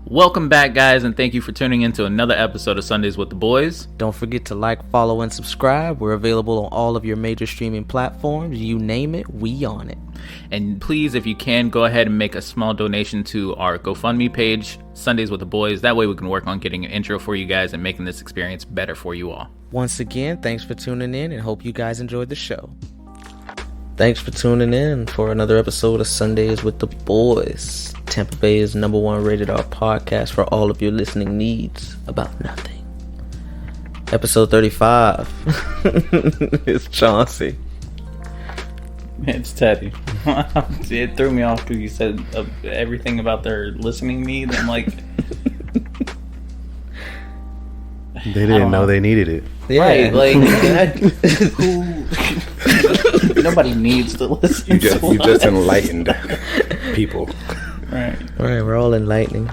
Welcome back, guys, and thank you for tuning in to another episode of Sundays with the Boys. Don't forget to like, follow, and subscribe. We're available on all of your major streaming platforms. You name it, we on it. And please, if you can, go ahead and make a small donation to our GoFundMe page, Sundays with the Boys. That way we can work on getting an intro for you guys and making this experience better for you all. Once again, thanks for tuning in and hope you guys enjoyed the show. Thanks for tuning in for another episode of Sundays with the Boys. Tampa Bay's #1 rated R podcast for all of your listening needs about nothing. Episode 35. It's Chauncey. It's Teddy. It threw me off because you said everything about their listening needs. I'm like... They didn't know they needed it. Yeah. Right, like... Nobody needs to listen You just enlightened people. Right. Alright, we're all enlightening.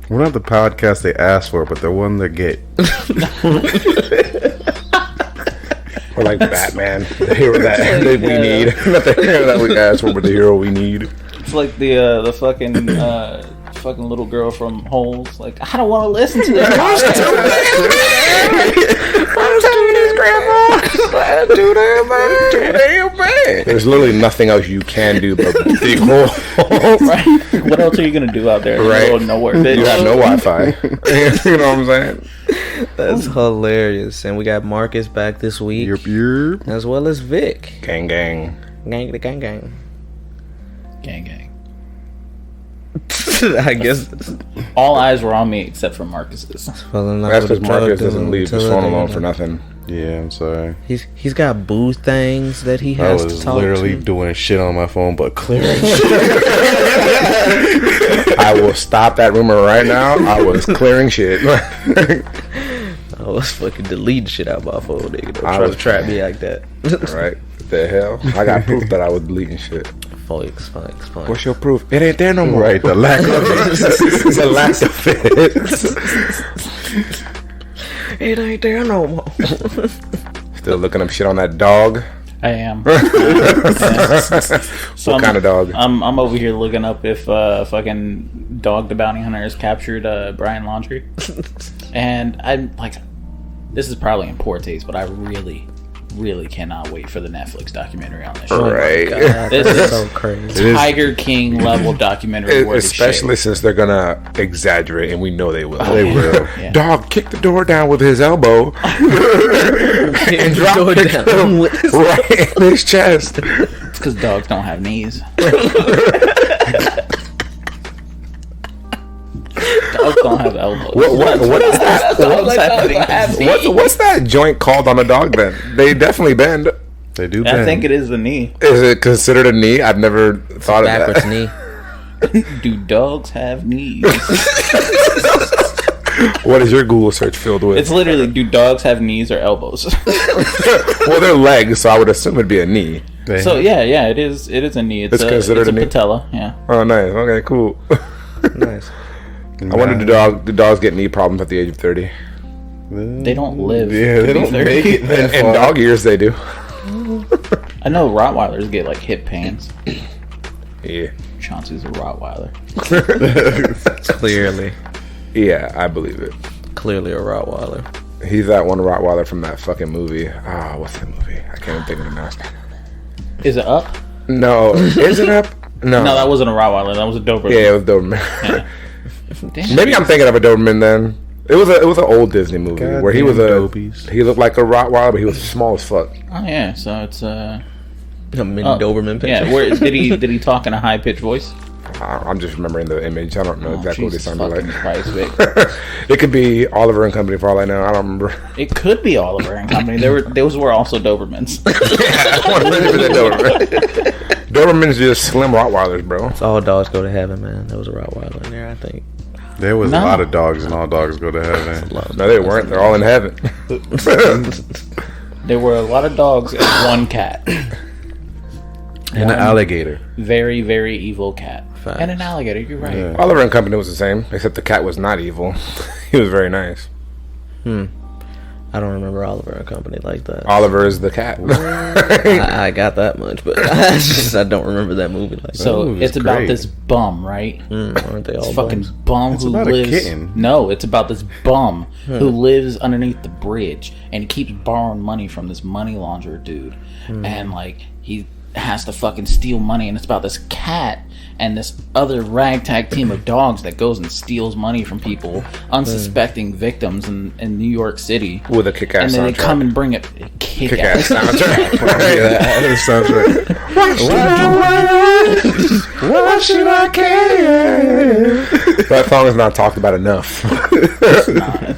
We're not the podcast they asked for, but the one they get. We're like Batman, the hero that we need. Not the hero that we asked for, but the hero we need. It's like the fucking little girl from Holes. Like, I don't want to listen to this podcast. There's literally nothing else you can do but dig holes. Right? What else are you gonna do out there? In the middle of nowhere? You have no Wi-Fi. You know what I'm saying? That's hilarious. And we got Marcus back this week. Yerp. As well as Vic. Gang. Gang. Gang. I guess all eyes were on me except for Marcus's. That's because Marcus doesn't leave his phone alone for nothing. Yeah, I'm sorry. He's got boo things that he has to talk to. I was literally doing shit on my phone, but clearing shit. I will stop that rumor right now. I was clearing shit. I was fucking deleting shit out my phone, nigga. Don't try to trap me like that. Right? What the hell? I got proof that I was deleting shit. Folks. What's your proof? It ain't there no more. Right, the lack of it. The lack of it. It ain't there no more. Still looking up shit on that dog? I am. So what kind of dog? I'm over here looking up if fucking Dog the Bounty Hunter has captured Brian Laundrie. And I'm like, this is probably in poor taste, but I really cannot wait for the Netflix documentary on this show. Right. This is so crazy. Tiger King level documentary. Especially since they're gonna exaggerate, and we know they will. They will. Yeah. Dog kicked the door down with his elbow and dropped it down right in his chest. It's because dogs don't have knees. Dogs don't have elbows. What is that? What's that joint called on a dog then? They definitely bend. They do bend. I think it is the knee. Is it considered a knee? I've never thought of that. Backwards knee. Do dogs have knees? What is your Google search filled with? It's literally, do dogs have knees or elbows? Well, they're legs, so I would assume it'd be a knee. So yeah, it is a knee. It's considered a knee? patella, yeah. Oh, nice. Okay, cool. Nice. I wonder, do dogs get knee problems at the age of 30? They don't live. Yeah, they don't make it that far. In dog years, they do. I know Rottweilers get like hip pains. Yeah. Chauncey's a Rottweiler. Clearly. Yeah, I believe it. Clearly a Rottweiler. He's that one Rottweiler from that fucking movie. What's that movie? I can't even think of it now. Is it Up? No. Is it Up? No. No, that wasn't a Rottweiler. That was a Doberman. Yeah, it was Doberman. Yeah. Maybe I'm thinking of a Doberman then. It was an old Disney movie where he was he looked like a Rottweiler, but he was small as fuck. Oh yeah, so it's a mini Doberman picture. Yeah, where did he talk in a high pitched voice? I'm just remembering the image. I don't know exactly what he sounded like. Christ, it could be Oliver and Company for all I know. I don't remember. It could be Oliver and Company. Those were also Dobermans. Dobermans just slim Rottweilers, bro. It's all dogs go to heaven, man. There was a Rottweiler in there, I think. There was a lot of dogs, and all dogs go to heaven. No, they weren't. They're all in heaven. There were a lot of dogs and one cat. And an alligator. Very, very evil cat. Facts. And an alligator, you're right. Yeah. Oliver and Company was the same, except the cat was not evil. He was very nice. I don't remember Oliver and Company like that. Oliver is the cat. I got that much, but I don't remember that movie like that. So it's about this bum, right? Aren't they all This fucking bums? bum It's who about lives. a kitten. No, it's about this bum who lives underneath the bridge and he keeps borrowing money from this money launderer dude, and like he has to fucking steal money, and it's about this cat and this other ragtag team of dogs that goes and steals money from people, unsuspecting victims in New York City. With a kick-ass And then they soundtrack. come and bring it Kick-ass kick-ass. soundtrack. That soundtrack. Why should I care? That song is not talked about enough. It's not.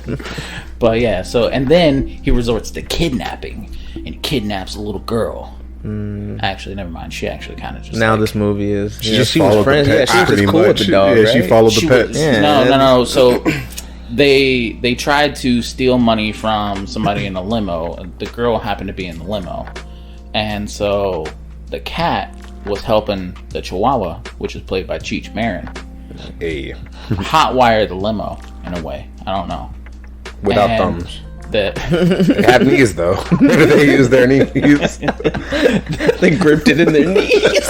But yeah, so and then he resorts to kidnapping and he kidnaps a little girl. Actually, never mind. She actually kind of just Now like, this movie is. She Yeah, just she was followed friends. the Yeah, pet she was just pretty cool with much. the dog. Yeah, right? she followed the she pet. was- Yeah. no. So they tried to steal money from somebody in a limo. The girl happened to be in the limo, and so the cat was helping the Chihuahua, which is played by Cheech Marin, Hey, hotwire the limo in a way. I don't know. without And thumbs. That They had knees though. They used their knees. They gripped it in their knees.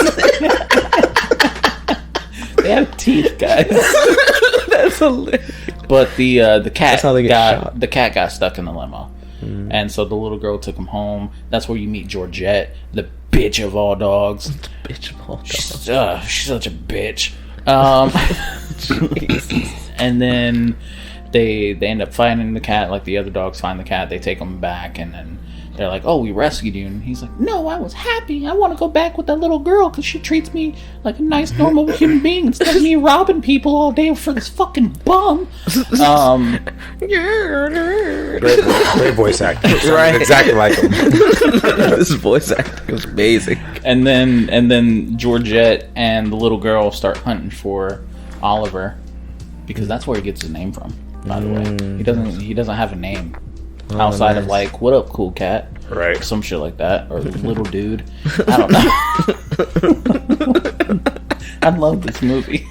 they have teeth, guys. That's hilarious. But the cat That's how they get shot. the cat got stuck in the limo, and so the little girl took him home. That's where you meet Georgette, the bitch of all dogs. Bitch of all dogs. She's such a bitch. And then they end up finding the cat. Like the other dogs find the cat, they take him back, and then they're like, "Oh, we rescued you." And he's like, "No, I was happy. I want to go back with that little girl because she treats me like a nice, normal human being instead of me robbing people all day for this fucking bum." Great voice acting. Right. Exactly like him. This voice acting is amazing. And then Georgette and the little girl start hunting for Oliver because that's where he gets his name from. By the way, he doesn't have a name outside of like "What up, cool cat?" Right. Some shit like that, or "Little dude." I don't know. I love this movie.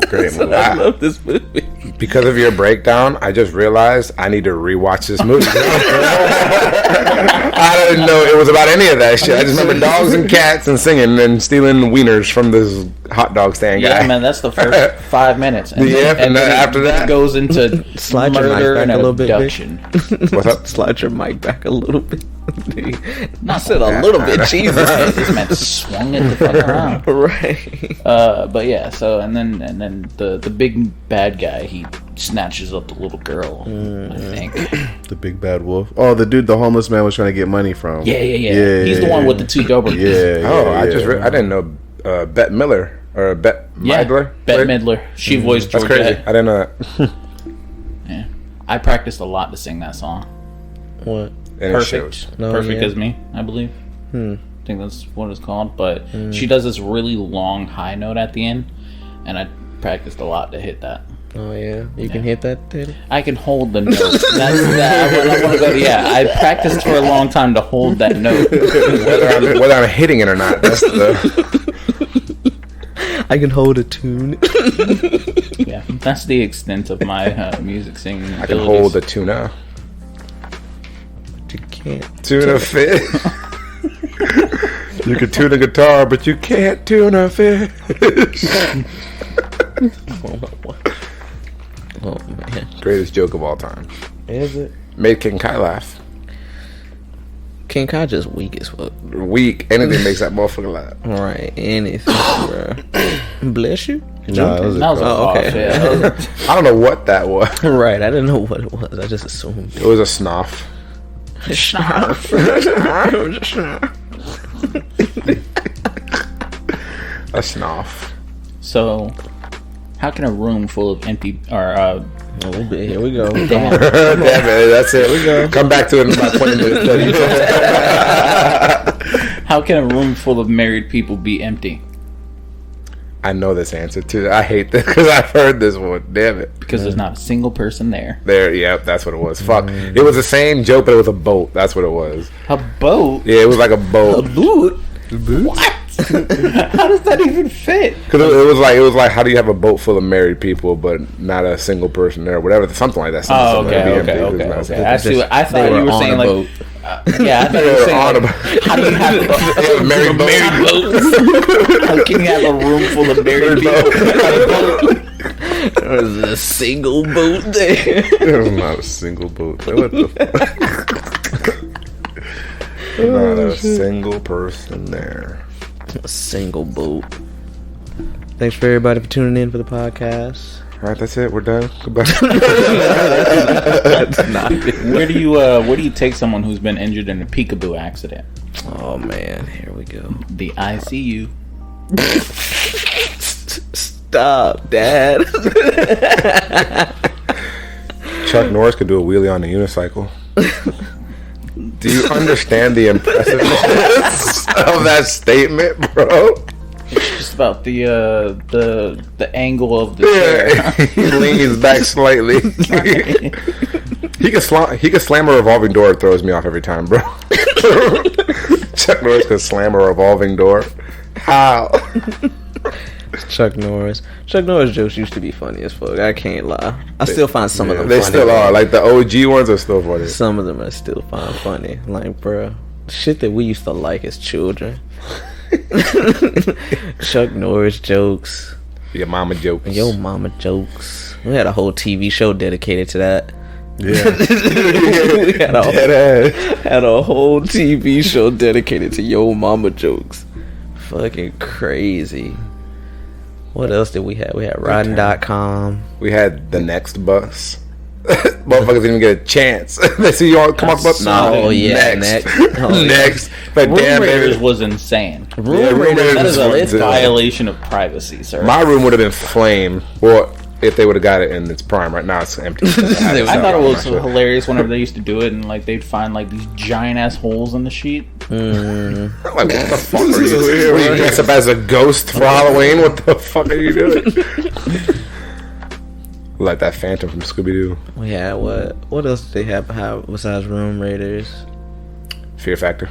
Great movie. I love this movie. Because of your breakdown, I just realized I need to rewatch this movie. I didn't know it was about any of that shit. I just remember dogs and cats and singing and stealing wieners from this hot dog stand guy. Yeah, man, that's the first 5 minutes. And Yeah, and then after that- it goes into Slide your mic murder back and a little bit, abduction. What's up? Slide your mic back a little bit. Not I said a little bit, Jesus. This man swung it the fuck around. Right. But yeah, so and then the big bad guy, he snatches up the little girl. I think. The big bad wolf. Oh, the dude the homeless man was trying to get money from. Yeah. He's the one with the two Dobermans. Yeah. Oh, I didn't know Bette Miller or Bette Midler. Bette Midler. She voiced That's crazy. Georgette. I didn't know that. Yeah. I practiced a lot to sing that song. What? And it shows. Perfect. No, Perfect yeah. as Me, I believe. I think that's what it's called. But she does this really long high note at the end, and I practiced a lot to hit that. Oh yeah, you can hit that, Teddy. I can hold the note. That's that. I want to go. Yeah, I practiced for a long time to hold that note. whether I'm hitting it or not. That's the. I can hold a tune. Yeah, that's the extent of my music singing. I can hold the tuna. You can't. Tuna fish. You can tune a guitar, but you can't tune a fish. Oh man, Greatest joke of all time. is it? Made King Kai laugh. King Kai just weak as fuck. Weak. Anything makes that motherfucker laugh. All right, anything, bro. Bless you. Nah, that was That was a Oh, cough, okay. yeah. That was I don't know what that was. Right, I didn't know what it was. I just assumed. It was a snuff. A snuff. So, how can a room full of empty or A little bit. Here we go. damn, Damn it, that's it. We go. Come back to it in about 20 minutes. how can a room full of married people be empty? I know this answer too. I hate this because I've heard this one. Damn it. Because there's not a single person there. There, yep, that's what it was. Fuck. It was the same joke, but it was a boat. That's what it was. A boat? Yeah, it was like a boat. Boot? What? How does that even fit? Because it was like, how do you have a boat full of married people but not a single person there, or whatever, something like that. Oh, okay. Actually, I thought you were saying like, yeah, I thought you were saying like, how do you have a married boat? How can you have a room full of married people? There was a single boat there. There was not a single boat. What the fuck? Not a single person there. A single boat. Thanks for everybody for tuning in for the podcast. All right, that's it. We're done. Goodbye. That's not it. Where do you take someone who's been injured in a peekaboo accident? Oh man, here we go. The ICU. Stop, Dad. Chuck Norris could do a wheelie on a unicycle. Do you understand the impressiveness of that statement, bro? It's just about the angle of the chair. He leans back slightly. He can slam a revolving door. It throws me off every time, bro. Chuck Norris can slam a revolving door. How? Chuck Norris jokes used to be funny as fuck. I can't lie. I still find some of them they funny. Still are. Like the OG ones are still funny. Some of them I still find funny. Like, bro, shit that we used to like as children. Chuck Norris jokes. Your mama jokes. Yo mama jokes. We had a whole TV show dedicated to that. Yeah. We had a whole TV show dedicated to yo mama jokes. Fucking crazy. What else did we have? We had Riding.com. We had The Next Bus. Motherfuckers didn't even get a chance. They see you all come up with Oh yeah, next. Next. But Room damn, Raiders baby. was insane. Room Raiders That is a was violation of privacy, sir. My room would have been flame. Well, if they would have got it in its prime. Right now, it's empty. I thought it was hilarious whenever they used to do it, and like they'd find like these giant ass holes in the sheet. Like, what the fuck are you doing? What, you dress up as a ghost for Halloween? What the fuck are you doing? Like that Phantom from Scooby-Doo. Yeah, what else did they have besides Room Raiders? Fear Factor.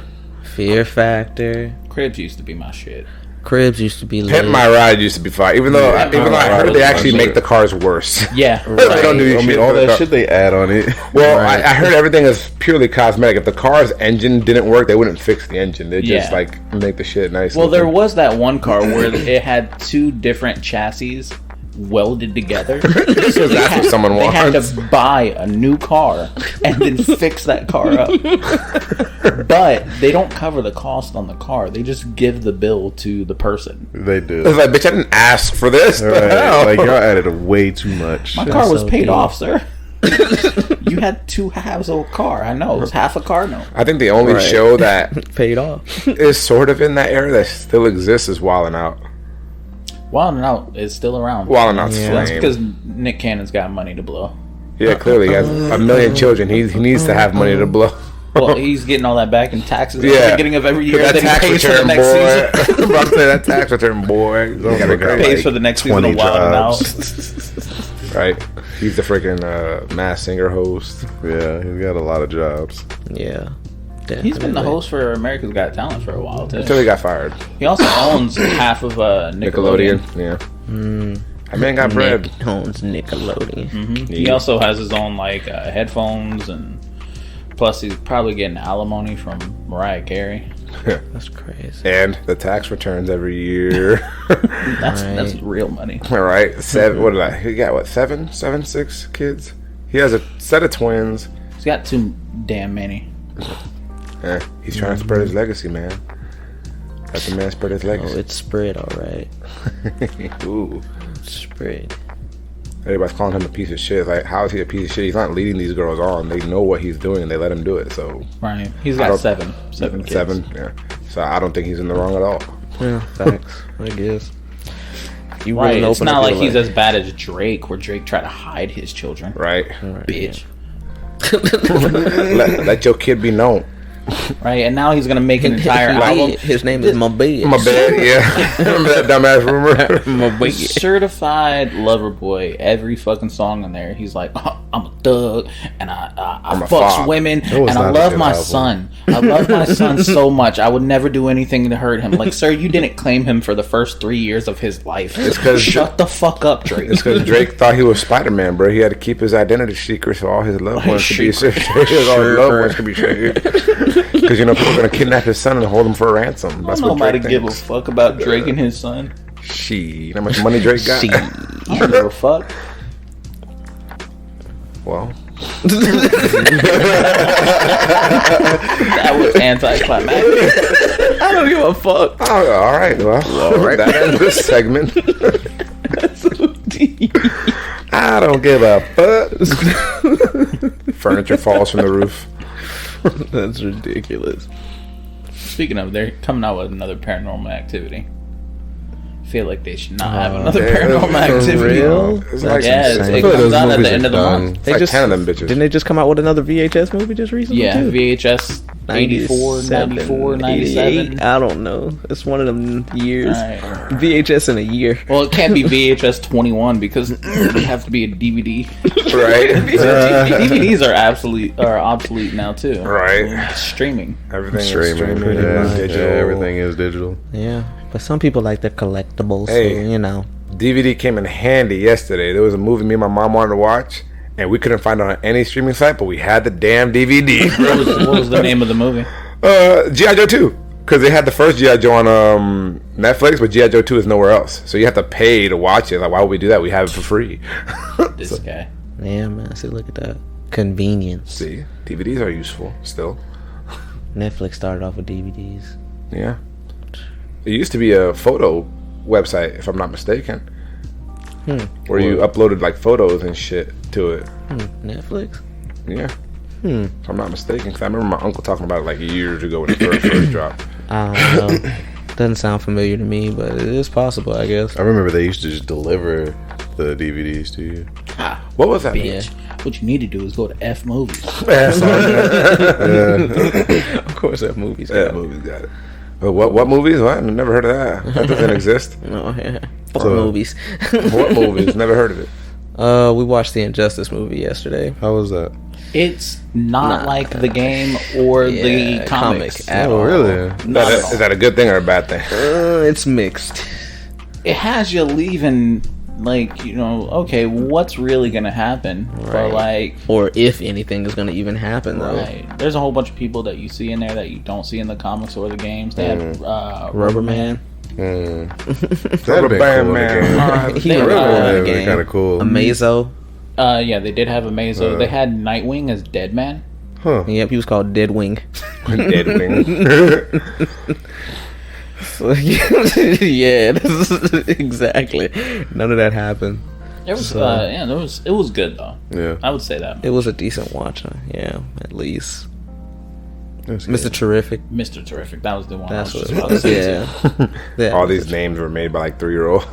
Fear Factor. Cribs used to be my shit. Cribs used to be lit. Pimp My Ride used to be fire. Even though I heard they actually make the cars worse. Yeah, They don't do I mean, all that shit they add on it. Well, I heard everything is purely cosmetic. If the car's engine didn't work, they wouldn't fix the engine. They just like make the shit nice. Well, there was that one car where it had two different chassis welded together. So that's what someone they had wants. to buy a new car and then fix that car up. But they don't cover the cost on the car. They just give the bill to the person. They do. It's like, bitch, I didn't ask for this. Right. Like, y'all added way too much. My car was so paid cute. off, sir. You had two halves of a car. I know. It was half a car. No. I think the only show that Paid off. is sort of in that era that still exists is Wildin' Out. Wild 'N Out is still around. Wildin' Out's That's flame. because Nick Cannon's got money to blow. Yeah, clearly he has a million children. He needs to have money to blow. Well, he's getting all that back in taxes at Yeah. the beginning of every year. That Then he tax pays for the return, next boy. season. I'm about to say that tax return, boy. Pays for the next season of Wild 'N Out. Right. He's the freaking Masked Singer host. Yeah, he's got a lot of jobs. Yeah. He's been the host for America's Got Talent for a while too. Until he got fired. He also owns half of Nickelodeon. Yeah. That man got bread. Nick owns Nickelodeon. He also has his own like headphones, and plus he's probably getting alimony from Mariah Carey. That's crazy. And the tax returns every year. That's real money. All right. What did he got? What, 6 kids? He has a set of twins. He's got too damn many. He's trying to spread his legacy, man. Let the man spread his Oh, legacy. it's spread, alright. Ooh. It's spread. Everybody's calling him a piece of shit. Like, how is he a piece of shit? He's not leading these girls on. They know what he's doing and they let him do it. So Right. He's got seven kids. 7, yeah. So I don't think he's in the wrong at all. Yeah, facts. I guess. You Right. wouldn't It's open not up like your he's life. as bad as Drake, where Drake tried to hide his children. Right? Bitch. Let your kid be known. right? And now he's gonna make an entire album. His name is My Bed. My bad, yeah. Remember that dumbass rumor? My Bed. Certified lover boy. Every fucking song in there, he's like, oh, I'm a thug, and I fucks women, and I love my son. I love my son so much. I would never do anything to hurt him. Like, sir, you didn't claim him for the first 3 years of his life. Shut the fuck up, Drake. It's because Drake thought he was Spider-Man, bro. He had to keep his identity secret so all his loved ones could be saved. Because you know people are gonna kidnap his son and hold him for a ransom. That's what nobody Drake give a thinks. fuck about Drake and his son. Shit, how much money Drake got? I don't give a fuck. Well, That was anticlimactic. I don't give a fuck. oh, all right. Well, that ends this segment. That's so deep. I don't give a fuck. Furniture falls from the roof. That's ridiculous. Speaking of, they're coming out with another Paranormal Activity. I feel like they should not have another Paranormal Activity. real? It's like Yeah, some- it comes out at the end of the month. It's like 10 of them bitches. Didn't they just come out with another VHS movie just recently? Yeah, too? VHS 84, 97, 94, 88, 97. I don't know. It's one of them years. Alright. VHS in a year. Well, it can't be VHS 21 because it have to be a DVD. Right? DVDs are obsolete now too. Right. Streaming. Everything is Streaming. streaming. Yeah, Digital. everything is digital. Yeah, but some people like their collectibles. Hey. So, you know. DVD came in handy yesterday. There was a movie me and my mom wanted to watch, and we couldn't find it on any streaming site, but we had the damn DVD. What was the name of the movie? G.I. Joe 2. Because they had the first G.I. Joe on Netflix, but G.I. Joe 2 is nowhere else. So you have to pay to watch it. Like, why would we do that? We have it for free. This guy. Yeah, man. See, look at that. Convenience. See, DVDs are useful still. Netflix started off with DVDs. Yeah. It used to be a photo website, if I'm not mistaken. Where you uploaded like photos and shit to it. Netflix? Yeah. If I'm not mistaken. Because I remember my uncle talking about it like years ago when it first dropped. I don't know. Doesn't sound familiar to me, but it is possible, I guess. I remember they used to just deliver the DVDs to you. What was that? Bitch. What you need to do is go to F movies. Of course, that movie's Yeah, got movies got it. But what movies? What? I've never heard of that. That doesn't exist. Oh, yeah. Fuck So- movies. What movies? Never heard of it. We watched the Injustice movie yesterday. How was that? It's not like the game or the comics. at Oh, all. really? Not at Is that a good thing or a bad thing? It's mixed. It has you leaving, like, you know, okay, what's really gonna happen? But Right. like, Or if anything is going to even happen, though. right, there's a whole bunch of people that you see in there that you don't see in the comics or the games. They had Rubber Man. That'd been Band cool in the Man. game. He They- was Rubber cool in Man the would be game. kind of cool. Amazo. Yeah, they did have Amazo. They had Nightwing as Deadman. Huh. Yep, he was called Deadwing. Deadwing. Yeah, exactly. None of that happened. It was, it was good though. Yeah. I would say that. It was a decent watch. Yeah, at least. That's Mr. good. Terrific. Mr. Terrific. That was the one. That's I was what just it about to was. say too. Yeah. Yeah. All these names were made by like 3-year-olds.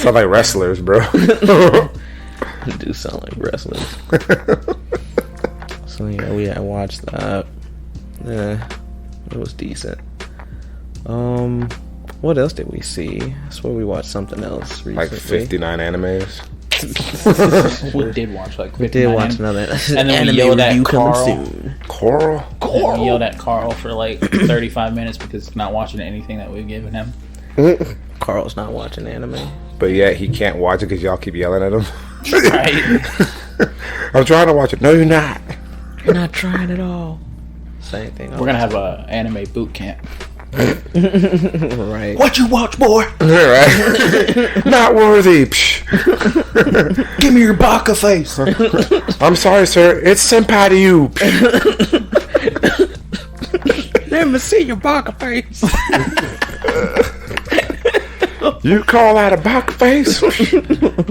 Sound like wrestlers, bro. They do sound like wrestlers. So yeah, I watched that. Yeah, it was decent. What else did we see? I swear we watched something else recently. Like 59 animes. We did watch like 59 We did watch another And then we anime yelled at review coming Carl. soon. Coral? And we yelled at Carl for like 35 minutes because he's not watching anything that we've given him. Carl's not watching anime. But yet he can't watch it because y'all keep yelling at him. Right? I'm trying to watch it. No, you're not. You're not trying at all. Same thing. We're gonna have a anime boot camp. right. What you watch, boy? Right? Not worthy. Psh. Give me your baka face. I'm sorry, sir. It's senpai to you. Let me see your baka face. You call that a baka face?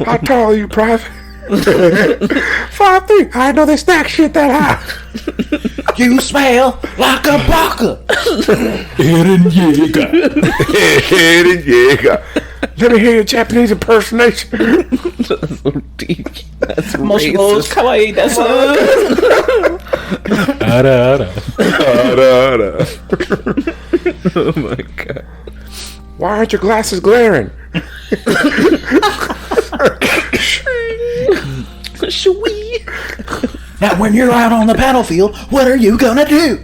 How tall are you, private? 5'3". I know they stack shit that high. You smell like a baka. Eren Yeager. Let me hear your Japanese impersonation. That's so deep. That's Moshimo's racist. kawaii desu. Oh my god. Why aren't your glasses glaring? Sweet. Now, when you're out on the battlefield, what are you gonna do?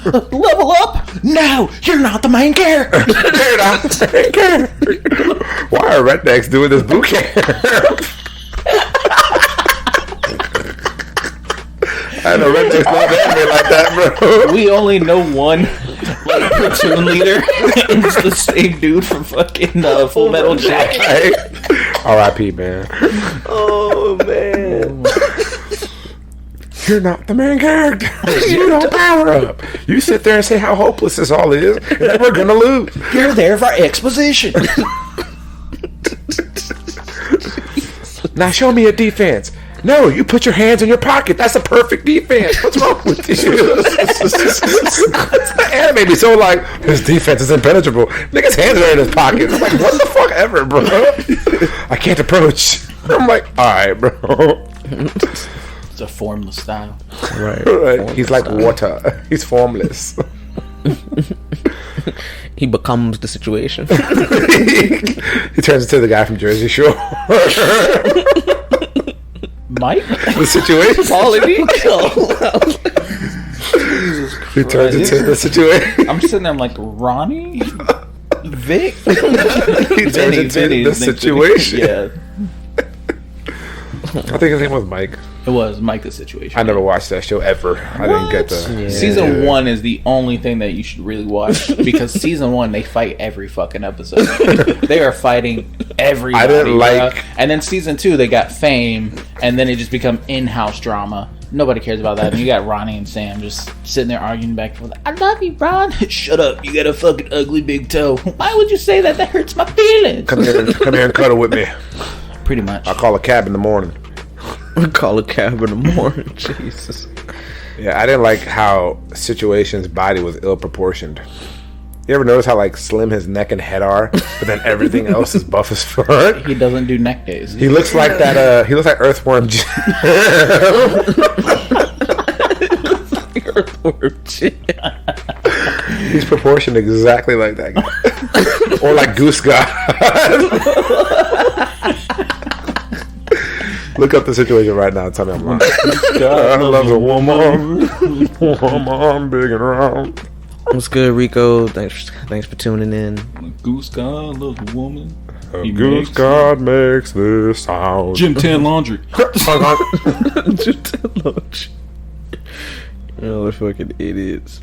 Level up? No, you're not the main character. They're not the same character. Why are rednecks doing this boot camp? I know rednecks love anime like that, bro. We only know one like platoon leader. It's the same dude from fucking Full Metal Jacket. Right? R.I.P. man. Oh man. You're not the main character. You don't power up. You sit there and say how hopeless this all is, and we're gonna lose. You're there for exposition. Now show me a defense. No, you put your hands in your pocket. That's a perfect defense. What's wrong with you? The anime be so like, his defense is impenetrable. Nigga's hands are in his pockets. I'm like, what the fuck ever, bro? I can't approach. I'm like, alright, bro. It's a formless style. Right. He's like water. He's formless. He becomes the situation. He turns into the guy from Jersey Shore. Mike? The situation. Quality. He turns into the situation. I'm sitting there, I'm like, Ronnie? Vic? He turns into the situation. Yeah. I think his name was Mike. It was Mike the Situation. I never watched that show ever. I didn't get the... Yeah. Season 1 is the only thing that you should really watch because season 1 they fight every fucking episode. They are fighting everybody. I didn't like... Bro. And then season 2 they got Fame, and then it just become in-house drama. Nobody cares about that. And you got Ronnie and Sam just sitting there arguing back and forth. I love you, Ron. Shut up. You got a fucking ugly big toe. Why would you say that? That hurts my feelings. Come here and cuddle with me. Pretty much. I'll call a cab in the morning. Call a cab in the morning. Jesus. Yeah, I didn't like how Situation's body was ill proportioned. You ever notice how like slim his neck and head are, but then everything else is buff as fuck? He doesn't do neck days. He looks like that. He looks like Earthworm Jim. Earthworm Jim. He's proportioned exactly like that guy. Or like Goose God. Look up the Situation right now and tell me I'm lying. I love a woman. Woman big and round. What's good, Rico? Thanks for tuning in. Goose God loves a woman. Goose God makes this sound. Jim Tan Laundry. Oh, they're fucking idiots.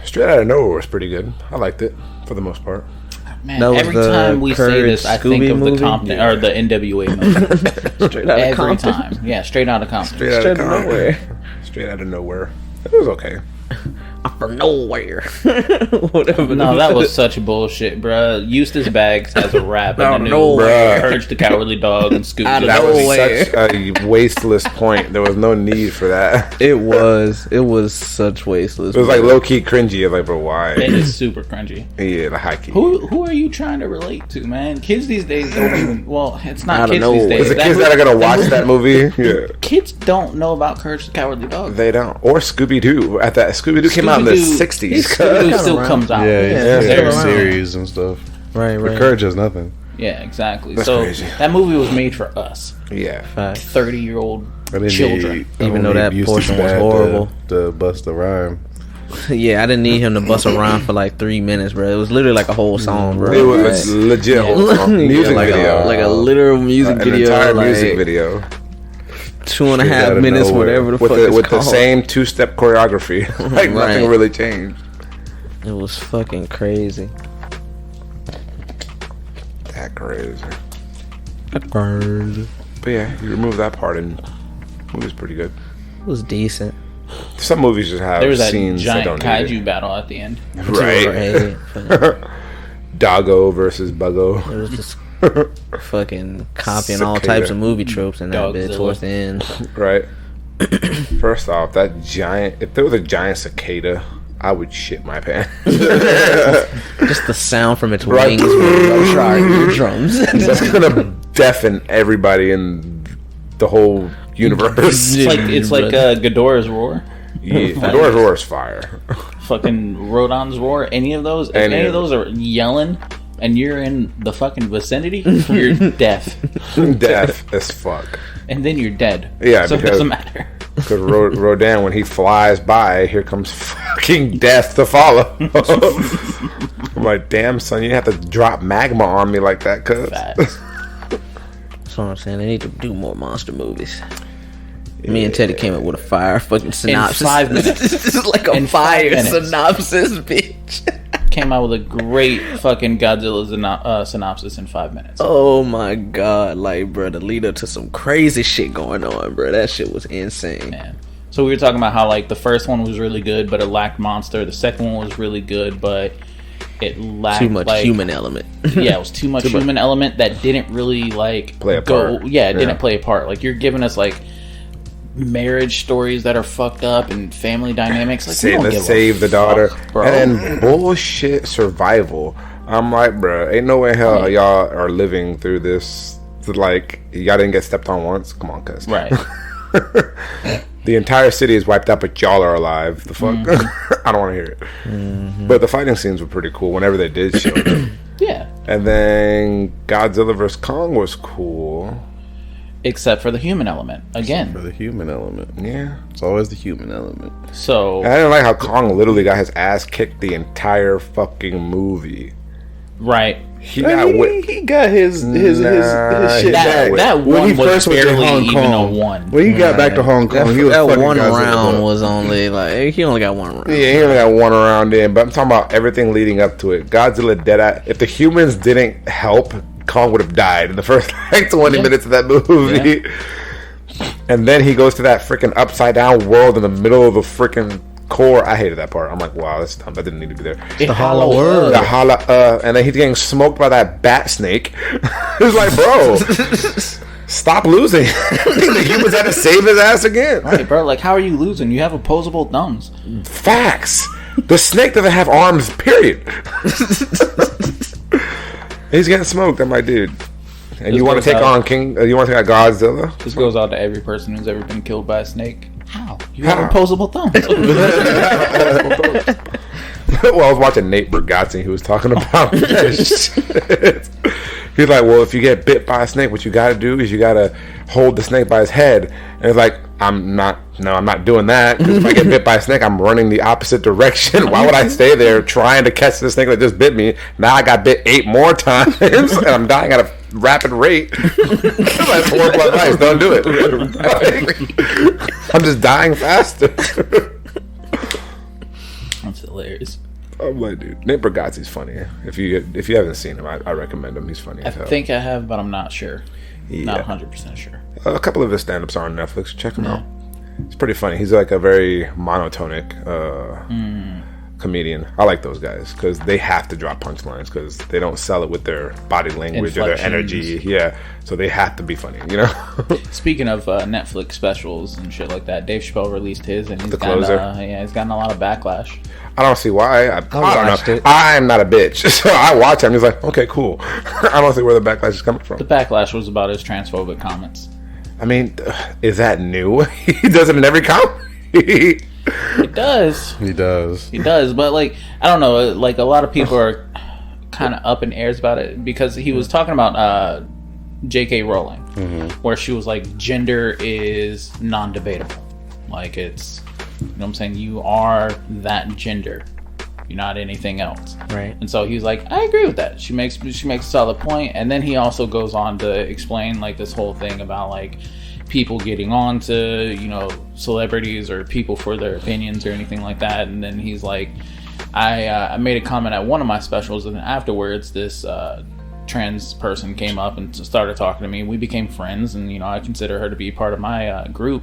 Straight Out of Nowhere was pretty good. I liked it for the most part. Man, That was every the time we say Courage this, I think Scooby of the movie? Compton or the NWA movie. Straight out of Every Compton. time, yeah, straight out of Compton. Straight Straight out of out of nowhere. Straight Out of Nowhere. It was okay. From nowhere. Whatever. No, that was such bullshit, bruh. Eustace Baggs has a rap Out in the of new nowhere. Courage the Cowardly Dog and Scooby. Out of That was nowhere. such a wasteless point. There was no need for that. It was such wasteless. It was like low key cringy. I was like, bro, why? It is super cringy. Yeah, the high key. Who are you trying to relate to, man? Kids these days don't even. Well, it's not Out of kids these nowhere. days. Is the kids that are gonna watch that movie? Yeah, Kids don't know about Courage the Cowardly Dog. they don't. Or Scooby Doo. At that Scooby Doo came out in the Scooby-Doo- '60s. Scooby-Doo still around. comes out. Yeah, Yeah, he's they're got a around. series and stuff. right. But Courage has nothing. Yeah, exactly. That's so crazy. that movie was made for us, Yeah. Fact. 30-year-old I didn't children. need- Even I though don't that need Eustace portion was Bad horrible. to bust the rhyme. Yeah, I didn't need him to bust around for like 3 minutes, bro. It was literally like a whole song, bro. It was a legit whole song. Music like video. like a literal music An video, entire like music video. 2.5 Straight outta minutes, nowhere. whatever the With fuck the, it's with the called. same two-step choreography. Like nothing Right. really changed. It was fucking crazy. That crazy. It But yeah, you remove that part and the movie's pretty good. was decent. Some movies just have There was that scenes that giant don't need kaiju battle at the end. it. Right. Right. Doggo versus Buggo. It was just fucking copying all Cicada. types of movie tropes in that bit Godzilla. towards the end. Right. First off, that giant, if there was a giant cicada I would shit my pants. Just the sound from its wings will rush our eardrums. That's gonna deafen everybody in the whole universe. It's like Ghidorah's roar. Yeah, Ghidorah's roar is fire. Fucking Rodon's roar. Any of those? If any of those are yelling, and you're in the fucking vicinity, you're deaf. Deaf as fuck. And then you're dead. Yeah, so it doesn't matter. Because Rodan, when he flies by, here comes fucking death to follow. I'm like, damn, son, you have to drop magma on me like that, cuz. That's what I'm saying. They need to do more monster movies. Me and Teddy came up with a fire fucking synopsis. In 5 minutes. This is like a fire synopsis, bitch. Came out with a great fucking Godzilla synopsis in 5 minutes. Oh my god, like, bro, the lead up to some crazy shit going on, bro. That shit was insane. Man. So we were talking about how, like, the first one was really good, but it lacked monster. The second one was really good, but it lacked too much human element. Yeah, it was too much human element that didn't really, like, play a part. Yeah, it didn't play a part. Like, you're giving us, like, marriage stories that are fucked up and family dynamics. Like, save the daughter, bro. And then bullshit survival. I'm like, bro, ain't no way in hell y'all are living through this. Like, y'all didn't get stepped on once. Come on, cuz. Right. The entire city is wiped out, but y'all are alive. The fuck? I don't want to hear it. But the fighting scenes were pretty cool whenever they did show them. Yeah. And then Godzilla vs. Kong was cool. Except for the human element. Again. For the human element. Yeah. It's always the human element. So. And I didn't like how Kong literally got his ass kicked the entire fucking movie. Right. He got his shit back. That one was barely even a one. When he got back to Hong Kong, he was that fucking one Godzilla. round was only like he only got one round. Yeah, he only got one round in. But I'm talking about everything leading up to it. Godzilla dead. If the humans didn't help, Kong would have died in the first like 20 minutes of that movie. Yeah. And then he goes to that freaking upside down world in the middle of the freaking core. I hated that part. I'm like, wow, that's dumb. That didn't need to be there. The hollow world. The hollow, and then he's getting smoked by that bat snake. It's like, bro, stop losing. The humans had to save his ass again. Right, bro. Like, how are you losing? You have opposable thumbs. Facts. The snake doesn't have arms, period. He's getting smoked. I'm like, dude. And you want to take on King? You want to take on Godzilla? This goes out to every person who's ever been killed by a snake. How? You have opposable thumbs. Well, I was watching Nate Bargatze, who was talking about that shit. He's like, well, if you get bit by a snake, what you got to do is you got to hold the snake by his head. And it's like, I'm not doing that. Because if I get bit by a snake, I'm running the opposite direction. Why would I stay there trying to catch the snake that just bit me? Now I got bit 8 more times, and I'm dying at a rapid rate. Like 4 plus lives. Don't do it. I'm just dying faster. That's hilarious. I'm like, dude, Nate Bargatze's funny. If you haven't seen him, I recommend him. He's funny as hell. I think I have, but I'm not sure. Yeah. Not 100% sure. A couple of his stand-ups are on Netflix. Check him out. It's pretty funny. He's like a very monotonic comedian. I like those guys because they have to drop punchlines because they don't sell it with their body language or their energy. Yeah, so they have to be funny, you know. Speaking of Netflix specials and shit like that, Dave Chappelle released his, and he's The Closer. he's gotten a lot of backlash. I don't see why. I don't watched know. it. I'm not a bitch, so I watch him. He's like, okay, cool. I don't see where the backlash is coming from. The backlash was about his transphobic comments. I mean, is that new? He does it in every comedy. It does. He does. He does, but like I don't know, like a lot of people are kind of up in airs about it because he was talking about J.K. Rowling, where she was like, gender is non-debatable. Like it's, you know what I'm saying, you are that gender. You're not anything else. Right. And so he was like, I agree with that. She makes a solid point. And then he also goes on to explain like this whole thing about like people getting on to, you know, celebrities or people for their opinions or anything like that. And then he's like, I made a comment at one of my specials, and then afterwards this trans person came up and started talking to me. We became friends, and you know, I consider her to be part of my group.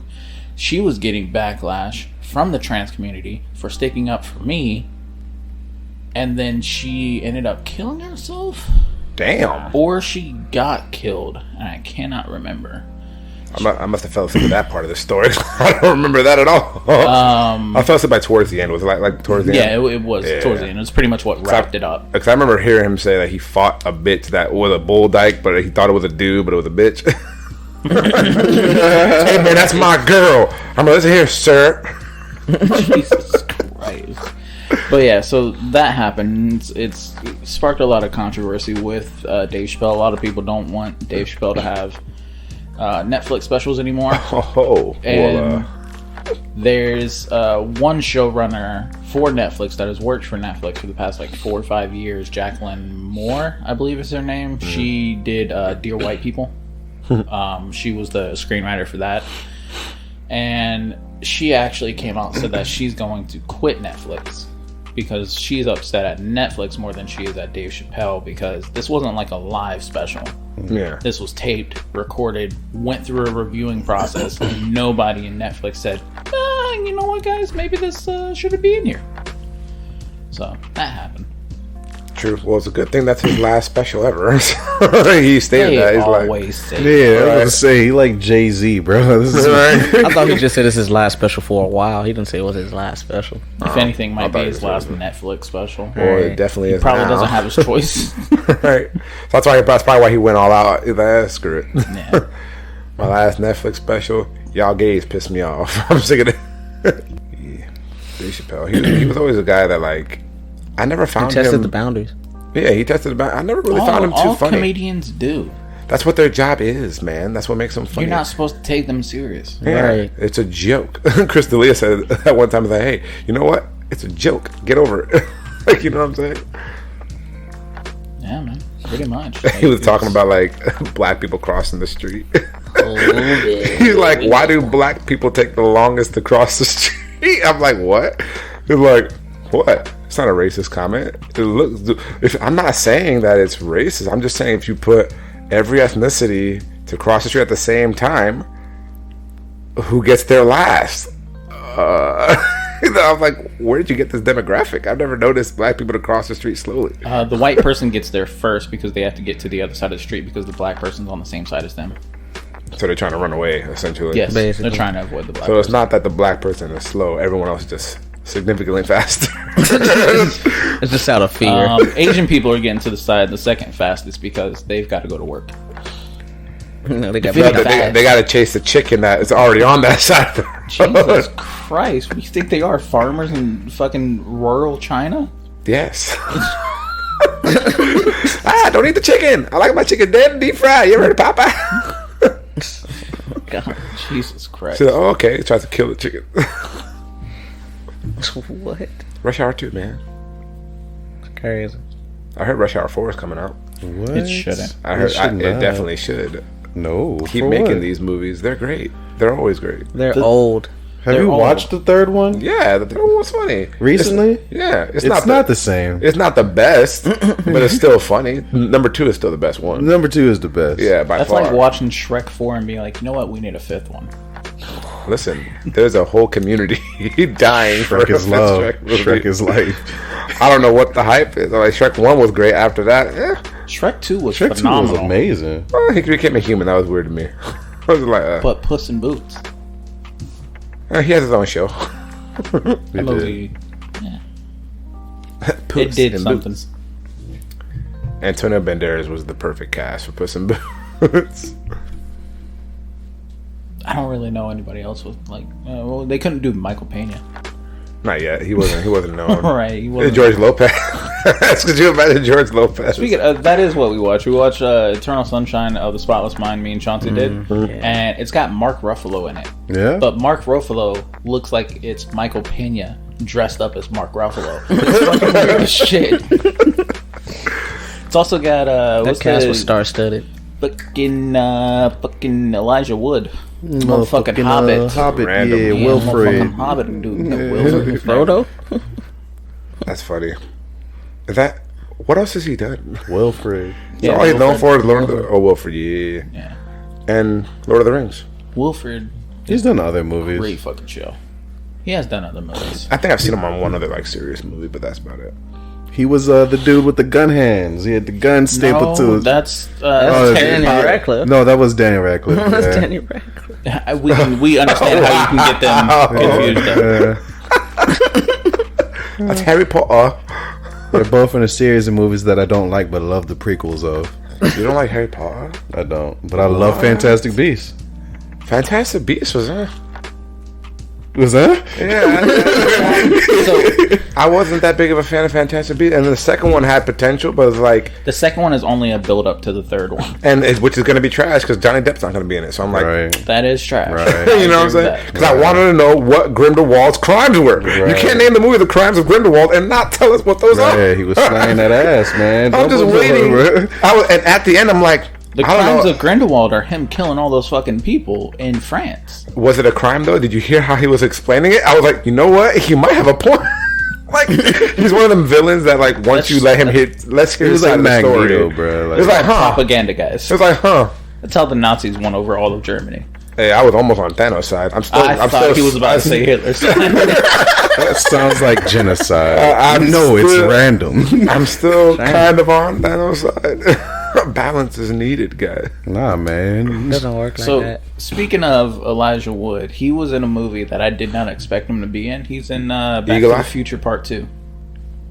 She was getting backlash from the trans community for sticking up for me, and then she ended up killing herself. Damn. Or she got killed, and I cannot remember. I must have fell asleep with that part of the story. I don't remember that at all. I fell asleep by towards the end. Was it like towards the end? Yeah, it was towards the end. It was pretty much what wrapped it up. Because I remember hearing him say that he fought a bitch that was a bull dyke, but he thought it was a dude, but it was a bitch. Hey man, that's my girl. I'm like, listen here, sir. Jesus Christ. But yeah, so that happened. It's sparked a lot of controversy with Dave Chappelle. A lot of people don't want Dave Chappelle to have Netflix specials anymore. And there's one showrunner for Netflix that has worked for Netflix for the past like 4 or 5 years. Jacqueline Moore, I believe is her name. She did Dear White People. She was the screenwriter for that. And she actually came out and said that she's going to quit Netflix because she's upset at Netflix more than she is at Dave Chappelle, because this wasn't like a live special. Yeah. This was taped, recorded, went through a reviewing process, and nobody in Netflix said, you know what, guys, maybe this shouldn't be in here. So that happened. True. Well, it's a good thing that's his last special ever. He stated that. He's always like, say I was gonna say he like Jay-Z, bro. This is I thought he just said it's his last special for a while. He didn't say it was his last special. If anything, might be his last Netflix special. Well, it definitely He is. probably now. doesn't have his choice. Right. So that's probably why he went all out. He's like, screw it. Yeah. My last Netflix special, y'all gays pissed me off. I'm sick of it. Yeah. Dave Chappelle. He was always a guy that, like, I never found He tested him. the boundaries. Yeah, he tested the boundaries. I never really found him too all funny. comedians do. That's what their job is, man. That's what makes them funny. You're not supposed to take them serious. Yeah, Right. it's a joke. Chris D'Elia said at one time, like, hey, you know what? It's a joke. Get over it. Like, you know what I'm saying? Yeah, man. Pretty much. He was talking about, like, black people crossing the street. He's like, why do black people take the longest to cross the street? I'm like, what? He's like, what? It's not a racist comment. It looks. I'm not saying that it's racist. I'm just saying if you put every ethnicity to cross the street at the same time, who gets there last? I was like, where did you get this demographic? I've never noticed black people to cross the street slowly. The white person gets there first because they have to get to the other side of the street because the black person's on the same side as them. So they're trying to run away, essentially. Yes, Basically. they're trying to avoid the black So it's person. not that the black person is slow. Everyone else is just significantly faster. It's just out of fear. Asian people are getting to the side the second fastest because they've got to go to work. They got They got to chase the chicken that is already on that side of the road. Jesus Christ. What do you think they are? Farmers in fucking rural China? Yes. Don't eat the chicken. I like my chicken dead and deep fried. You ever heard of Popeye? God, Jesus Christ. So, okay. He tries to kill the chicken. What? Rush Hour 2, man. Crazy. I heard Rush Hour 4 is coming out. What? It shouldn't. I heard should it not. definitely should. No. Keep for making what? these movies. They're great. They're always great. They're old. Have They're you old. watched the third one Yeah, the third one was funny. recently? Yeah, It's not the same. It's not the best, but it's still funny. Number 2 is still the best one. Number 2 is the best. Yeah, by That's far. like watching Shrek 4 and being like, you know what? We need a fifth one. Listen, there's a whole community dying for Shrek is a love. Shrek movie. Shrek is life. I don't know what the hype is. Like Shrek 1 was great. After that, Shrek 2 was Shrek 2 phenomenal. was amazing. he became a human. That was weird to me. I was like, But Puss in Boots. he has his own show. That movie, Puss it did in something. Boots. Antonio Banderas was the perfect cast for Puss in Boots. I don't really know anybody else with like. Well, they couldn't do Michael Pena. Not yet. He wasn't known. Right. He wasn't. George Lopez. That's because you imagine George Lopez. Speaking of, that is what we watch. We watch Eternal Sunshine of the Spotless Mind. Me and Chauncey did, and it's got Mark Ruffalo in it. Yeah. But Mark Ruffalo looks like it's Michael Pena dressed up as Mark Ruffalo. It's fucking weird as shit. It's also got That what's cast the was star-studded. fucking Elijah Wood, motherfucking Hobbit. Hobbit, Random. yeah, Yeah, Wilfred. motherfucking Hobbit dude. Yeah, Wilfred. Frodo? That's funny. Is that what else has he done? Wilfred. Yeah, All he's known Wilfred. for is Lord of the Wilfred, yeah, Yeah, and Lord of the Rings. Wilfred. He's done other movies. Great fucking show. He has done other movies. I think I've seen him on one other like serious movie, but that's about it. He was the dude with the gun hands. He had the gun stapled to his... That's Daniel Radcliffe. No, that was Daniel Radcliffe. That's yeah. Daniel Radcliffe. we understand how you can get them confused. That's Harry Potter. They're both in a series of movies that I don't like, but love the prequels of. You don't like Harry Potter? I don't, but I love Fantastic Beasts. Fantastic Beasts was that? Was that? Yeah. So I wasn't that big of a fan of Fantastic Beasts, and the second one had potential, but it was like The second one is only a build up to the third one. which is going to be trash because Johnny Depp's not going to be in it. So I'm like, Right. That is trash. Right. you know what I'm saying? Because I wanted to know what Grindelwald's crimes were. You Right. can't name the movie The Crimes of Grindelwald and not tell us what those are. Yeah, he was slaying that ass, man. I'm just waiting. And at the end, I'm like, The I don't crimes know. of Grindelwald are him killing all those fucking people in France. Was it a crime though? Did you hear how he was explaining it? I was like, you know what? He might have a point. Like, he's one of them villains that like once you let him hit, let's hear He his was side like of the story. Magneto, bro. Like, It's like, huh? Propaganda, guys. It's like, huh? That's how the Nazis won over all of Germany. Hey, I was almost on Thanos' side. I'm I thought he was about to say Hitler's side. that sounds like genocide. I know it's still- random. I'm still kind of on Thanos' side. Balance is needed, guys. Nah, man. Doesn't work like So, that. speaking of Elijah Wood, he was in a movie that I did not expect him to be in. He's in Back Eagle to Eye? the Future Part 2.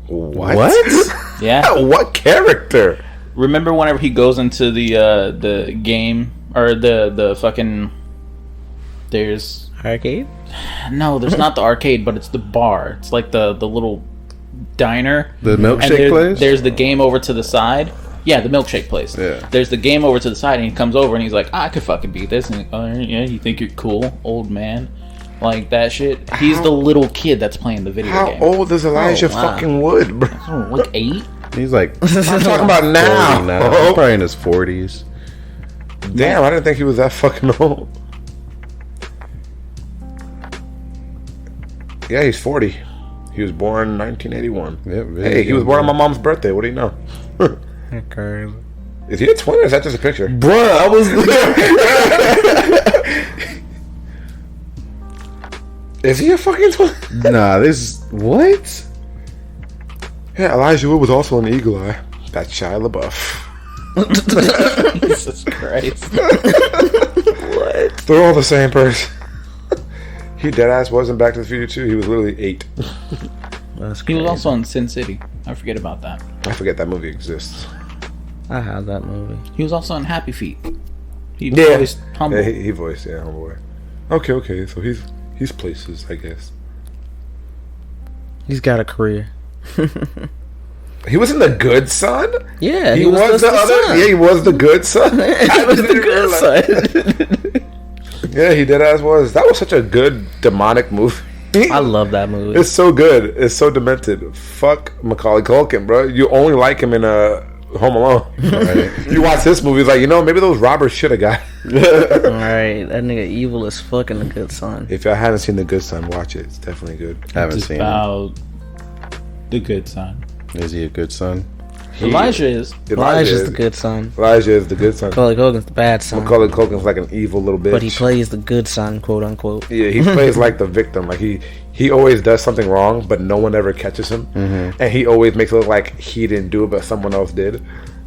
What? Yeah. What character? Remember whenever he goes into the game, or the fucking... There's... Arcade? No, there's not the arcade, but it's the bar. It's like the little diner. The And milkshake place? There's the game over to the side. Yeah, the milkshake place. Yeah. There's the game over to the side, and he comes over and he's like, I could fucking beat this. And yeah, you think you're cool, old man? Like that shit. He's the little kid that's playing the video How game. old is Elijah Oh, wow. fucking Wood, bro? Oh, like 8? He's like I'm talking about 40 now. now. He's probably in his 40s. Damn, I didn't think he was that fucking old. Yeah, he's 40. He was born in 1981. Yep, Hey, he was born on my mom's birthday. What do you know? Okay. Is he a twin or is that just a picture? Bruh, I was... Is he a fucking twin? nah, this... What? Yeah, Elijah Wood was also in Eagle Eye. That's Shia LaBeouf. Jesus Christ. They're all the same person. He deadass was in Back to the Future too. He was literally 8. That's He was crazy. also in Sin City. I forget about that. I forget that movie exists. I have that movie. He was also in Happy Feet. He Yeah. voiced Humble. Yeah, he voiced homeboy. Okay. So he's places, I guess. He's got a career. He was in The Good Son. Yeah, He was the other. son. Yeah, he was the good son. He was the good son. Yeah, he deadass was. That was such a good demonic movie. I love that movie. It's so good. It's so demented. Fuck Macaulay Culkin, bro. You only like him in Home Alone. Right. You watch this movie, it's like, maybe those robbers should have got. Alright, that nigga evil as fucking the good son. If y'all haven't seen The Good Son, watch it. It's definitely good. Haven't It's seen him. about the good son. Is he a good son? Elijah is. Elijah's the good son. Elijah is the good son. Macaulay Culkin's the bad son. Macaulay Culkin's like an evil little bitch. But he plays the good son, quote unquote. Yeah, he plays like the victim. Like he always does something wrong, but no one ever catches him. Mm-hmm. And he always makes it look like he didn't do it, but someone else did.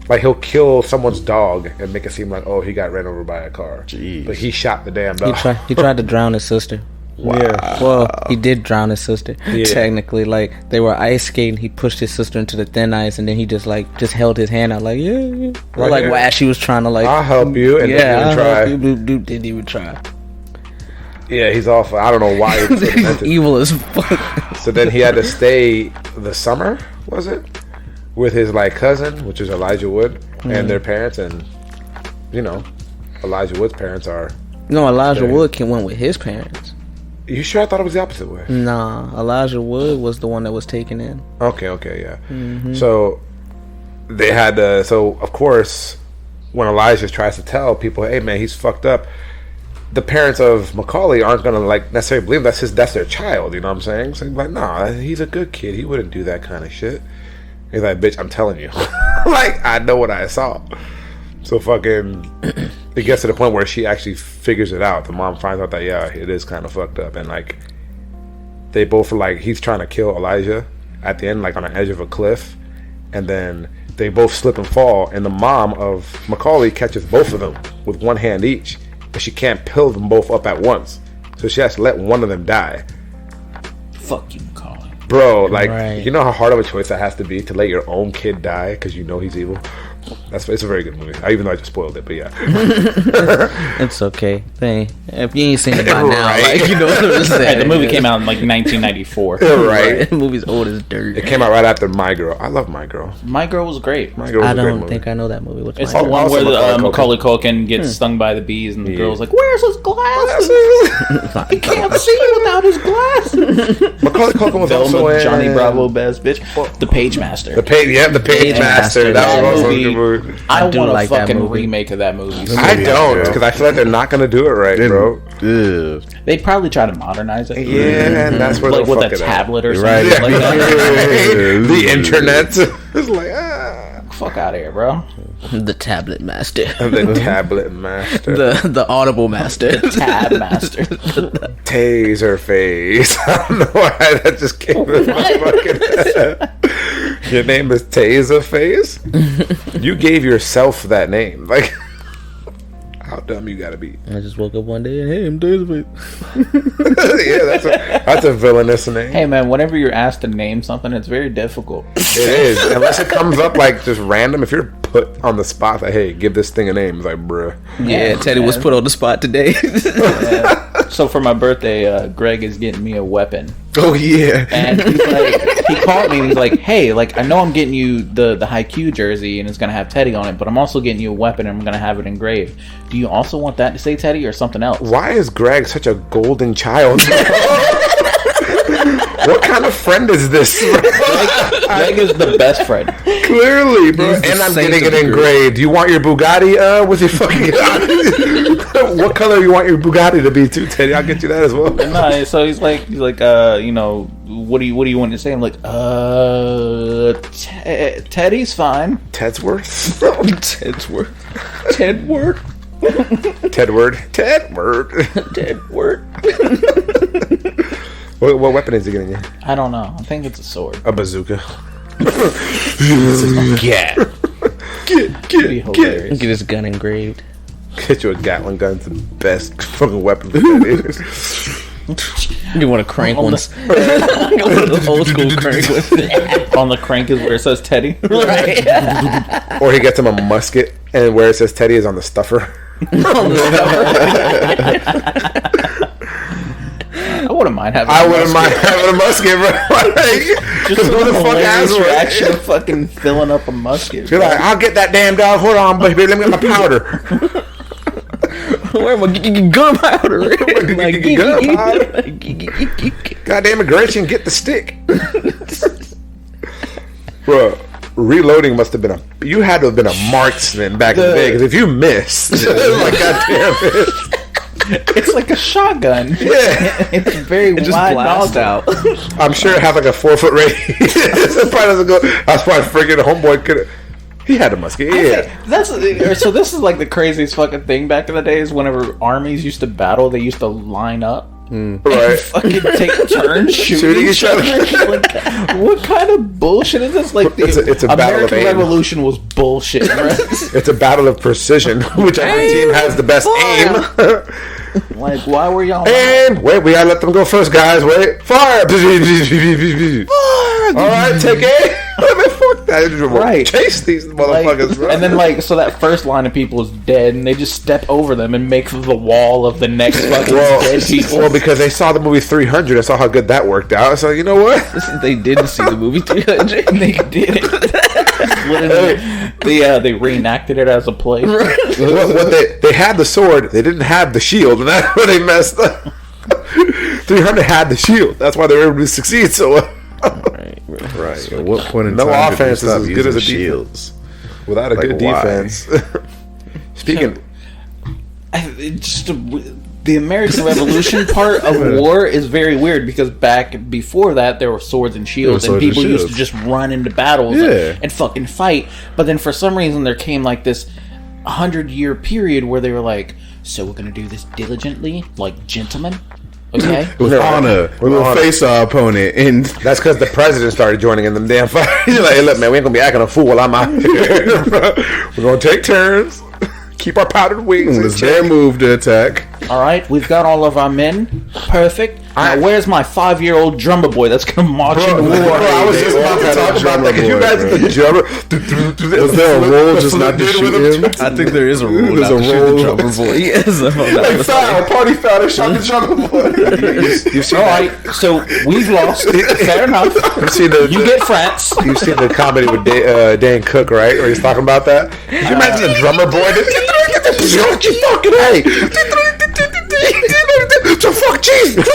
Like he'll kill someone's dog and make it seem like, oh, he got ran over by a car. Jeez. But he shot the damn He dog. he tried to drown his sister. Yeah. Well, he did drown his sister. Yeah. Technically, like they were ice skating. He pushed his sister into the thin ice, and then he just held his hand out, like yeah. Or Right, like yeah. as she was trying to like, I'll help you, and yeah, didn't even I'll try. help you. Doop, doop, didn't even try. Yeah, he's awful. I don't know why he was so demented. Evil as fuck. So then he had to stay the summer, was it? With his like cousin, which is Elijah Wood, and their parents, and Elijah Wood's parents are. No, Elijah Dang. Wood went with his parents. You sure? I thought it was the opposite way. Nah, Elijah Wood was the one that was taken in. Okay, yeah. So they had so of course when Elijah tries to tell people, hey man, he's fucked up, the parents of Macaulay aren't gonna like necessarily believe that's their child, you know what I'm saying? So he's like, nah, he's a good kid, he wouldn't do that kind of shit. He's like, bitch, I'm telling you. Like, I know what I saw. So fucking it gets to the point where she actually figures it out. The mom finds out that yeah, it is kind of fucked up, and like they both are like, he's trying to kill Elijah at the end, like on the edge of a cliff, and then they both slip and fall, and the mom of Macaulay catches both of them with one hand each, but she can't pill them both up at once, so she has to let one of them die. Fuck you, Macaulay. Bro, like, Right. you know how hard of a choice that has to be to let your own kid die because you know he's evil? It's a very good movie. Even though I just spoiled it, but yeah. It's okay. Hey, if you ain't seen it by now, Right. like, you know what I'm saying. Hey, the movie came out in like 1994. Right. The movie's old as dirt. It came out right after My Girl. I love My Girl. My Girl was great. My Girl was I a great don't movie. think I know that movie. What's It's my the one Also where the, Macaulay Macaulay Culkin gets stung by the bees, and the Yeah. girl's like, "Where's his glasses? He can't see without his glasses." Macaulay Culkin was also Velma, in Johnny Bravo, best bitch. The Page Master. The Page Master. That was also a good movie. I do want like a that fucking movie. remake of that movie. I don't, because I feel like they're not gonna do it right, bro. Ew. They'd probably try to modernize it. Yeah, and that's where Like they'll with fuck a it up. tablet or something Right. like that. The internet. It's like, ah. Fuck out of here, bro. The Tablet Master. The tablet master. The Audible Master. Tab Master. Taser face. I don't know why that just came in my fucking head. Your name is Taser face? You gave yourself that name. Like, how dumb you gotta be. I just woke up one day and hey, I'm David. Yeah, that's a villainous name. Hey man, whenever you're asked to name something, it's very difficult. It is. Unless it comes up like just random. If you're put on the spot, like, hey, give this thing a name. It's like, bruh. Yeah, Teddy was man. put on the spot today. So for my birthday, Greg is getting me a weapon. Oh yeah. And he's like, he called me and he's like, hey, like, I know I'm getting you the Haikyuu jersey and it's going to have Teddy on it, but I'm also getting you a weapon and I'm going to have it engraved. Do you also want that to say Teddy or something else? Why is Greg such a golden child? What kind of friend is this? Greg is the best friend. Clearly, bro. He's the And I'm saint getting of it the group. engraved. You want your Bugatti with your fucking... What color you want your Bugatti to be too, Teddy? I'll get you that as well. No, so he's like, you know, what do you want to say? I'm like, Teddy's fine. Tedsworth? Tedworth. Tedward. Tedward? What weapon is he getting you? I don't know. I think it's a sword. A bazooka. Yeah. It'd be hilarious. Get his gun engraved. Get you a Gatling gun. It's the best fucking weapon there is. You want to crank On one? the- One of those old school crank ones. On the crank is where it says Teddy. Right. Or he gets him a musket, and where it says Teddy is on the stuffer. I wouldn't mind having. I a wouldn't mind musket. having a musket, bro. Just who the fuck hilarious has one? reaction of fucking filling up a musket. You're like, I'll get that damn dog. Hold on, baby. Let me get my powder. Where my gunpowder? Goddamn immigration, get the stick. Bro, reloading must have been you had to have been a marksman back in the day, because if you missed, like, goddamn it. It's like a shotgun. Yeah. It's very Just wide blast nozzle. out. I'm sure it had like a 4-foot radius. It probably doesn't go. That's why freaking homeboy could have. He had a musket, yeah. That's so. This is like the craziest fucking thing back in the days. Whenever armies used to battle, they used to line up. Right. Fucking take turns shooting each other. Like, what kind of bullshit is this? Like the It's a battle of American aim. Revolution was bullshit. Right? It's a battle of precision. Whichever team has the best aim. Like, why were y'all? And wait, we gotta let them go first, guys. Wait, fire! All right, take aim. Fuck that! Right. Chase these Like, motherfuckers, bro. and then like, so that first line of people is dead, and they just step over them and make the wall of the next fucking dead people. Well, because they saw the movie 300 and saw how good that worked out. So you know what? They didn't see the movie 300. They did it. Literally, they reenacted it as a play. what they had the sword, they didn't have the shield, and that's where they messed up. 300 had the shield. That's why they were able to succeed. So. Right. At what point in No time did we offense is stop as good using as a shields? Without a Like, good why? defense. Speaking, The American Revolution part of war is very weird, because back before that there were swords and shields, There were and swords and people used to shields. just run into battles Yeah. and fucking fight. But then for some reason there came like this 100-year period where they were like, so we're gonna do this diligently, like gentlemen. Okay. With honor. We will face our opponent. And That's because the president started joining in them damn fights. He's like, hey, look, man, we ain't gonna be acting a fool while I'm out here. We're gonna take turns. Keep our powdered wings. it's their move to attack. All right, we've got all of our men. Perfect. Now, where's my 5-year-old drummer boy that's gonna march into war? I was just about to talk about that. Could you imagine the drummer? Was there a rule just not to shoot him? I think there is a rule. There's a rule. Drummer boy. Yes. Hey, foul, party foul, they shot the drummer boy. You've seen All right, so we've lost. Fair enough. You've seen the, You get France. You've seen the comedy with Dan Cook, right? Where he's talking about that. Could you imagine the drummer boy? You fucking hey. So fuck Jesus.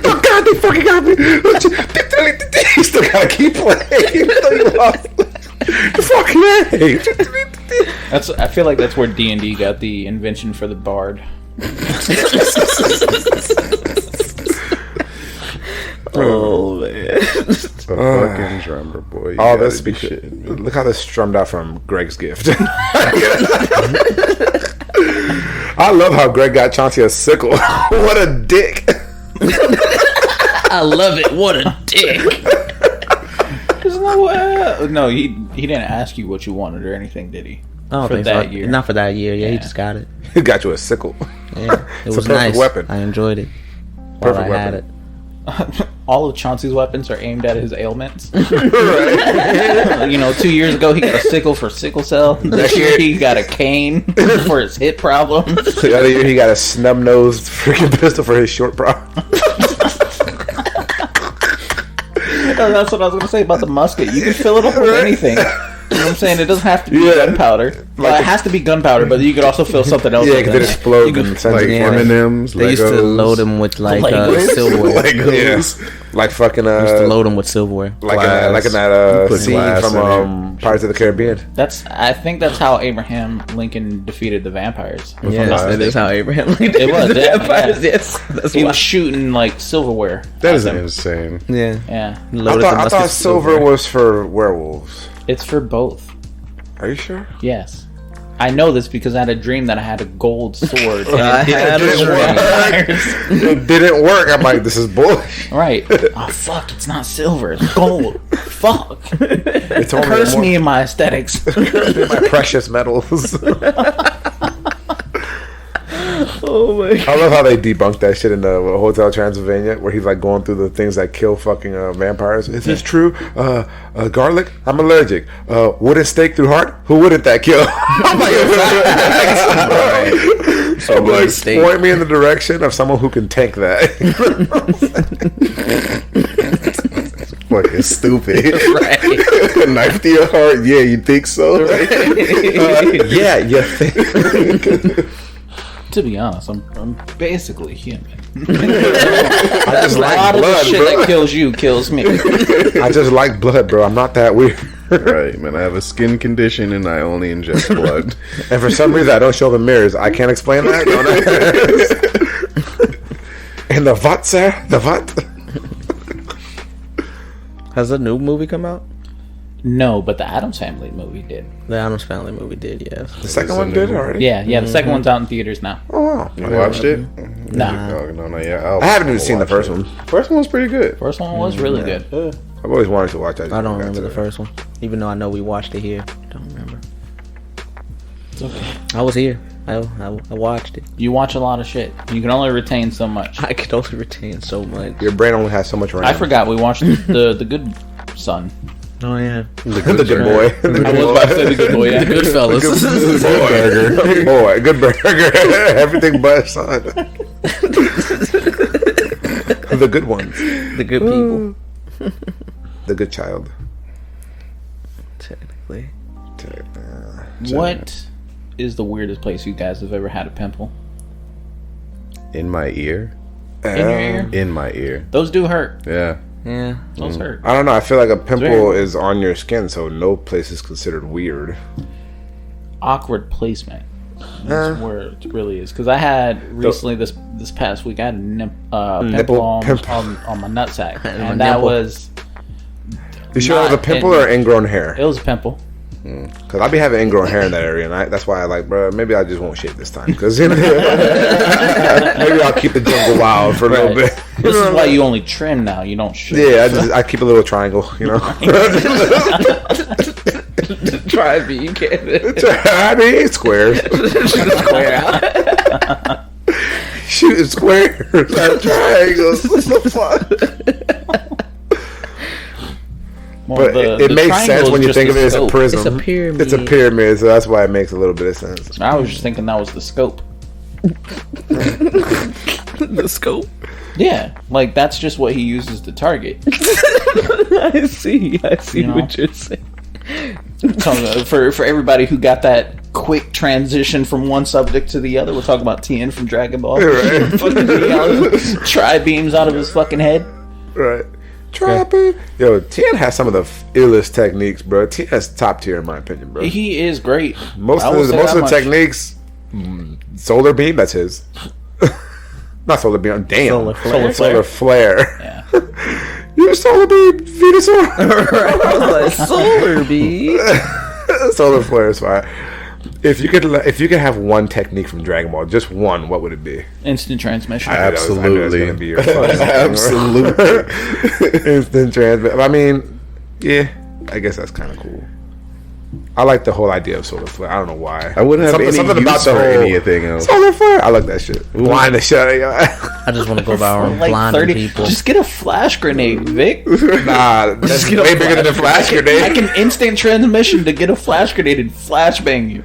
Oh God, they fucking got me. You still gotta keep playing. Fucking hey. I feel like that's where D&D got the invention for the bard. Oh man. The fucking drummer boy. You All gotta this be because shitting me. look how this strummed out from Greg's gift. I love how Greg got Chauncey a sickle. What a dick. I love it. What a dick. There's no way. No, he didn't ask you what you wanted or anything, did he? I don't For think that so. year. Not for that year. Yeah, he Yeah. just got it. He got you a sickle. Yeah, it It's was a perfect nice. weapon. I enjoyed it while Perfect I had weapon. it. All of Chauncey's weapons are aimed at his ailments. 2 years ago he got a sickle for sickle cell. This year he got a cane for his hip problems. The other year he got a snub-nosed freaking pistol for his short problem. That's what I was gonna say about the musket. You can fill it up with anything. You know what I'm saying? It doesn't have to be gunpowder. Well, it has to be gunpowder, but you could also fill something else. Yeah, with because it it. explodes You could- and sends Like it flying. M&M's, They used to Legos. load them with like Legos? silverware. They Legos. Yeah, like fucking used to load them with silverware. like Glass. in that You put scene glass from in Pirates of the Caribbean. I think that's how Abraham Lincoln defeated the vampires. Yes, that is how Abraham Lincoln It was, did the yeah, vampires. yeah. Yes, that's He why. was shooting like silverware. That at is them. insane. Yeah, Yeah, loaded I the thought muskets with silver was for werewolves. it's for both. Are you sure? Yes. I know this because I had a dream that I had a gold sword. And I had a didn't work. It didn't work. I'm like, this is bullshit. Right. Oh, fuck. It's not silver. It's gold. Fuck. It's only Curse more- me in my aesthetics. my precious metals. Oh my god. I love how they debunked that shit in the Hotel Transylvania, where he's like going through the things that kill fucking vampires. Is this true? Garlic? I'm allergic. Wooden stake through heart? Who wouldn't that kill? I'm like, So I'm like, steak. point me in the direction of someone who can tank that. Fucking stupid. Right. Knife to your heart? Yeah, you think so? Yeah, you think. To be honest, I'm basically human. I just A like lot of the blood, shit bro. that kills you kills me. I just like blood, bro. I'm not that weird. Right, man. I have a skin condition and I only ingest blood. And for some reason, I don't show up in mirrors. I can't explain that. Don't I? And the what, sir? The what? Has a new movie come out? No, but the Addams Family movie did. The Addams Family movie did, yes. The second one did already? Yeah, the second one's out in theaters now. Oh, wow. You watched it? Nah. No, not yet. I haven't even seen the first one. First one was pretty good. First one was really good. I've always wanted to watch that. I don't remember the first one. Even though I know we watched it here. Don't remember. It's okay. I was here. I watched it. You watch a lot of shit. You can only retain so much. I could only retain so much. Your brain only has so much RAM. I forgot we watched the Good Son. Oh yeah. The good boy. I was about to say the Good Boy. Yeah. Goodfellas. Good boy. Good burger. Everything but son. The good ones. The good people. The good child. Technically. What is the weirdest place you guys have ever had a pimple? In my ear? In your ear? In my ear. Those do hurt. Yeah. Yeah. Those hurt. I don't know. I feel like a pimple very- is on your skin, so no place is considered weird. Awkward placement. That's where it really is. Because I had recently this past week, I had a pimple on my nutsack, and that nipple. was You sure it was a Not pimple in- or ingrown hair? it was a pimple. Because I be having ingrown hair in that area, and that's why I like, bro, maybe I just won't shave this time. Because maybe I'll keep the jungle wild for a little bit. This is why you only trim now. You don't shave. Yeah, I keep a little triangle, you know. Try to be, you can't. I mean, squares. Square out. Shooting squares, not triangles. What the fuck? Well, But it makes sense when you think of it as a prism. It's a pyramid. It's a pyramid, so that's why it makes a little bit of sense. I was just thinking that was the scope. The scope. Yeah, like that's just what he uses to target. I see You know? what you're saying. So, for everybody who got that quick transition from one subject to the other, we're talking about Tien from Dragon Ball. Right. Fucking tri-beams out of his fucking head. Right. Trapping. Yo, Tien has some of the illest techniques, bro. Tien has top tier in my opinion, bro. He is great. Most I of will say that the much. techniques, solar beam, that's his. Not solar beam. Damn. Solar flare. Yeah. You're solar beam, Venusaur. Right. Solar bee. Solar flare is fine. If you could have one technique from Dragon Ball, just one, what would it be? Instant transmission. I knew it was gonna be your fucking Absolutely. instant transmit. I mean, yeah, I guess that's kind of cool. I like the whole idea of solar flare. I don't know why. I wouldn't have any use for anything else. Solar flare. I like that shit. Blind the shit out of your eye. I just want to go around Like blinding 30. people. Just get a flash grenade, Vic. Nah, that's get a way bigger than a flash grenade. I can instant transmission to get a flash grenade and flashbang you.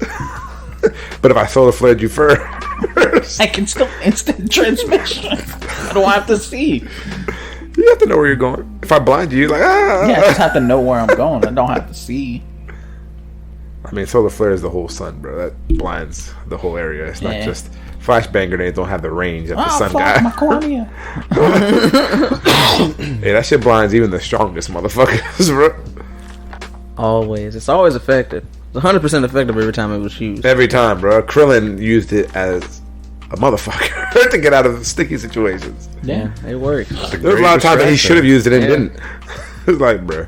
But if I solar flared you first, I can still instant transmission. I don't have to see. you have to know where you're going. If I blind you, you're like, ah. Yeah, I just have to know where I'm going. I don't have to see. I mean, solar flare is the whole sun, bro. That blinds the whole area. It's not Yeah. just flashbang grenades. Don't have the range that the sun fuck, got. my cornea. Hey, that shit blinds even the strongest motherfuckers, bro. Always. It's always effective. It's 100% effective every time it was used. Every time, bro. Krillin used it as a motherfucker to get out of sticky situations. Yeah. It works. There was a lot of times that he should have used it and Yeah. didn't. It's like, bro.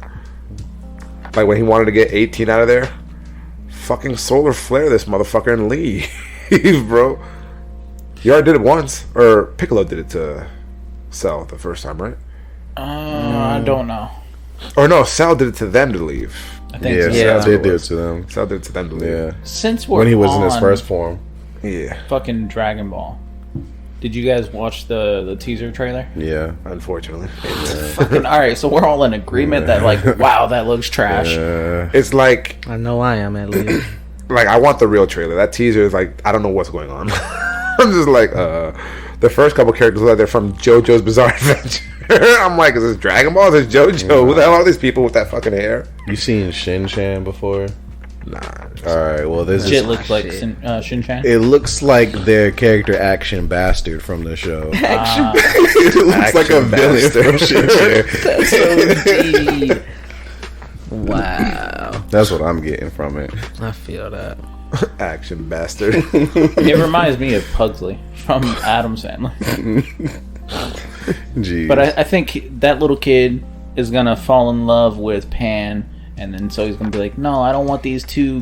Like when he wanted to get 18 out of there, fucking solar flare this motherfucker and leave, bro. You already did it once, or Piccolo did it to Cell the first time, right? I don't know. Or no, Cell did it to them to leave. I think Yeah, so. Yeah. Cell did do it to them. Cell did it to them to leave. Yeah. Since we're When he was in his on first form. Yeah, fucking Dragon Ball, did you guys watch the teaser trailer? Yeah. unfortunately. Fucking all right, so we're all in agreement that like, wow, that looks trash. It's like I know I am, at least. I want the real trailer. That teaser is like, I don't know what's going on. I'm just like, the first couple characters look like they're from JoJo's Bizarre Adventure. I'm like, is this Dragon Ball? Is this JoJo? Who the hell are these people with that fucking hair? You seen Shin Chan before? Nah. Alright, well, this Shit is. looks like Shin-Chan. It looks like their character Action Bastard from the show. It looks like a Action villain Bastard. from Shin-Chan. That's so deep. Wow. That's what I'm getting from it. I feel that. Action bastard. It reminds me of Pugsley from Adam Sandler. Jeez. But I think that little kid is gonna fall in love with Pan, and then so he's gonna be like, no, I don't want these two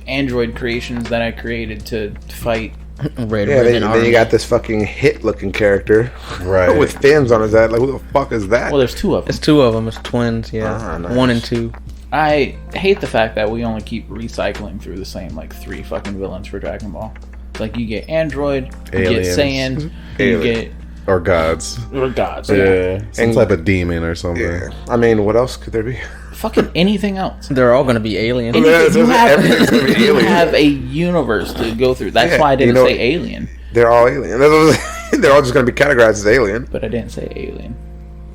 android creations that I created to fight. Red Yeah, ribbon then you army. got this fucking hit-looking character, Right. with fins on his head. Like, who the fuck is that? Well, there's two of them. It's two of them. It's twins. Yeah, Ah, nice. 1 and 2. I hate the fact that we only keep recycling through the same like 3 fucking villains for Dragon Ball. It's like you get Android, you Aliens. get Saiyan, you Alien. get Or gods. or gods. Yeah. Some And- type of demon or something. Yeah. I mean, what else could there be? Fucking anything else. They're all gonna be aliens. Anything, it's you, have, everything's gonna be you alien. have a universe to go through. That's Yeah, why I didn't you know- say alien, They're all alien. That's what I'm saying. They're all just going to be categorized as alien. but I didn't say alien.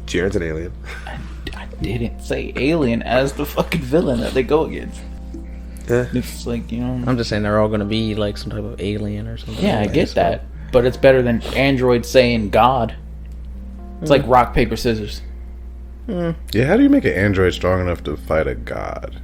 Jiren's an alien. I didn't say alien as the fucking villain that they go against. Yeah. It's like, you know. I'm just saying they're all gonna be like some type of alien or something. Yeah, I get that. But it's better than Android saying God. It's like rock, paper, scissors. Yeah, how do you make an android strong enough to fight a god?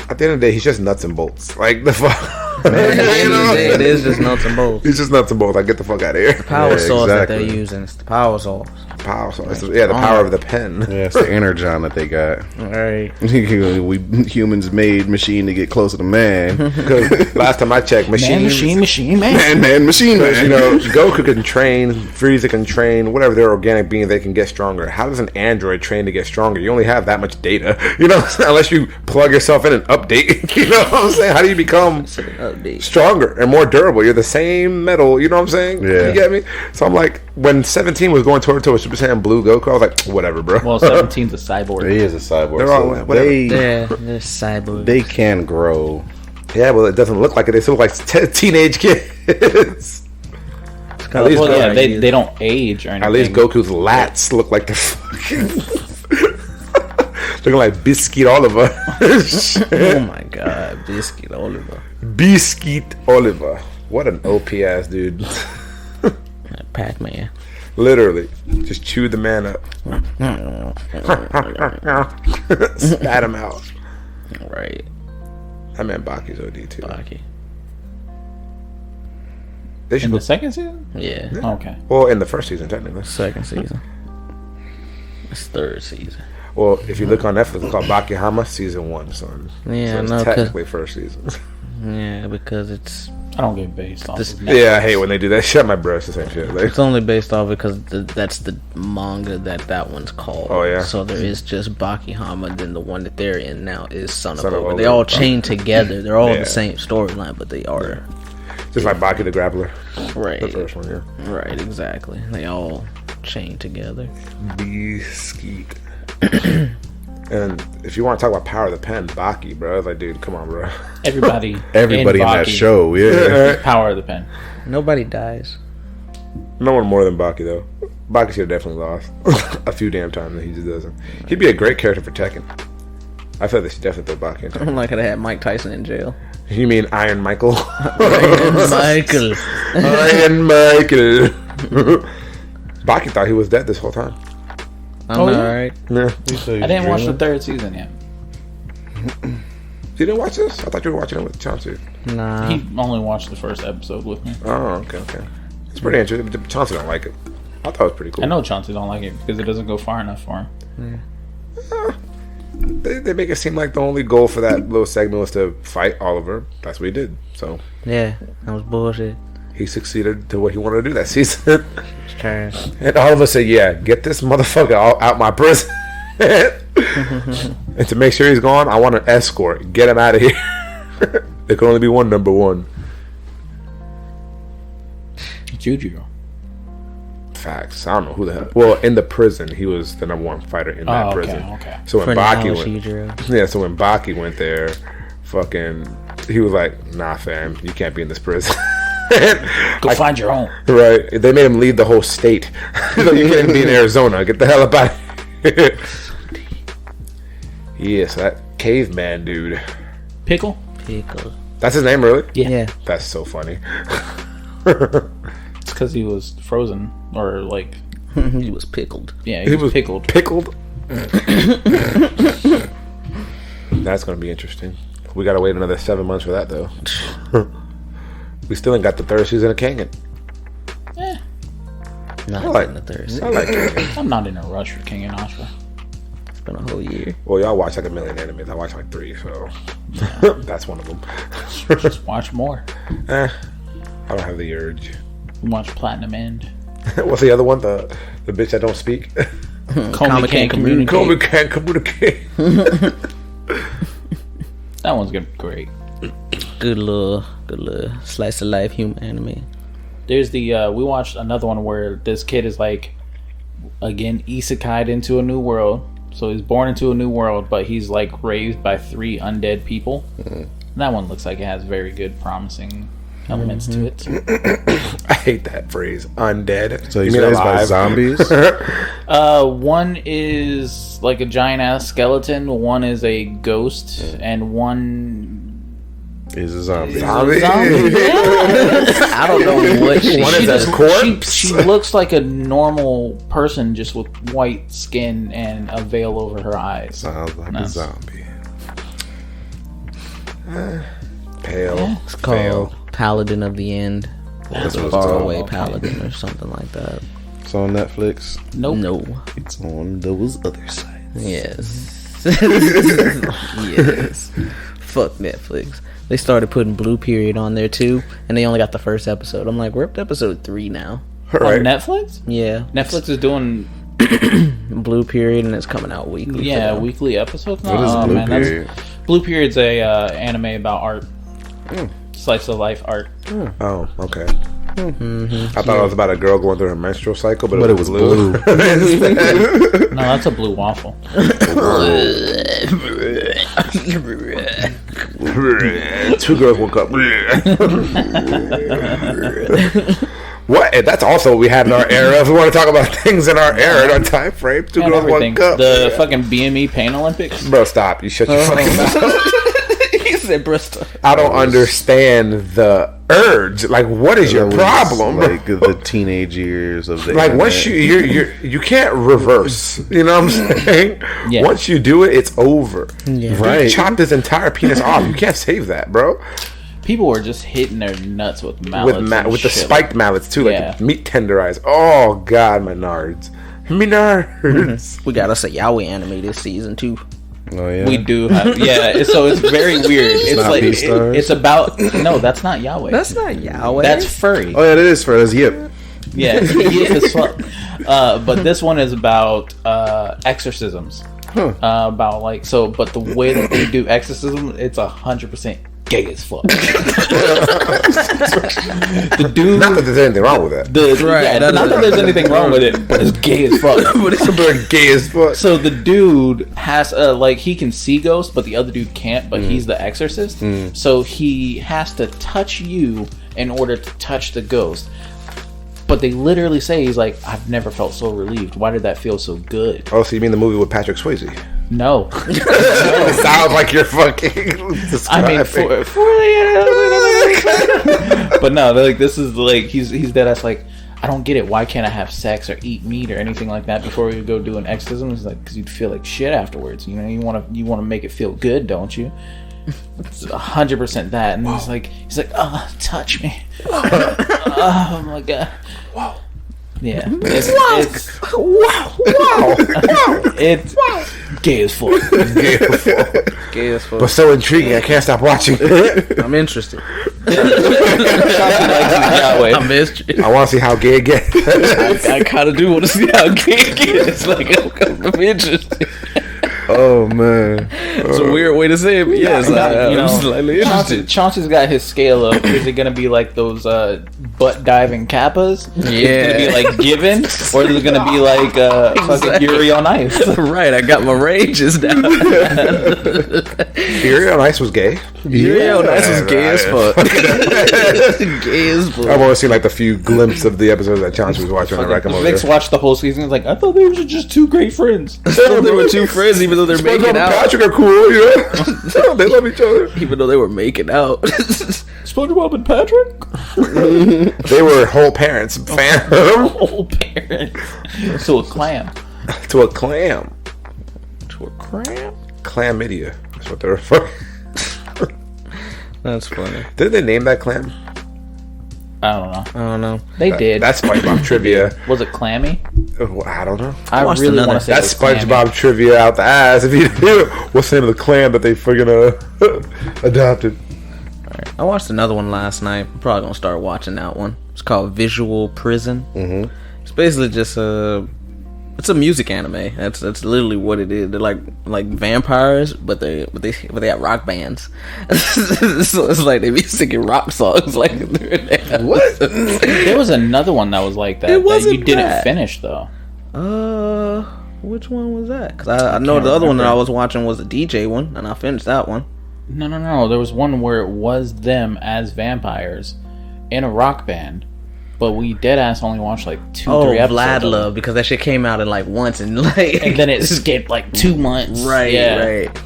At the end of the day, he's just nuts and bolts. Like, the fuck. At the end of the day, it is just nuts and bolts. He's just nuts and bolts. Like, get the fuck out of here. Power Yeah, source that they're exactly. using. It's the power source. power. So the power of the pen. Yeah, it's the energon that they got. All right. We humans made machine to get closer to man. Because last time I checked, Man, machine, man. Man, machine, man. You know, Goku can train, Frieza can train, whatever they're organic beings, they can get stronger. How does an android train to get stronger? You only have that much data, you know, unless you plug yourself in and update. You know what I'm saying? How do you become stronger and more durable? You're the same metal, you know what I'm saying? Yeah. You get me? So I'm like, when 17 was going toe to toe with Super Saiyan Blue Goku, I was like, whatever, bro. Well, 17's a cyborg. He is a cyborg. They're all- whatever. They're cyborgs. They can grow. Yeah, well, it doesn't look like it. They still look like teenage kids. At least, Well, yeah, they don't age or anything. At least Goku's lats look like the fucking looking like Biscuit Oliver. Oh my god, Biscuit Oliver. Biscuit Oliver. What an OP ass dude. Pac-Man. Literally. Just chewed the man up. Spat him out. Right. I meant Baki's OD too. Baki. They should In the second season? Yeah. Okay. well, in the first season, technically. Second season. It's third season. Well, if you look on Netflix, it's called Baki Hama Season 1. So, Yeah, so it's no, 'cause- technically first season. Yeah, because it's I don't get based off This- of Netflix. Yeah, I hate when they do that. Shut my breast, the same shit. Like, only based off because that's the manga that one's called. Oh, yeah. So there is just Baki Hama, then the one that they're in now is Son of Son of Ogre. Ogre. They all chained together. They're all Yeah. the same storyline, but they are just like Baki the Grappler. right. The first one, yeah. Right, exactly. They all chained together. Biscuit. And if you want to talk about power of the pen, Baki, bro. I was like, dude, come on, bro. Everybody in that Baki, show, yeah. Power of the pen. Nobody dies. No one more than Baki, though. Baki should have definitely lost a few damn times, and he just doesn't. He'd be a great character for Tekken. I feel they should definitely throw Baki in Tekken. Like I had Mike Tyson in jail. You mean Iron Michael? Michael. Iron Michael. Baki thought he was dead this whole time. I'm Oh, yeah? alright. Yeah. I didn't watch the third season yet. You didn't watch this? I thought you were watching it with Chauncey. Nah. He only watched the first episode with me. Oh, okay. It's pretty interesting. But Chauncey don't like it. I thought it was pretty cool. I know Chauncey don't like it because it doesn't go far enough for him. They make it seem like the only goal for that little segment was to fight Oliver. That's what he did. So Yeah, that was bullshit. he succeeded to what he wanted to do that season. It's trash. And Oliver said, yeah, get this motherfucker out my prison. And to make sure he's gone, I want an escort. Get him out of here. There can only be one number one. Juju. Facts. I don't know who the hell. Well, in the prison, he was the number one fighter in that prison. Okay. So when For Baki now, went, Shijiro. yeah. So when Baki went there, fucking, he was like, "Nah, fam, you can't be in this prison." Go find your own. Right? They made him leave the whole state. So you can't be in Arizona. Get the hell up out of here. Yes, that caveman dude. Pickle? Pickle. That's his name, really? Yeah. That's so funny. It's because he was frozen or like, He was pickled. yeah, he was pickled. Pickled. That's gonna be interesting. We gotta wait another 7 months for that, though. We still ain't got the third season of Kangen. Not I like- in the third I season. like Kangen. I'm not in a rush for King and Ashra. It's been a whole year. Well, y'all watch like a million animes. I watch like 3, so that's one of them. Just watch more. I don't have the urge. Watch Platinum End. What's the other one? The bitch that don't speak. Komi can't communicate. Kobe can't communicate. That one's gonna be great. Good little slice of life human anime. There's the we watched another one where this kid is like, again, isekai'd into a new world. So he's born into a new world, but he's like raised by 3 undead people. And that one looks like it has very good, promising elements to it. I hate that phrase. Undead. So he's You mean raised by alive? zombies? One is like a giant ass skeleton. One is a ghost, and one He's a zombie. Zombie? I don't know what she One is a corpse. She looks like a normal person, just with white skin and a veil over her eyes. Sounds like No. a zombie. Pale. It's called Paladin of the End. That's Or what it's Far called. Away Paladin or something like that. It's on Netflix. Nope. No. It's on those other sites. Yes. Yes. Fuck Netflix. They started putting Blue Period on there too, and they only got the first episode. I'm like, we're up to episode 3 now. Right. On Netflix? Yeah. Netflix is doing Blue Period, and it's coming out weekly. weekly episodes now. What is Blue Period? Blue Period's a anime about art. Slice of life art. Oh, okay. I thought it was about a girl going through her menstrual cycle, but it was blue. No, that's a blue waffle. Two girls woke up. What? And that's also what we had in our era. If we want to talk about things in our era, in our time frame, two And girls everything. woke up. The fucking BME Pain Olympics. Bro, stop. You shut your fucking mouth. He said Bristol. I don't understand the urge. Like, what is your That was problem? Like the teenage years of the Like, internet. once you can't reverse. You know what I'm saying? Yeah. Once you do it, it's over. Yeah. Right. Right. Chop his entire penis off. You can't save that, bro. People were just hitting their nuts with mallets. With the spiked mallets too, like Yeah. meat tenderize. Oh God, my nards, my nards. We got us a Yaoi anime this season too. Oh yeah. We do have, so it's very weird. It's not like Beastars? it's about no, that's not Yahweh. That's not Yaoi. That's furry. Oh yeah, it is for us. Yep. Yeah, yeah, as fuck. But this one is about exorcisms. About like so, but the way that they do exorcism, it's 100% gay as fuck. The dude, Not that there's anything wrong with that. Right, not that there's anything wrong with it, but it's gay as fuck. But it's very gay as fuck. So the dude has like he can see ghosts, but the other dude can't. But he's the exorcist, so he has to touch you in order to touch the ghost. But they literally say he's like, I've never felt so relieved. Why did that feel so good? Oh, so you mean the movie with Patrick Swayze? No, It sounds like you're fucking. I mean describing. for but no, like this is like he's dead ass like. I don't get it. Why can't I have sex or eat meat or anything like that before we go do an exorcism? It's like because you'd feel like shit afterwards. You know, you want to make it feel good, don't you? It's 100% that. And he's like, oh, touch me. Oh my god. Wow. Yeah. It's gay as fuck. Gay as fuck. But so intriguing, I can't stop watching. I'm interested. I'm interested. I want to see how gay it gets. I kind of do want to see how gay it gets. Like, I'm interested. Oh man. It's a weird way to say it, but yes, I'm slightly interested. Chauncey's got his scale up. Is it gonna be like those butt diving kappas? Is it gonna be like Given, or is it gonna be like fucking Yuri on Ice? Right, I got my ranges down. Fury on Ice was gay. Yuri on Ice is gay as fuck. Gay as fuck. I've only seen like the few glimpses of the episodes that Chauncey was watching on the Reckham over Vic's there. watched the whole season. He's like, I thought they were just two great friends. They were two friends, even though they're SpongeBob making and out. Patrick are cool, you know? They love each other. Even though they were making out. SpongeBob and Patrick? They were whole parents, fam. Whole parents. So a clam. To a clam. To a cramp? Chlamydia. That's what they're for. That's funny. Did they name that clam? I don't know. I don't know. They did. That's SpongeBob trivia. Was it clammy? I don't know. I watched really another- want to say That's it was clammy. SpongeBob trivia out the ass. If you do, what's the name of the clam that they friggin' adopted? I watched another one last night. I'm probably gonna start watching that one. It's called Visual Prison. Mm-hmm. It's basically just it's a music anime. That's literally what it is. They're like vampires, but they have rock bands. So it's like they be singing rock songs. Like What? There was another one that was like that. It that wasn't you didn't bad. finish though. Which one was that? Because I know the other one that I was watching was the DJ one, and I finished that one. No. There was one where it was them as vampires in a rock band, but we dead ass only watched like 2-3 episodes. Vlad of it. Love, because that shit came out in like once and like And then it skipped like 2 months. right, Yeah. right.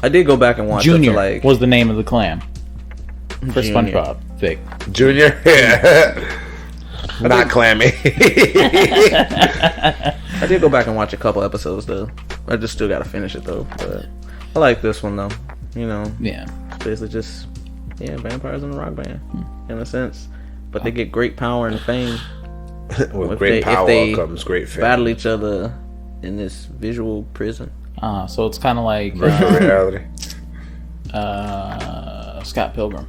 I did go back and watch Junior it for like was the name of the clan for Junior. SpongeBob. Vic. Junior? Yeah. Not clammy. I did go back and watch a couple episodes though. I just still gotta finish it though. But I like this one though. You know, Yeah. it's basically just vampires in a rock band in a sense, but they get great power and fame. With great power comes great fame. Battle each other in this visual prison. So it's kind of like Virtual reality. Scott Pilgrim.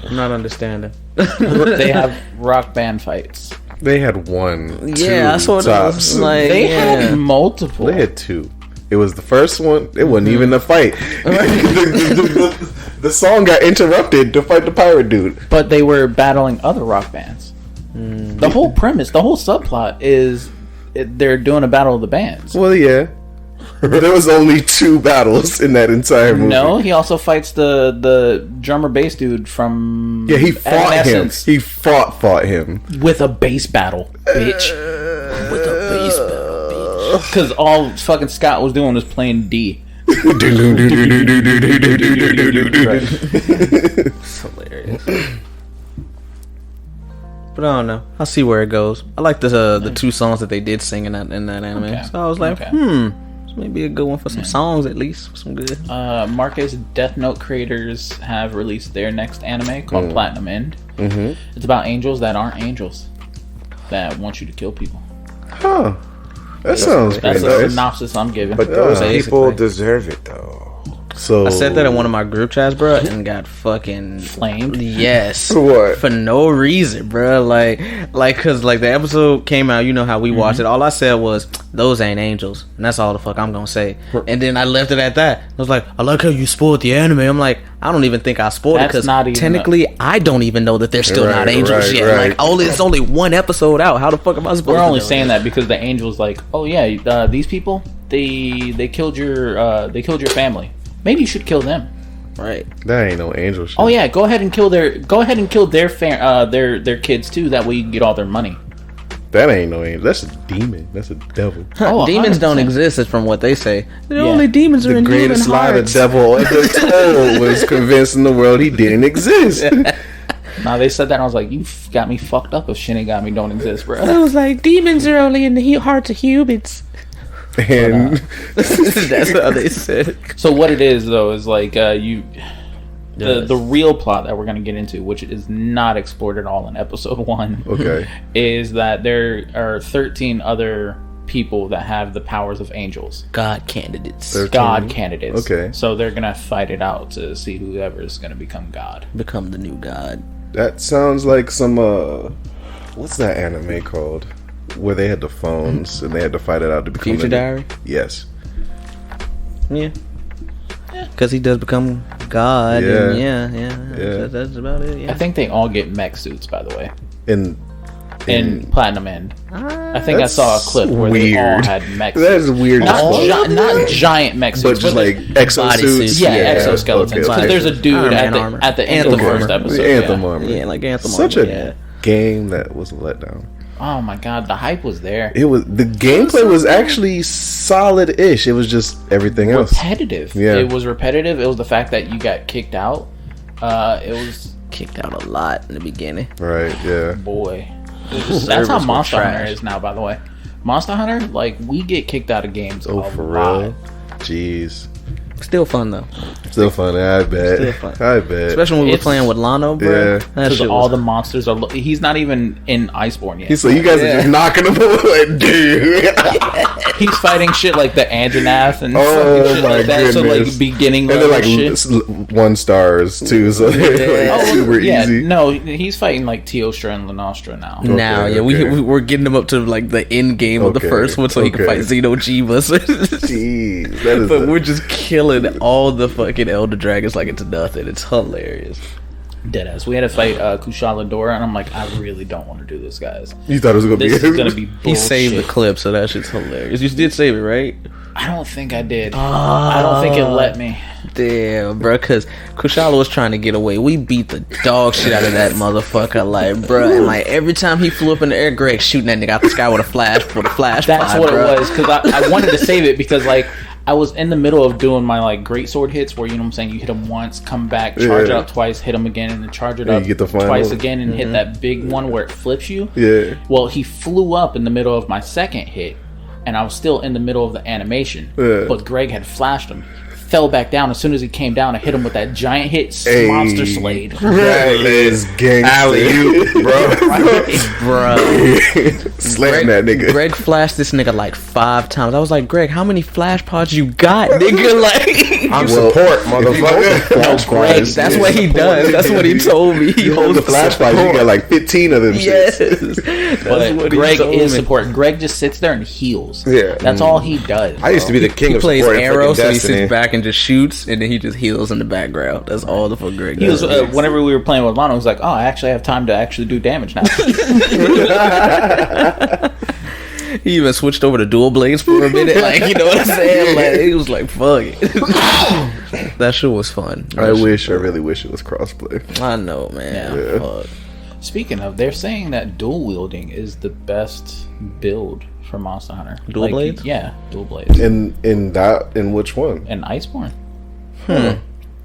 I'm not understanding. They have rock band fights. They had one. Yeah, I two saw it. tops. Like, They had multiple. They had two. It was the first one. It wasn't even a fight. The song got interrupted to fight the pirate dude. But they were battling other rock bands. The whole premise, the whole subplot is they're doing a battle of the bands. Well, yeah. There was only two battles in that entire movie. No, he also fights the drummer bass dude from Yeah, he fought him. Evanescence He fought him. with a bass battle, bitch. With a bass battle, bitch. Because all fucking Scott was doing was playing D. It's hilarious. But I don't know. I'll see where it goes. I like the two songs that they did sing in that anime. Okay. So I was like, Okay. this may be a good one for some songs at least. Some good. Marcus Death Note creators have released their next anime called Platinum End. Mm-hmm. It's about angels that aren't angels that want you to kill people. Huh. That sounds That's pretty the nice. synopsis I'm giving. But those people Basically. deserve it, though. So I said that in one of my group chats, bro, and got fucking Flamed. Yes. For what? For no reason, bro. Cause the episode came out. You know how we watched it. All I said was, "Those ain't angels," and that's all the fuck I'm gonna say. And then I left it at that. I was like, "I like how you spoiled the anime." I'm like, I don't even think I spoiled it That's because not even technically I don't even know that they're still not Right, angels right, yet. right. Like, it's only one episode out. How the fuck am I supposed? We're to only know saying that because the angels like, oh yeah, these people they killed your family. Maybe you should kill them. right? that ain't no angel shit. Oh yeah, go ahead and kill their kids too. That way you can get all their money. That ain't no angel. That's a demon. That's a devil. Oh, Demons 100%. don't exist, is from what they say. The Yeah. only demons are The in greatest human lie the hearts. devil ever told was convincing the world he didn't exist. Now they said that and I was like, you got me fucked up if Shinigami don't exist, bro. I was like, demons are only in the hearts of humans. And That's how they said. So what it is though is like the real plot that we're gonna get into, which is not explored at all in episode 1, okay. is that there are 13 other people that have the powers of angels, God candidates. 13. God candidates. Okay. So they're gonna fight it out to see whoever is gonna become God. Become the new God. That sounds like some what's that anime called? Where they had the phones and they had to fight it out to become Future Diary? Yes. Yeah. Because he does become God. Yeah. And Yeah. That's about it. Yeah. I think they all get mech suits, by the way, In in Platinum End. I think I saw a clip where they all weird. had mech That suits. is weird. Not giant mech but suits, just but like exosuits. yeah, exoskeletons. Because okay. there's a dude Iron Man armor. at the end of the Anthem first armor. episode. Anthem yeah. armor. Yeah, like Anthem. Such armor, a yeah. game that was a letdown. Oh my god, the hype was there. It was the gameplay was actually solid-ish. It was just everything else. Repetitive. Yeah. It was repetitive. It was the fact that you got kicked out. It was Kicked out a lot in the beginning. Right? Yeah. boy. That's how Servers were Monster Hunter trash. is now, by the way. Monster Hunter, like we get kicked out of games. Oh, a for lot. real? Jeez. Still fun though. Still funny. I bet. Still fun. I bet. Especially when we were It's- playing with Lano, bro. Yeah. That Because shit all was the monsters are. He's not even in Iceborne yet. So you guys are just knocking them away, dude. He's fighting shit like the Andronath and Oh, fucking shit my like that. So goodness. like beginning And they're level like shit. 1 stars too, so they're like super easy. No, he's fighting like Teostra and Lenostra now. Now, Okay, yeah, okay. we're getting him up to like the end game of the Okay, first one, so he can okay. fight Xenojivas. Jeez, that is. But we're just killing all the fucking Elder Dragons like it's nothing. It's hilarious. Deadass. We had to fight Kushala Dora, and I'm like, I really don't want to do this, guys. you thought it was gonna This be. is gonna be bullshit. He saved the clip, so that shit's hilarious. You did save it, right? I don't think I did. I don't think it let me. Damn, bro, because Kushala was trying to get away. We beat the dog shit out of that motherfucker, like, bro. And like every time he flew up in the air, Greg shooting that nigga out the sky with a flash. That's what it was, because I wanted to save it because like I was in the middle of doing my like great sword hits where, you know what I'm saying, you hit him once, come back, charge it up twice, hit him again, and then charge it Yeah, up you get the final. twice again and hit that big one where it flips you. Yeah. Well, he flew up in the middle of my second hit, and I was still in the middle of the animation. Yeah. But Greg had flashed him, fell back down. As soon as he came down, I hit him with that giant hit, monster slade. That is gangster. Alley-oop, bro. Slam that nigga. Greg flashed this nigga like 5 times. I was like, Greg, how many flash pods you got, nigga? Like, I'm support, motherfucker. Greg, that's what he does. That's what he told me. He holds the flash pods. You got like 15 of them. Yes. But Greg is support. Greg just sits there and heals. Yeah. That's all he does. I used to be the king He of plays support in arrows, freaking so he Destiny. sits back and just shoots, and then he just heals in the background. That's all the fuck Greg He was, does. whenever we were playing with Lano, he was like, "Oh, I actually have time to actually do damage now." He even switched over to dual blades for a minute. Like, you know what I'm saying? Like, he was like, fuck it. That shit was fun. I really wish it was crossplay. I know, man. Yeah. Fuck. Speaking of, they're saying that dual wielding is the best build for Monster Hunter. Dual blades? Yeah, dual blades. In which one? And Iceborne.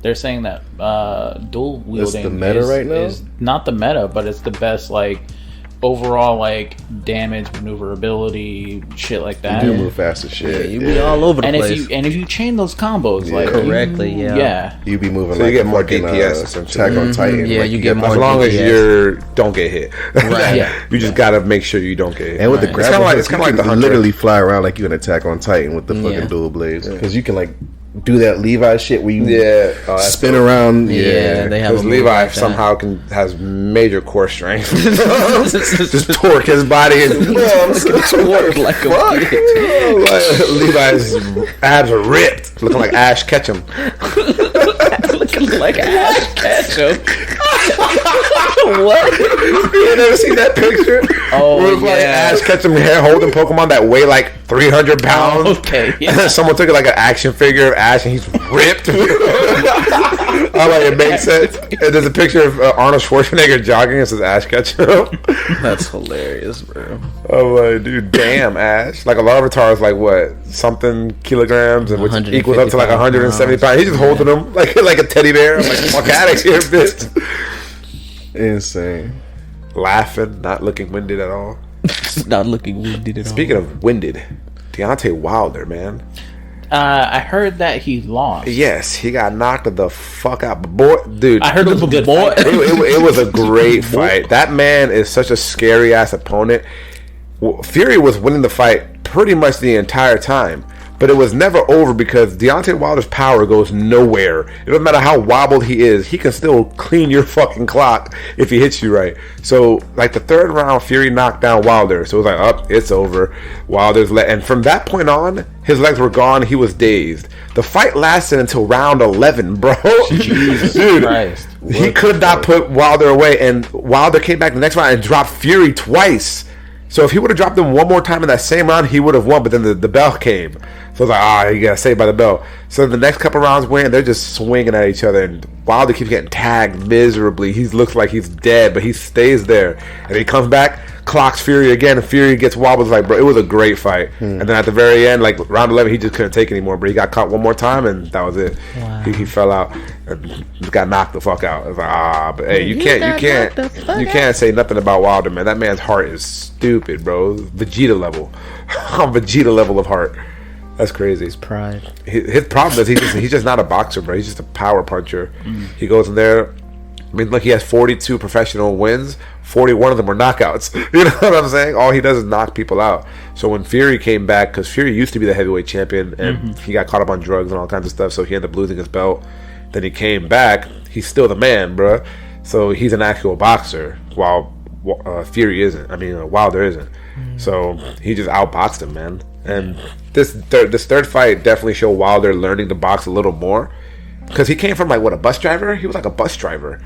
They're saying that dual wielding the meta right now? is not the meta, but it's the best like overall like damage, maneuverability, shit like that. You do move fast as shit. You be all over the And place. if you chain those combos like correctly, yeah. You be moving So like you get a more fucking, DPS essentially. Attack on Titan. Yeah, like you get more As long as DPS. you don't get hit. Right. Yeah. You just gotta make sure you don't get hit. And with the It's grapple, kind of like, it's kind of like the Hunter. literally fly around like you an Attack on Titan with the fucking Yeah. dual blades, because you can like do that Levi shit where you that's spin dope. around. Yeah, they have Because a move Levi like that. somehow has major core strength. Just torque his body and Twerk like a bitch. Levi's abs are ripped, looking like Ash Ketchum. Looking like Ash Ketchum. What? You never seen that picture? Oh, Where it's like yeah. Ash Ketchum hair holding Pokemon that weigh like 300 pounds. Okay, yeah. Someone took it like an action figure of Ash and he's ripped. I'm like, it makes sense. And there's a picture of Arnold Schwarzenegger jogging. It says Ash Ketchum. That's hilarious, bro. I'm like, dude, damn, Ash. Like a Larvitar is like what? Something kilograms, and which 150 equals up to like 170 pounds. He's just holding them like a teddy bear. I'm like, fuck out of here, bitch. Insane. Laughing, not looking winded at all. Not looking winded at all. Speaking of winded, Deontay Wilder, man. I heard that he lost. Yes, he got knocked the fuck out. But boy, dude, I heard it was a good Boy. fight. it was a great fight. That man is such a scary ass opponent. Well, Fury was winning the fight pretty much the entire time, but it was never over because Deontay Wilder's power goes nowhere. It doesn't matter how wobbled he is, he can still clean your fucking clock if he hits you right. So, like the third round, Fury knocked down Wilder, so it was like, up, it's over. Wilder's and from that point on, his legs were gone. He was dazed. The fight lasted until round 11, bro. Jesus Dude, Christ. he could not put Wilder away, and Wilder came back the next round and dropped Fury twice. So if he would have dropped him one more time in that same round, he would have won. But then the bell came, so it's like, you got saved by the bell. So the next couple rounds went, they're just swinging at each other, and Wilder keeps getting tagged miserably. He looks like he's dead, but he stays there, and he comes back, clocks Fury again, and Fury gets wobbled. Like, bro, it was a great fight. And then at the very end, like round 11, he just couldn't take it anymore. But he got caught one more time, and that was it. Wow. He fell out and got knocked the fuck out. It's like, but hey, you can't say nothing about Wilder, man. That man's heart is stupid, bro. Vegeta level, Vegeta level of heart. That's crazy. Pride. His problem is he's just not a boxer, bro. He's just a power puncher. He goes in there. I mean, look, he has 42 professional wins. 41 of them were knockouts. You know what I'm saying? All he does is knock people out. So when Fury came back, because Fury used to be the heavyweight champion, and he got caught up on drugs and all kinds of stuff, so he ended up losing his belt. Then he came back. He's still the man, bro. So he's an actual boxer, while Fury isn't. I mean, Wilder isn't. So he just outboxed him, man. And this third fight definitely showed Wilder learning to box a little more, because he came from like a bus driver. He was like a bus driver,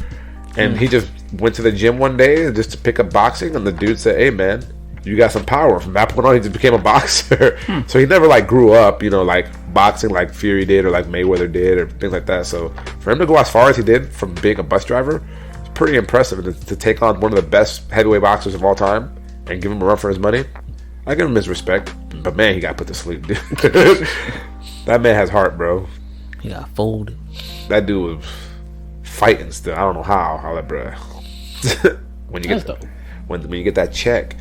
and he just went to the gym one day just to pick up boxing, and the dude said, "Hey man, you got some power." From that point on, he just became a boxer. So he never like grew up, like boxing like Fury did or like Mayweather did or things like that. So for him to go as far as he did from being a bus driver, it's pretty impressive. And to take on one of the best heavyweight boxers of all time and give him a run for his money, I give him his respect. But man, he got put to sleep, dude. That man has heart, bro. He got folded. That dude was fighting still. I don't know how that, bro. when you That's get dope. when you get that check,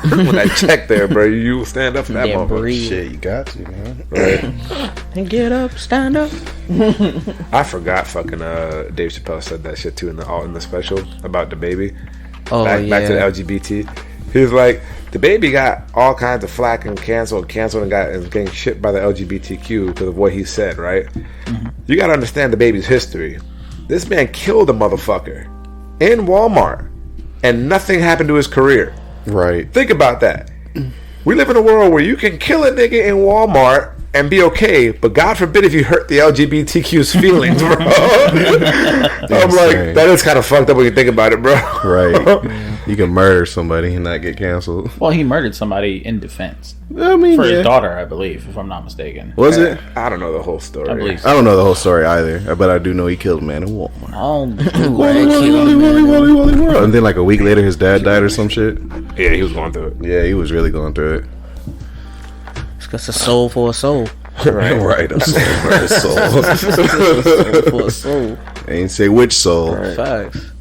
when that check there, bro, you stand up for that moment. Breathe. Shit, you got to, man. Right? And get up, stand up. I forgot fucking Dave Chappelle said that shit too in the special about the baby. Oh, Back to the LGBT. He was like, the baby got all kinds of flack and canceled and is getting shit by the LGBTQ because of what he said, right? Mm-hmm. You gotta understand the baby's history. This man killed a motherfucker in Walmart and nothing happened to his career. Right. Think about that. We live in a world where you can kill a nigga in Walmart and be okay, but God forbid if you hurt the LGBTQ's feelings, bro. I'm like, that is kind of fucked up when you think about it, bro. Right. You can murder somebody and not get canceled. Well, he murdered somebody in defense. I mean, for his daughter, I believe, if I'm not mistaken. Was it? I don't know the whole story. I believe so. I don't know the whole story either, but I do know he killed a man in Walmart. Oh, And then like a week later, his dad died or some shit. Yeah, he was going through it. Yeah, he was really going through it. It's a soul for a soul. Right. A soul for a soul. Soul for a soul. Ain't say which soul. Right. Facts.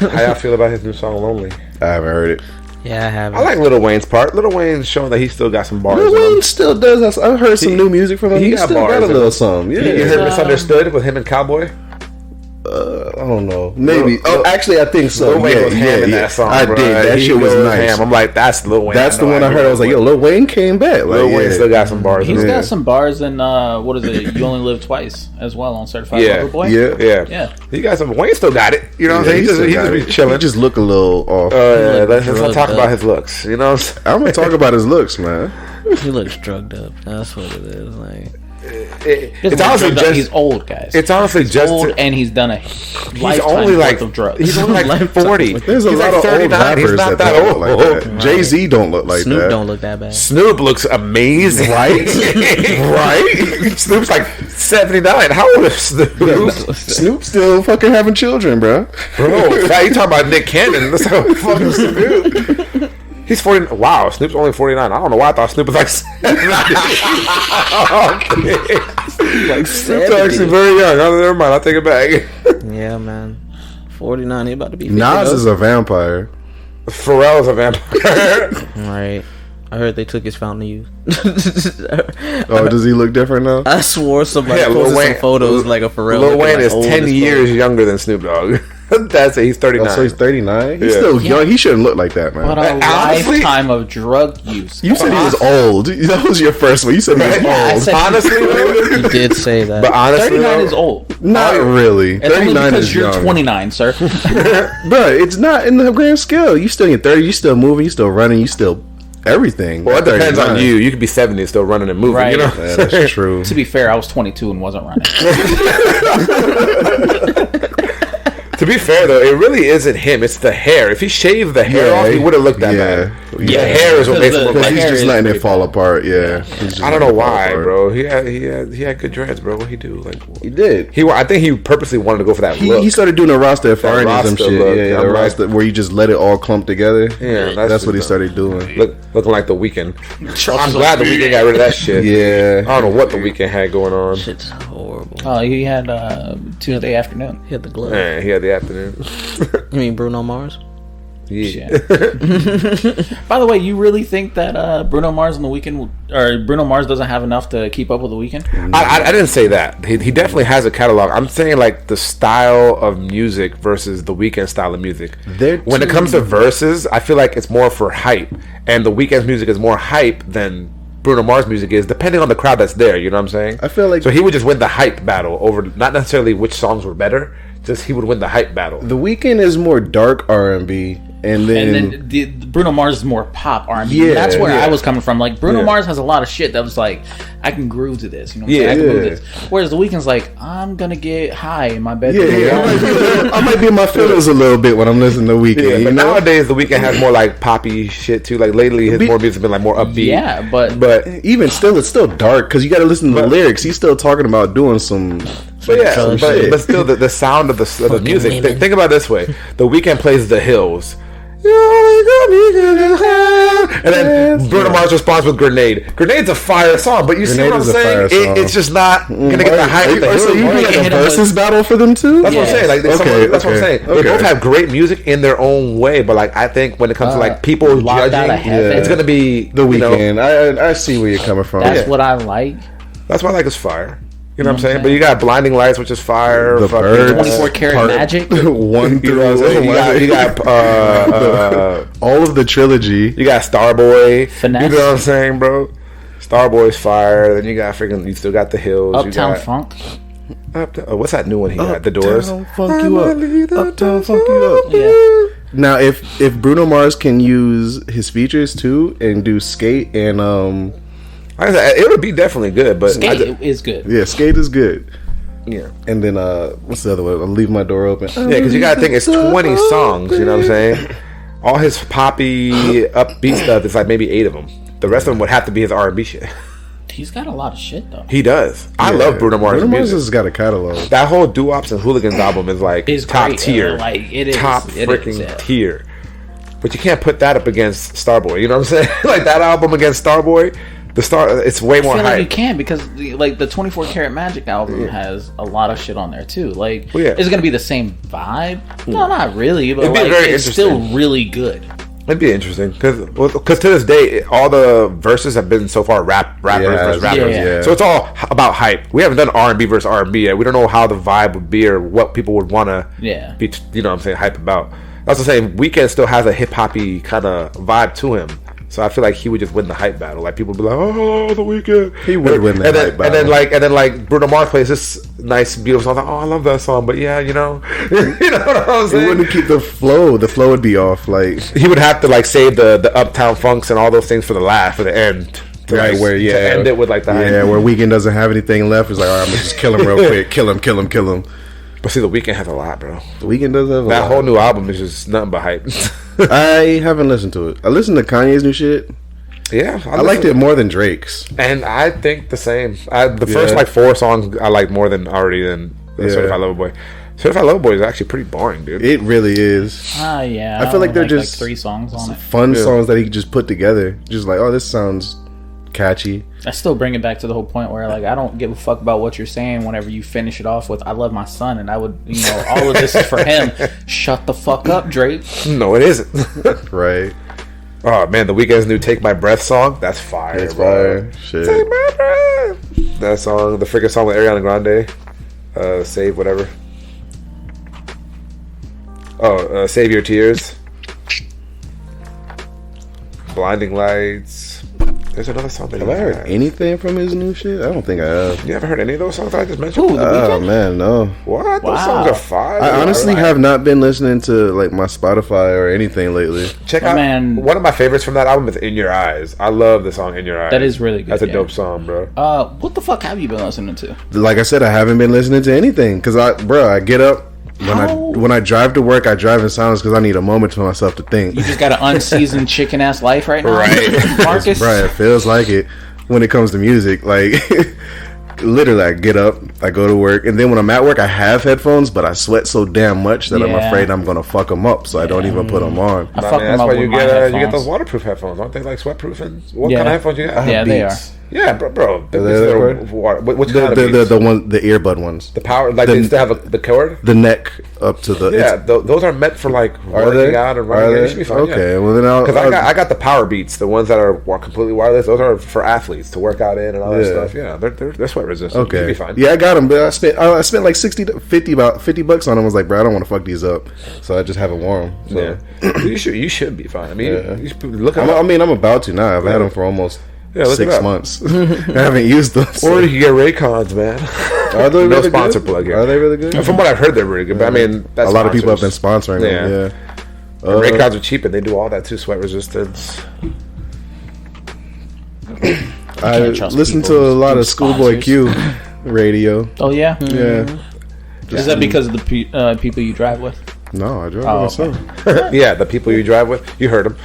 How y'all feel about his new song "Lonely"? I haven't heard it. Yeah, I haven't. I like Lil Wayne's part. Lil Wayne's showing that he still got some bars. Lil in him. Wayne still does. I've heard some new music from him. He got still bars got a in little him. something. Yeah, You heard "Misunderstood" with him and Cowboy? I don't know. Maybe. Actually, I think so. Lil Wayne was ham in that song. I bro. did. That shit was nice. Ham. I'm like, that's Lil Wayne. That's the one I heard. I was like, yo, Lil Wayne came back. Like, Lil Wayne still got some bars. He's got some bars in what is it? You Only Live Twice as well on Certified Lover Boy. Yeah. He got some. Wayne still got it. You know what I'm saying? He just be chilling. He just look a little off. Let's not talk about his looks. You know, I'm gonna talk about his looks, man. He looks drugged up. That's what it is. Like, it's honestly just he's old, guys. It's honestly he's just old, and he's done a lifetime worth of drugs. He's only like 40. There's a He's lot like of old rappers that don't look like that. Right. Jay-Z don't look like Snoop that. don't look that bad. Snoop looks amazing, right? Right? Snoop's like 79. How old is Snoop? Snoop still fucking having children, bro. Bro, you talking about Nick Cannon? That's how fucking Snoop. He's 40. Wow, Snoop's only 49. I don't know why I thought Snoop was like 70. Like Snoop's actually very young. Oh, never mind. I'll take it back. Yeah, man. 49. He about to be 50. Nas is a vampire. Pharrell's a vampire. Right. I heard they took his fountain of youth. Oh, does he look different now? I swore somebody Yeah, posted some photos like a Pharrell. Lil Wayne like is 10 years younger than Snoop Dogg. That's it. He's 39. So he's 39. He's still young. He shouldn't look like that, man. What a Honestly- lifetime of drug use. You said he was old. That was your first one. You said he was Yeah, I old. said- Honestly, You did say that. but honestly, 39 is old. Not really. It's only 39 because is you're young. 29, sir. Bro, it's not in the grand scale. You still in your 30s. You still moving. You still running. You still everything. well, it At depends on 39. you. You could be 70 and still running and moving. Right. You know, Yeah, that's true. To be fair, I was 22 and wasn't running. To be fair though, it really isn't him. It's the hair. If he shaved the hair off, he would have looked that bad. The hair is what makes him look The like. He's hair just is letting it pretty fall bad. apart. Yeah. He's just I don't know letting it fall why, apart. bro. He had good dreads, bro. What he do? Like He did. I think he purposely wanted to go for that look. He started doing a roster of foreigners and Rasta shit. look. Yeah, I'm the like- roster where you just let it all clump together. Yeah, that's what he just started doing. looking like the Weeknd. I'm glad the Weeknd got rid of that shit. Yeah. I don't know what the Weeknd had going on. Shit's horrible. Oh, he had Tuesday afternoon. He had the glove. Man, he had the afternoon. You mean Bruno Mars? Yeah. By the way, you really think that Bruno Mars and the Weeknd, or Bruno Mars doesn't have enough to keep up with the Weeknd? I didn't say that. He definitely has a catalog. I'm saying like the style of music versus the Weeknd style of music. When it comes to verses, I feel like it's more for hype, and the Weeknd's music is more hype than Bruno Mars music is, depending on the crowd that's there. You know what I'm saying? I feel like so he would just win the hype battle over not necessarily which songs were better. Just he would win the hype battle. The Weeknd is more dark R&B, and then the Bruno Mars is more pop R&B. Yeah, That's where yeah. I was coming from. Like Bruno Yeah. Mars has a lot of shit that was like, I can groove to this. You know what I'm Yeah, saying? I can move yeah. this. Whereas the Weeknd's like, I'm gonna get high in my bedroom. I might be in my feelings a little bit when I'm listening to Weeknd. Yeah, you but know? nowadays the Weeknd has more like poppy shit too. Like lately, his more music's been like more upbeat. Yeah, but Even still, it's still dark because you got to listen to the lyrics. He's still talking about doing some. But yeah, Some shit. but still, the sound of the music. women. Think about it this way: The Weeknd plays The Hills, And then Bruno Mars responds with Grenade. Grenade's a fire song, but you see what I'm saying? It's just not gonna get the hype. So you do like a versus battle for them too? That's what I'm saying. Like, that's what I'm saying. They both have great music in their own way, but like I think when it comes to like people judging, it's gonna be The Weeknd. I see where you're coming from. That's what I like. That's why I like is fire. You know what I'm saying? But you got Blinding Lights, which is fire. The Birds, 24 Karat Magic. 1 through you got all of the trilogy. You got Starboy. Finesse. You know what I'm saying, bro? Starboy's fire. Then you got freaking. You still got The Hills. Uptown Funk. What's that new one he got? The Doors. Uptown funk you up. Uptown funk you up. Yeah. Now, if Bruno Mars can use his features too and do Skate and It would be definitely good, but Skate is good. yeah, Skate is good. yeah, And then what's the other one? I'll leave my door open. yeah, because you gotta think it's 20 songs. You know what I'm saying? All his poppy upbeat stuff is like maybe 8 of them. The rest of them would have to be his R&B shit. He's got a lot of shit though. He does. I love Bruno Mars. Bruno Mars music. has got a catalog. That whole Doo-Wops and Hooligans album is like It's top great, tier, like it is top it freaking is, yeah. tier. But you can't put that up against Starboy. You know what I'm saying? Like that album against Starboy. It's way more I feel like you hype. can because like the 24 Karat Magic album has a lot of shit on there too. Like, Well, yeah. is it gonna be the same vibe? No, not really. But It'd be like, very it's still interesting. really good. It'd be interesting because to this day, all the verses have been so far rappers versus rappers. Yeah. So it's all about hype. We haven't done R&B versus R&B yet. We don't know how the vibe would be or what people would want to be. You know what I'm saying? Hype about. That's the same. Weeknd still has a hip hoppy kind of vibe to him. So I feel like he would just win the hype battle. Like people would be like, "Oh, The Weeknd." He would win the hype battle. And then like Bruno Mars plays this nice, beautiful song. Like, oh, I love that song, but yeah, you know, you know what I'm It saying? wouldn't keep the flow. The flow would be off. Like He would have to like save the Uptown Funks and all those things for the end. To, right like, where to end it with like the hype. where Weeknd doesn't have anything left. It's like, all right, I'm gonna just kill him real quick. Kill him. But see, The Weeknd has a lot, bro. The Weeknd does have a That lot. whole new album is just nothing but hype. I haven't listened to it. I listened to Kanye's new shit. Yeah, I liked it more than Drake's. and I think the same. The first like 4 songs I like more than Certified Lover Boy. Certified Lover Boy is actually pretty boring, dude. It really is. Yeah. I feel like they're just 3 songs on it. Fun songs that he just put together. Just like, oh, this sounds catchy. I still bring it back to the whole point where like I don't give a fuck about what you're saying whenever you finish it off with "I love my son" and I would, you know, all of this is for him. Shut the fuck up, Drake. No, it isn't. Right. Oh man, The Weeknd's new "Take My Breath" song. That's fire. It's bro. fire. Shit. Take my breath. That song, the freaking song with Ariana Grande. Save whatever. Oh, Save Your Tears. Blinding Lights. There's another song that Have I heard anything from his new shit? I don't think I have. You haven't heard any of those songs that I just mentioned? Ooh, The Oh Weeknd? man, no. What? Those Wow. songs are fire. I honestly have not been listening to like my Spotify or anything lately. Check My out man- one of my favorites from that album is "In Your Eyes." I love the song "In Your Eyes." That is really good, That's a yeah. dope song, bro. What the fuck have you been listening to? Like I said, I haven't been listening to anything because I get up when I drive to work. I drive in silence because I need a moment to myself to think. You just got an unseasoned chicken ass life right now, Right. Marcus? Right, it feels like it when it comes to music. Like literally, I get up, I go to work, and then when I'm at work, I have headphones, but I sweat so damn much that I'm Yeah. afraid I'm gonna fuck them up, so I don't even put them on. I Nah, fuck man, them that's up why with you my get headphones. those waterproof headphones. Aren't they like sweatproof? And what Yeah. kind of headphones you got? Yeah, they are. Beats. Yeah, bro. they These that are word? which kind of beats? The earbud ones, The power, like they still have the cord. the neck up to the. Yeah, those are meant for like Are working they? out and Are running. they? It should be fun. Okay, well then Because I got the power beats, the ones that are completely wireless. Those are for athletes to work out in and all that Yeah. stuff. Yeah, they're sweat resistant. Okay. You'll be fine. Yeah, I got them, but I spent like 50 about $50 on them. I was like, bro, I don't want to fuck these up, so I just haven't worn them. So. Yeah. you should be fine. I mean, Yeah. you should look at I'm about to now. I've had them for almost look it 6 up. months. I haven't used them. Or you can get Raycons, man. Are they No really sponsor good? plug here. Are they really good? From what I've heard, they're really good. But I mean, that's a lot of people have been sponsors. sponsoring them. Yeah. And Raycons are cheap and they do all that too. Sweat resistance. I trust listen to people a lot who of Schoolboy sponsors. Q radio. Oh yeah. Yeah. Is that because of the people you drive with? No, I drive Oh, myself. Yeah, the people you drive with, you heard them.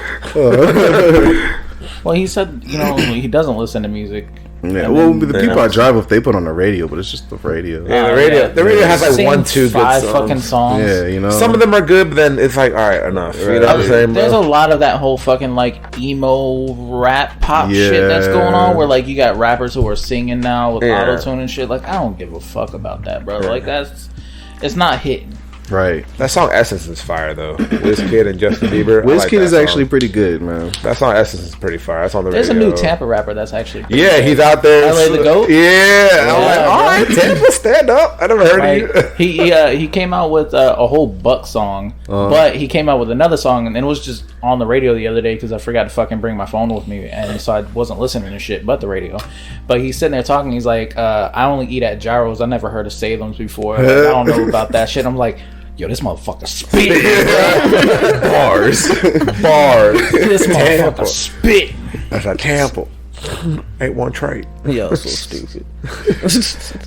Well, he said, he doesn't listen to music Yeah, well, the people I drive with, they put on the radio, but it's just the radio. Yeah, the radio has like Same 1-2 good 5 songs. fucking songs. Yeah, you know. Some of them are good, but then it's like, all right, enough. You know what I'm saying, There's bro? a lot of that whole fucking like emo rap pop shit that's going on, where like you got rappers who are singing now with auto tune and shit. Like, I don't give a fuck about that, bro. Like, it's not hitting. Right. That song Essence is fire though. Wizkid and Justin Bieber. Wizkid is actually pretty good, man. That song Essence is pretty fire. That's on the There's radio. a new Tampa rapper that's actually pretty Yeah, good. he's out there. LA the GOAT? Yeah. I'm like, Yeah, all right, Tampa, stand up. I never heard of you. He came out with a whole Buck song, but he came out with another song, and it was just on the radio the other day because I forgot to fucking bring my phone with me, and so I wasn't listening to shit but the radio. But he's sitting there talking. He's like, I only eat at Gyros. I never heard of Salem's before. Like, I don't know about that shit. I'm like, yo, this motherfucker spit. Bars. This motherfucker spit. That's a Tampa. Ain't one trait. Yo, so stupid.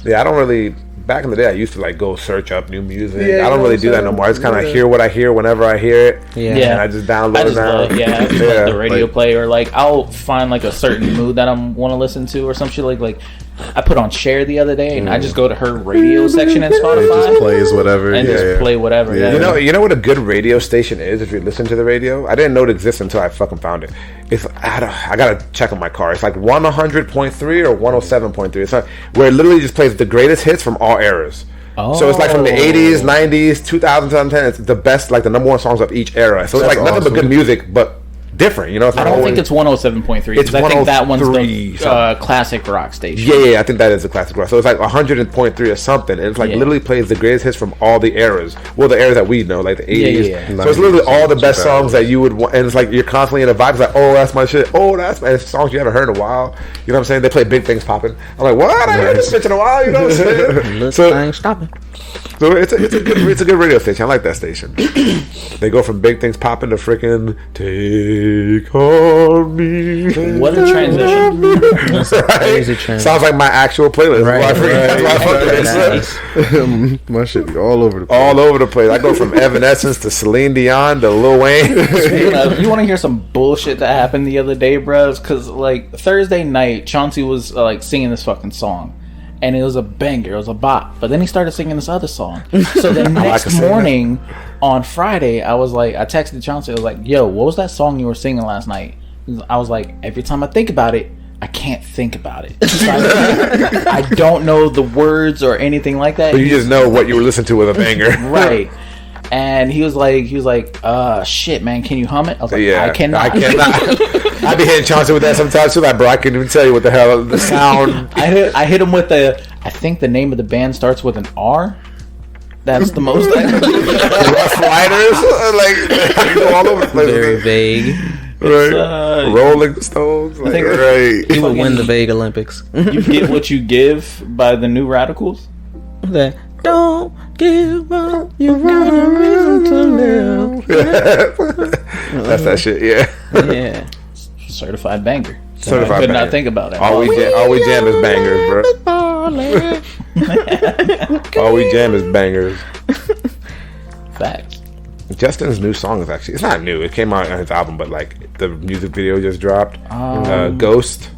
Yeah, I don't really. Back in the day, I used to like go search up new music. Yeah, I don't really do that no more. I just kind of hear what I hear whenever I hear it. Yeah. And I just download I just it now. love, I just let the radio play, or like I'll find like a certain mood that I want to listen to or some shit. Like I put on Cher the other day, and I just go to her radio section in It Spotify just plays whatever. and just play whatever. Yeah. Yeah. You know what a good radio station is if you listen to the radio? I didn't know it existed until I fucking found it. It's I gotta check on my car. It's like 100.3 or 107.3. It's like where it literally just plays the greatest hits from all eras. So it's like from the 80s, 90s, 2000s, 2010. It's the best, like the number one songs of each era. So it's like nothing but good music, but different. You know, it's I don't think it's 107.3. It's I think that one's 103 the classic rock station. Yeah, I think that is a classic rock. So it's like 100.3 or something. And it's like literally plays the greatest hits from all the eras. Well, the eras that we know, like the 80s. Yeah. So it's literally all the best songs that you would want. And it's like you're constantly in a vibe. It's like, oh, that's my shit. Oh, that's my songs you haven't heard in a while. You know what I'm saying? They play Big Things Poppin'. I'm like, what? I haven't heard this bitch in a while. You know what I'm saying? So stopping. So it's a good radio station. I like that station. They go from Big Things Poppin' to freaking Take On Me. What a transition! Crazy transition. Sounds like my actual playlist. That's why I fuck with it. My shit be all over the place. All over the place. I go from Evanescence to Celine Dion to Lil Wayne. You want to hear some bullshit that happened the other day, bros? Because like Thursday night, Chauncey was like singing this fucking song. And it was a banger, it was a bop. But then he started singing this other song. So the next morning, on Friday, I texted Chauncey, I was like, yo, what was that song you were singing last night? I was like, every time I think about it, I can't think about it. So I don't know the words or anything like that. But you just know what you were listening to with a banger. Right. And he was like, shit, man, can you hum it? I was like, Yeah, I cannot. I be hitting Chauncey with that sometimes too. Like, bro, I can't even tell you what the hell the sound. I hit him with I think the name of the band starts with an R. That's the most. Rough Riders, like go all over the place. Very vague. Right. Rolling Stones, like, think- right. He would win the vague Olympics. You Get What You Give by the New Radicals. That don't give up, you got a reason to live. That's that shit. Yeah. Yeah, certified banger. Certified I could banger. not think about it. All we jam is bangers, bro. All we jam is bangers. Facts. Justin's new song is actually, it's not new. It came out on his album, but like the music video just dropped. Ghost.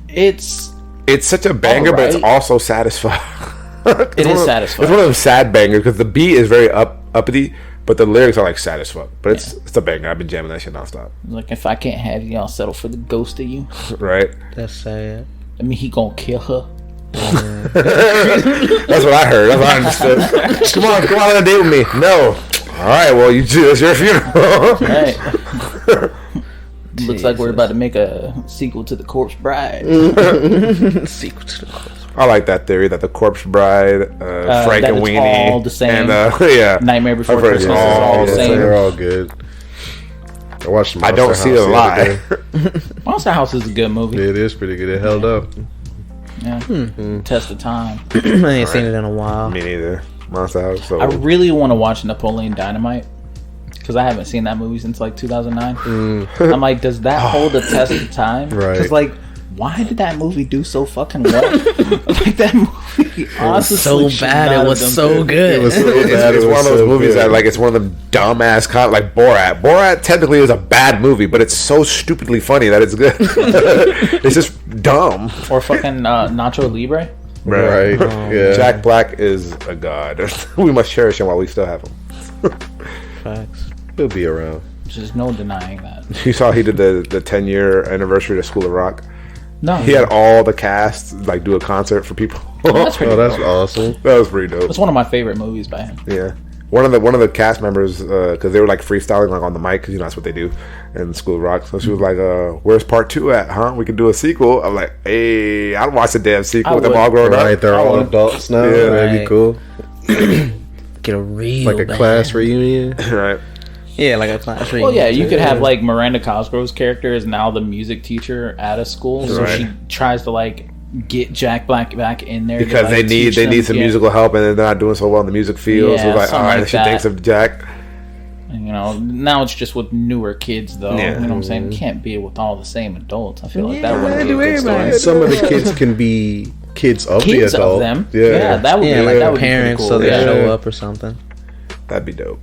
It's It's such a banger, but it's Alright. also satisfying. It is satisfying. It's one of them sad bangers because the beat is very uppity, but the lyrics are like sad as fuck. But it's a banger. I've been jamming that shit nonstop. like, if I can't have you, I'll settle for the ghost of you. Right? That's sad. I mean, he gonna kill her. That's what I heard. That's what I understood. come on on a date with me. No. All right. Well, it's your funeral. Right. Looks like we're about to make a sequel to The Corpse Bride. Sequel to the course. I like that theory that the Corpse Bride, Frank that and it's Weenie, all the same. and yeah, Nightmare Before I've heard it's Christmas is all all the the same. They're all good. I watched them. I don't see a lie. Monster House is a good movie. It is pretty good. It held up. Yeah. Test of time. I ain't seen it in a while. Me neither. Monster House. So I really want to watch Napoleon Dynamite because I haven't seen that movie since like 2009. I'm like, does that hold a test of time? Right. Because like, why did that movie do so fucking well? Like that movie, honestly, So should bad, not it have was done so good. good. It was so it's bad. one of those so movies good. that like it's one of them dumbass like Borat. Borat technically is a bad movie, but it's so stupidly funny that it's good. It's just dumb. Or fucking Nacho Libre. Right. Yeah. Jack Black is a god. We must cherish him while we still have him. Facts. He'll be around. There's no denying that. You saw he did the 10-year anniversary of School of Rock. No, He had all the cast like do a concert for people. that's pretty. Oh, that's dope. awesome. That was pretty dope. That's one of my favorite movies by him. Yeah, one of the cast members, because they were like freestyling like on the mic, because that's what they do in School of Rock. So she was like, "Where's part 2 at? Huh? We can do a sequel." I'm like, "Hey, I'd watch the damn sequel with them all grown Right, up." they're all adults now. Yeah. That'd be Right. cool. Get a real Like a band. class reunion. Right. Yeah, like a class reunion. Well, yeah, you too. could have like Miranda Cosgrove's character is now the music teacher at a school, so Right. she tries to like get Jack Black back in there Because to, they like, need teach them, some yeah. musical help, and they're not doing so well in the music field. so Yeah, it's like, all something right, like she that. thinks of Jack. You know, now it's just with newer kids, though. Yeah. You know what I'm saying? It can't be with all the same adults. I feel like that wouldn't be a good everybody. story. Some of the kids can be kids of Kids the adult. of them, Yeah. that would Yeah, be like that would parents, be so pretty they cool. show Yeah. up or something. That'd be dope.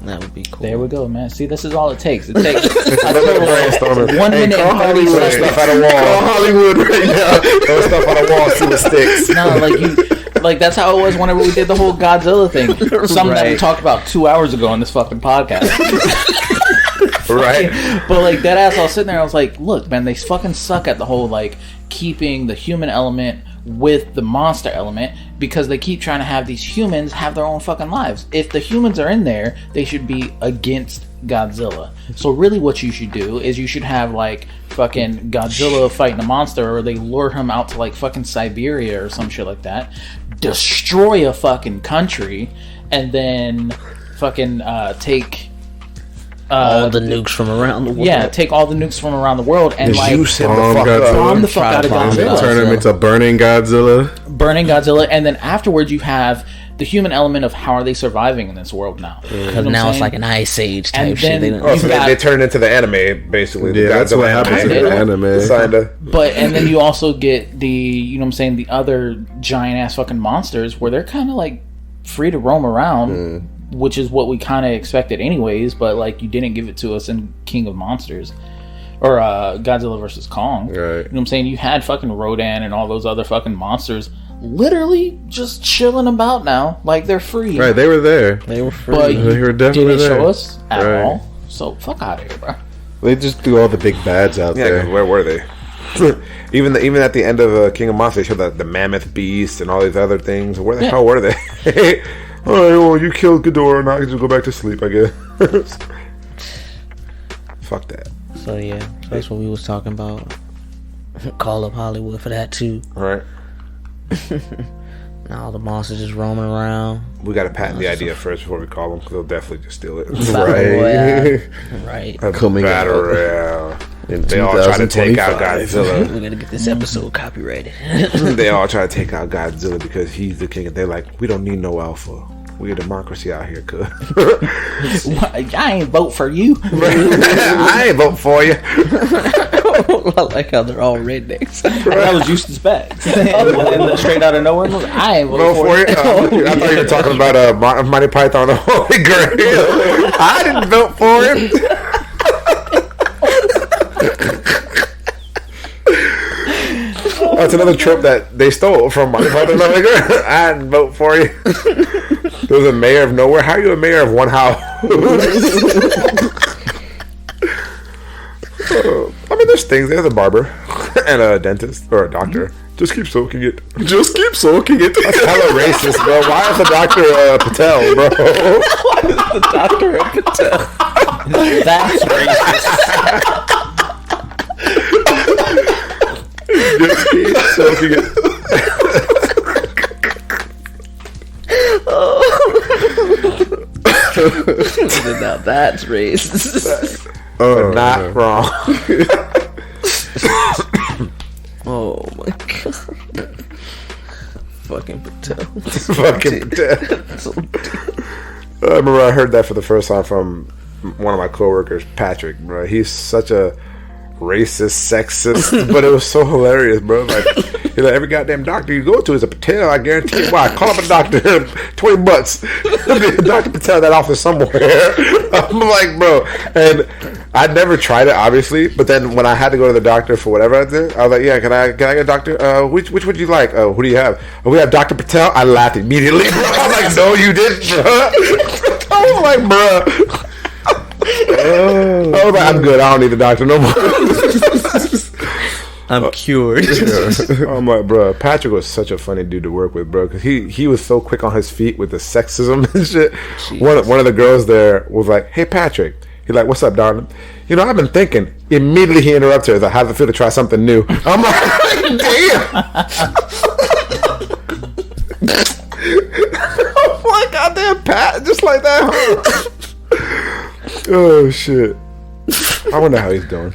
That would be cool. There we go, man. See, this is all it takes. It takes Brainstorming. 1 minute call and 30 Hollywood seconds. stuff at a wall. Call Hollywood right now. Throw stuff on a wall, see what sticks. No, like that's how it was whenever we did the whole Godzilla thing. Something that we Right. talked about 2 hours ago on this fucking podcast. Right. But like that ass, I was sitting there. I was like, look, man, they fucking suck at the whole like keeping the human element with the monster element because they keep trying to have these humans have their own fucking lives. If the humans are in there, they should be against Godzilla. So really, what you should do is you should have like fucking Godzilla fighting a monster, or they lure him out to like fucking Siberia or some shit like that, destroy a fucking country, and then fucking take. All the nukes from around the world. Yeah, take all the nukes from around the world and like Juice him the bomb fuck Godzilla. up. bomb the fuck Try out to of bomb Godzilla, Turn him into burning Godzilla. burning Godzilla, and then afterwards you have the human element of how are they surviving in this world now? Because now it's like an ice age type And shit. then- They don't, Oh, so You got- they turn into the anime, basically. Yeah, that's what happens in Kinda. the anime. Kinda. But and then you also get the you know what I'm saying the other giant ass fucking monsters where they're kind of like free to roam around, which is what we kind of expected anyways. But like you didn't give it to us in King of Monsters or Godzilla versus Kong. Right. You know what I'm saying? You had fucking Rodan and all those other fucking monsters literally just chilling about now, like they're free. Right, they were there. they were free. But They were definitely didn't there. show us at Right. all. So fuck out of here, bro. They just threw all the big bads out Yeah, 'cause there. where were they? even at the end of King of Monsters, they showed the mammoth beast and all these other things. Where the hell were they? All right, well, you killed Ghidorah, now I can just go back to sleep, I guess. Fuck that. So yeah, that's what we was talking about. Call up Hollywood for that too. All right, Now all the monsters just roaming around. we got to patent the idea first before we call them, because they'll definitely just steal it. Right. Right. Coming out Battle in They all try to take out 2025. Godzilla. We gotta get this episode copyrighted. They all try to take out Godzilla because he's the king, and they're like, we don't need no alpha. We a democracy out here, cuz. I ain't vote for you. I ain't vote for you. I like how they're all rednecks. That was Eustace Baggs. And straight out of nowhere, I ain't Vote vote for for it. you. I thought you were talking about Monty Python and the Holy Grail. I didn't vote for him. That's another trope that they stole from Monty Python and the Holy Grail. I didn't vote for you. There was a mayor of nowhere. How are you a mayor of one house? I mean, there's things. There's a barber and a dentist or a doctor. Just keep soaking it. Just keep soaking it. That's hella racist, bro. Why is the doctor Patel, bro? Dr. Patel. That's racist. Just keep soaking it. Now that's racist. But not wrong. Oh my god. Fucking Patel. Fucking Patel. I remember I heard that for the first time from one of my coworkers, Patrick, bro. He's such a racist, sexist, but it was so hilarious, bro. Like, he's like, every goddamn doctor you go to is a Patel, I guarantee you. Why? Call up a doctor, $20. Dr. Patel at that office somewhere. I'm like, bro. And I'd never tried it, obviously, but then when I had to go to the doctor for whatever I did, I was like, "Yeah, can I get a doctor? Which would you like? Who do you have? Oh, we have Dr. Patel." I laughed immediately, bro. I was like, "No, you didn't, bro." I was like, "Bro." I was like, "I'm good. I don't need the doctor no more." I'm cured. I'm like, bro, Patrick was such a funny dude to work with, bro, because he was so quick on his feet with the sexism and shit. One of the girls there was like, "Hey, Patrick." He's like, "What's up, darling?" "You know, I've been thinking." Immediately he interrupts her. He's like, "How's it feel to try something new?" I'm like, damn. Oh my goddamn Pat, just like that. Huh? Oh shit. I wonder how he's doing.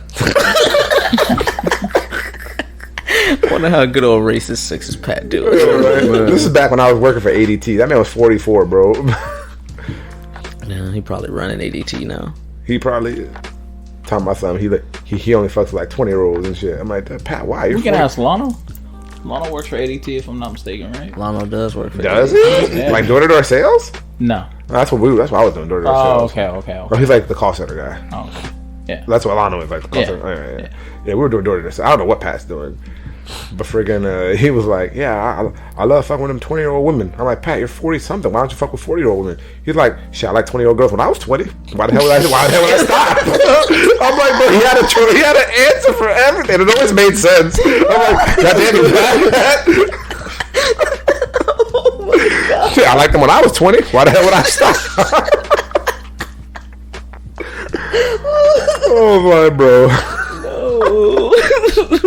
I wonder how good old racist sexist Pat doing. This is back when I was working for ADT. That man was 44, bro. Yeah, he probably running ADT now. He probably talking about something. He only fucks with like 20-year-olds and shit. I'm like, Pat, why? We can ask Lano. Lano works for ADT, if I'm not mistaken, right? Lano does work for Does ADT. he? Yeah. Like door-to-door sales? No. That's what I was doing, door-to-door sales. Okay. Oh, he's like the call center guy. Oh, okay. Yeah. That's what Lano is, like the call Yeah. center. Yeah, we were doing door-to-door sales. I don't know what Pat's doing. But friggin', he was like, "Yeah, I love fucking with them 20-year-old women." I'm like, "Pat, you're 40-something. Why don't you fuck with 40-year-old women?" He's like, "Shit, I like 20-year-old girls when I was 20. Why the hell would I stop?" I'm like, "But he had an answer for everything. It always made sense." I'm like, "Goddamn it, Pat." Oh my God. Shit, I liked them when I was 20. Why the hell would I stop? Oh my bro.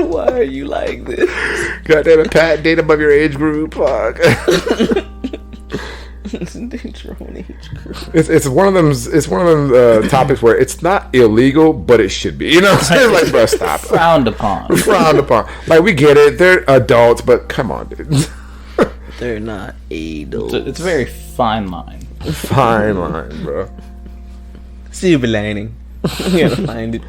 Why are you like this? Goddamn it, Pat, date above your age group. Fuck. It's one of them. It's one of them topics where it's not illegal, but it should be. You know what I'm saying? Like, bro, stop. Frowned upon. Frowned upon. Like, we get it. They're adults, but come on, dude. They're not adults. It's a very fine line. Fine line, bro. Silver lining. You gotta find it.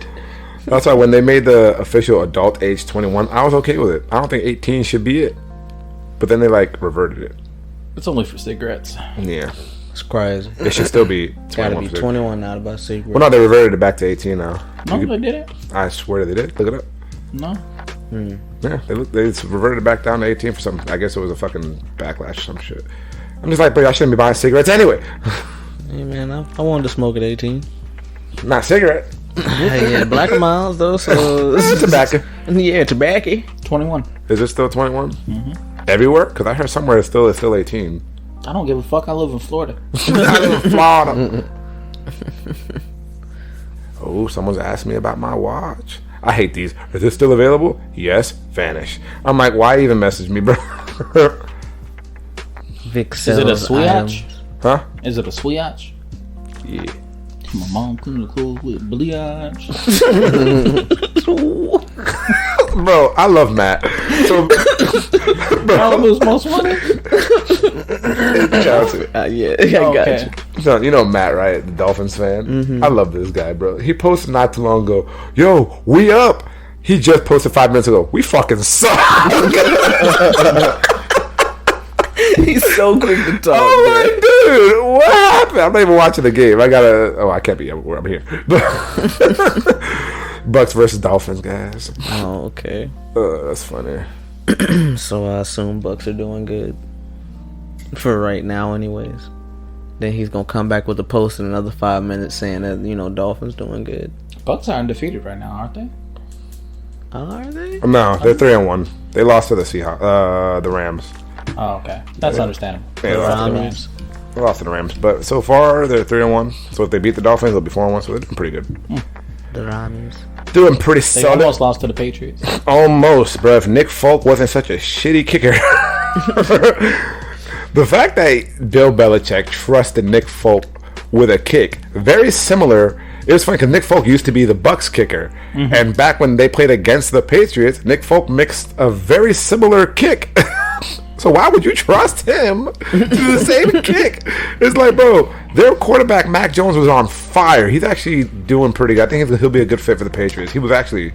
That's why when they made the official adult age 21, I was okay with it. I don't think 18 should be it. But then they like reverted it. It's only for cigarettes. Yeah. It's crazy. It should still be 21. Gotta be for 21 now to buy cigarettes. Well, no, they reverted it back to 18 now. No, they did it. I swear they did. Look it up. No. Yeah, they reverted it back down to 18 for something. I guess it was a fucking backlash or some shit. I'm just like, but I shouldn't be buying cigarettes anyway. Hey man, I wanted to smoke at 18. Not cigarette. Hey, yeah, Black and Miles though, so Tobacco. Yeah, tobacco. 21. Is it still 21? Mm-hmm. Everywhere? Because I heard somewhere it's still 18. I don't give a fuck. I live in Florida. I live in Florida. Oh, someone's asked me about my watch. I hate these. Is this still available? Yes. Vanish. I'm like, why even message me, bro? Vic Is it a Swatch? Huh? Is it a Swatch? Yeah. My mom cleaned the clothes with bleach. Bro, I love Matt. So, Malibu's most wanted. Chauncey. Yeah, I got you. So, you know Matt, right? The Dolphins fan. Mm-hmm. I love this guy, bro. He posted not too long ago. Yo, we up. He just posted 5 minutes ago. We fucking suck. He's so quick to talk. I'm like, dude, what happened? I'm not even watching the game. I can't be everywhere. I'm here. Bucks versus Dolphins, guys. Oh, okay. That's funny. So I assume Bucks are doing good for right now, anyways. Then he's gonna come back with a post in another 5 minutes saying that Dolphins doing good. Bucks are undefeated right now, aren't they? Are they? No, they're 3-1. They lost to the Seahawks, the Rams. Oh, okay. That's understandable. Yeah, They lost to the Rams. Rams. They lost to the Rams, but so far they're 3-1. So if they beat the Dolphins, they'll be 4-1. So they're doing pretty good. The Rams. Doing pretty They solid. almost lost to the Patriots. Almost, bro. If Nick Folk wasn't such a shitty kicker. The fact that Bill Belichick trusted Nick Folk with a kick, very similar. It was funny because Nick Folk used to be the Bucks kicker. Mm-hmm. And back when they played against the Patriots, Nick Folk mixed a very similar kick. So why would you trust him to do the same kick? It's like, bro, their quarterback, Mac Jones, was on fire. He's actually doing pretty good. I think he'll be a good fit for the Patriots. He was actually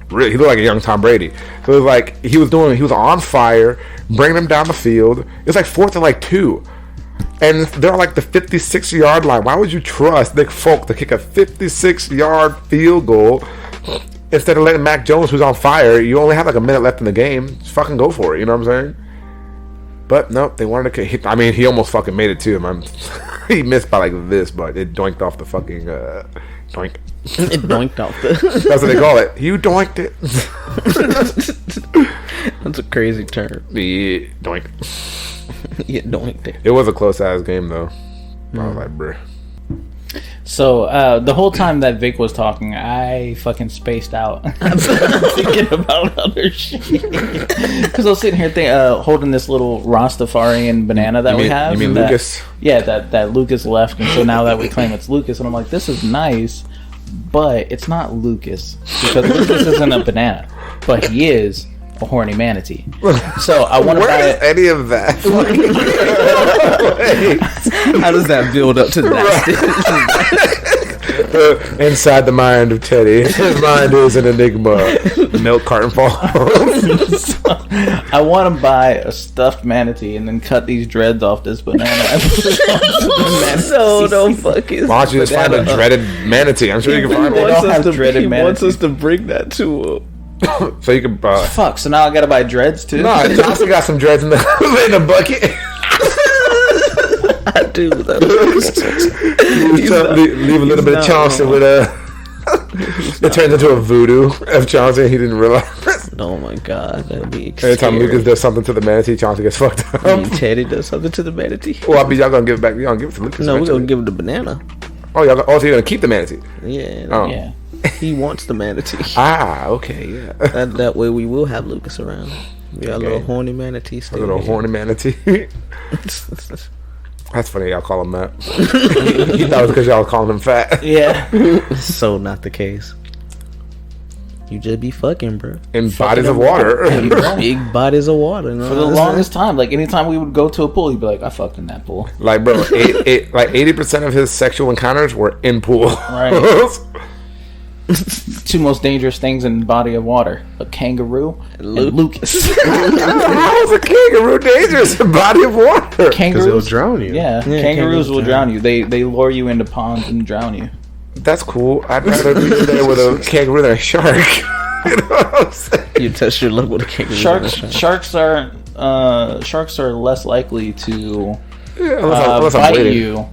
he looked like a young Tom Brady. So it was like he was on fire, bringing them down the field. It's like 4th and 2. And they're like the 56-yard line. Why would you trust Nick Folk to kick a 56-yard field goal instead of letting Mac Jones, who's on fire? You only have like a minute left in the game. Just fucking go for it. You know what I'm saying? But nope, they wanted to hit. I mean, he almost fucking made it too, man. He missed by like this, but it doinked off the fucking doink. It doinked off the. That's what they call it. You doinked it. That's a crazy term. Yeah, doink. Yeah, doinked it. It was a close ass game though. I was like, bruh. So the whole time that Vic was talking, I fucking spaced out. I'm thinking about other shit. Because I was sitting here holding this little Rastafarian banana that we have. You mean that, Lucas? Yeah, that Lucas left, and so now that we claim it's Lucas, and I'm like, this is nice, but it's not Lucas because Lucas isn't a banana, but he is a horny manatee. So I want to buy Where is any of that? How does that build up to that? Inside the mind of Teddy, his mind is an enigma. The milk carton falls. I want to buy a stuffed manatee and then cut these dreads off this banana and put it onto the manatee. So don't fucking. Why don't you just find a dreaded manatee? I'm sure you can find They one. don't have dreaded He wants manatees. us to bring that to him. So you can. Fuck, so now I gotta buy dreads too? No, Chauncey got some dreads in the bucket. I do. Leave a little bit of Chauncey with a. It turns into a voodoo of Chauncey. And he didn't realize. Oh my god, that'd be. Every time scary. Lucas does something to the manatee, Chauncey gets fucked up. Teddy does something to the manatee. Well, I mean, y'all gonna give it back. Y'all gonna give it to Lucas? No, we're eventually. gonna give him the banana. Oh, y'all. So you're gonna keep the manatee? Yeah. Oh. Yeah. He wants the manatee. Ah, okay, yeah. That way we will have Lucas around. We got a little horny manatee. A little horny manatee. That's funny. Y'all call him that. He thought it was because y'all calling him fat. Yeah. So not the case. You just be fucking, bro. In bodies of water. Big bodies of water. For the longest time, like anytime we would go to a pool, he'd be like, I fucked in that pool. Like, bro, like 80% of his sexual encounters were in pool. Right. Two most dangerous things in the body of water: a kangaroo and Lucas. How is a kangaroo dangerous in a body of water? Because Kangaroos it'll drown you. Yeah, Yeah, kangaroos will drown drown you. They lure you into ponds and drown you. That's cool. I'd rather be there with a kangaroo than a shark. You know what I'm saying? You test your luck with a kangaroo. Sharks are less likely to Unless I'm bite bleeding. you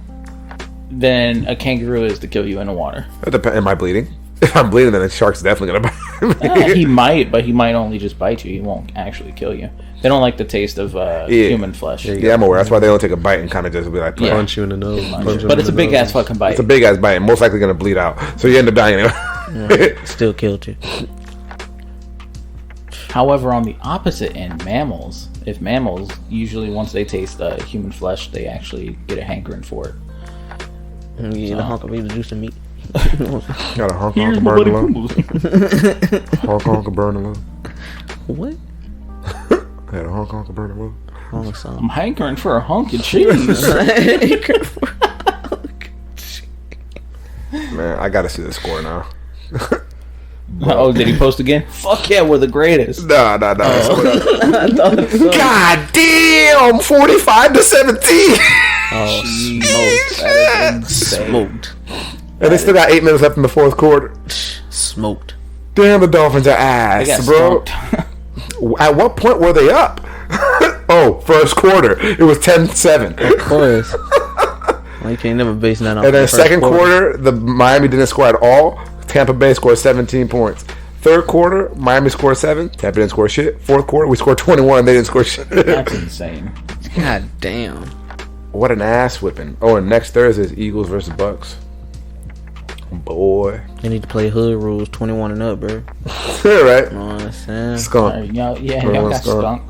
than a kangaroo is to kill you in the water. Am I bleeding? If I'm bleeding, then the shark's definitely gonna bite me. He might, but he might only just bite you. He won't actually kill you. They don't like the taste of human flesh. Yeah, I'm aware. That's why they don't take a bite and kind of just be like, Yeah. Punch you in the nose. punch you But in it's a the big nose. ass fucking bite. it's a big ass bite and most likely gonna bleed out. So you end up dying anyway. Still killed you. However, on the opposite end, mammals, usually once they taste human flesh, they actually get a hankering for it. You eat a hunk of either juice and meat. Got a honk honk burn alone. Honk honk burn alone. What? Got a honk honk burn alone. Wrong song. I'm hankering for a hunk of cheese. Man, I gotta see the score now. Oh, did he post again? Fuck yeah, we're the greatest. Nah. I thought so. God damn, 45-17. Oh, Smoked. That is insane. smoked. And they still got 8 minutes left in the fourth quarter. Smoked. Damn, the Dolphins are They ass, got bro. smoked. At what point were they up? Oh, first quarter. It was 10-7. Of course. Well, you can't never base that on. And then the first second quarter, the Miami didn't score at all. Tampa Bay scored 17 points. Third quarter, Miami scored 7. Tampa didn't score shit. Fourth quarter, we scored 21. They didn't score shit. That's insane. God damn. What an ass whipping. Oh, and next Thursday is Eagles versus Bucks. Boy. They need to play hood rules 21 and up, bro. Right? You know what I'm saying? Skunk. Y'all got Everyone's skunk.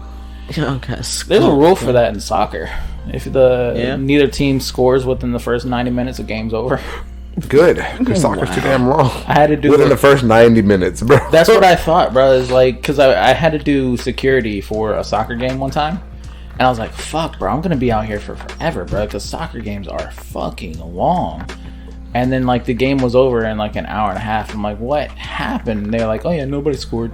Y'all got There's a skunked, rule for bro. that in soccer. If neither team scores within the first 90 minutes, the game's over. Good. Because soccer's too damn long. I had to do Within the first 90 minutes, bro. That's what I thought, bro. Is like, because I had to do security for a soccer game one time. And I was like, fuck, bro, I'm going to be out here for forever, bro. Because soccer games are fucking long. And then, like, the game was over in, like, an hour and a half. I'm like, what happened? And they're like, oh, yeah, nobody scored.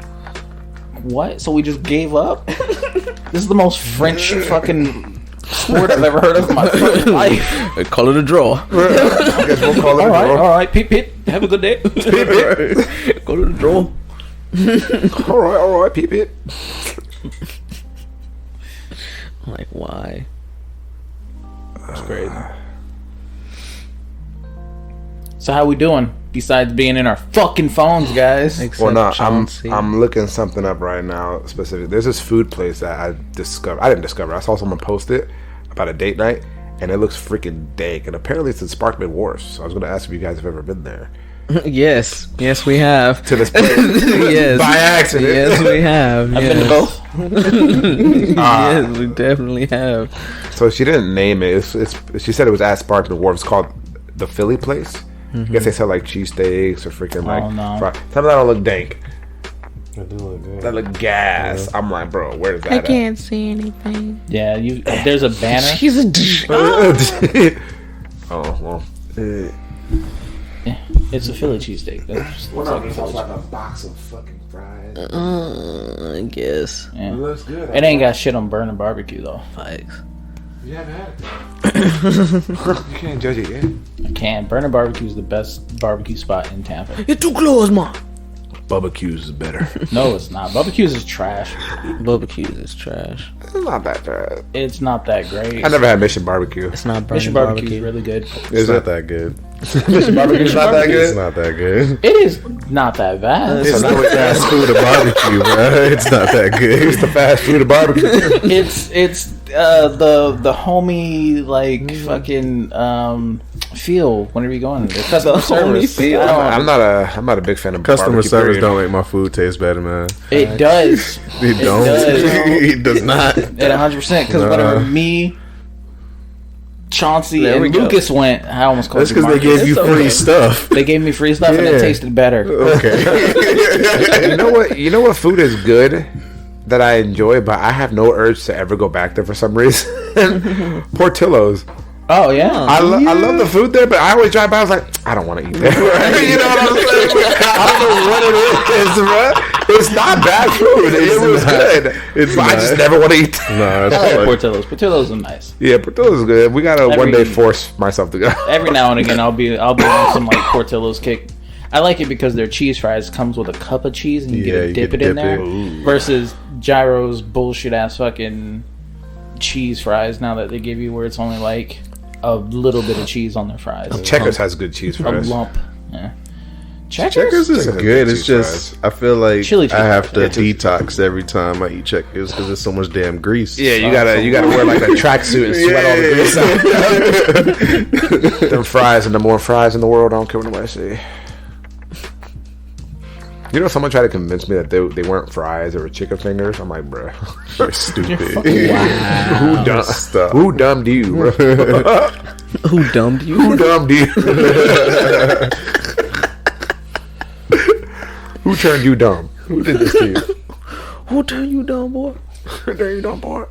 What? So we just gave up? This is the most French fucking sport I've ever heard of in my fucking life. Call it a draw. I guess we'll call it All a draw. right. Peep, peep. Have a good day. Call it a draw. All right, peep it. I'm like, why? That's crazy. So how we doing? Besides being in our fucking phones, guys. Except Well, no, Chauncey. I'm looking something up right now. Specific. There's this food place that I discovered. I didn't discover. I saw someone post it about a date night, and it looks freaking dank. And apparently, it's in Sparkman Wharf. So I was going to ask if you guys have ever been there. Yes, we have. To this place. Yes. By accident. Yes, we have. I've been to both. Yes, we definitely have. So she didn't name it. She said it was at Sparkman Wharf. It's called the Philly place. I guess they sell like cheesesteaks or freaking like. no. Some of that don't look dank. I do look good. That look gas. I'm like, bro, where's that? I can't see anything. Yeah, there's a banner. She's a. Oh well. Yeah, it's a Philly cheesesteak. That's looks like a Philly cheesesteak. a box of fucking fries. I guess. Yeah. Looks good. It ain't got shit on burning barbecue though. Thanks. You haven't had it. You can't judge it yet. I can. Burning barbecue is the best barbecue spot in Tampa. You're too close, man. Barbecues is better. No, it's not. Barbecues is trash. Barbecues is trash. It's not that bad. It's not that great. I never had Mission Barbecue. It's not burning Mission barbecue is really good. It's not that good. Mission Barbecue is not that It's good. not that good. It is not that bad. It's not fast food or barbecue, bro. It's not that good. It's the fast food of barbecue. It's the homey like fucking feel whenever you go in there. Customer service. feel. I'm not a big fan of Customer barbecue, service period. don't make my food taste better, man. It does. It don't. does. It does not. At 100%. Because Nah. whenever me, Chauncey, There we and go. Lucas went, I almost called That's you because they Marcus. gave you It's free okay. stuff. They gave me free stuff and it Yeah. tasted better. Okay. You know what? You know what food is good that I enjoy, but I have no urge to ever go back there for some reason. Portillo's. Oh yeah. I love the food there, but I always drive by. I was like, I don't want to eat there. You know what I'm saying? I don't know what it is, bro. It's not bad food. It was good. It's but I just not. never want to eat. Nah, it's I like like, Portillo's. Portillo's are nice. Yeah, Portillo's is good. We gotta one day Every- force myself to go. Every now and again, I'll be on some like Portillo's kick. I like it because their cheese fries comes with a cup of cheese and you Yeah, get to you dip get it to in dip there. it. Versus Gyro's bullshit ass fucking cheese fries now that they give you where it's only like a little bit of cheese on their fries. Checkers has good cheese A fries. lump. Yeah. Checkers is Checkers good. has It's cheese just I feel like Chili cheese I have to fries. detox every time I eat Checkers because there's so much damn grease. Yeah, you gotta wear like a tracksuit and sweat all the grease out. Them fries and the more fries in the world. I don't care what nobody say. You know, someone tried to convince me that they weren't fries; they were chicken fingers. I'm like, bro, You're stupid. Stop. who dumbed you, bro? Who dumbed you? Who dumbed you? Who turned you dumb? Who did this to you? Who turned you down, boy? Who turned you dumb, boy?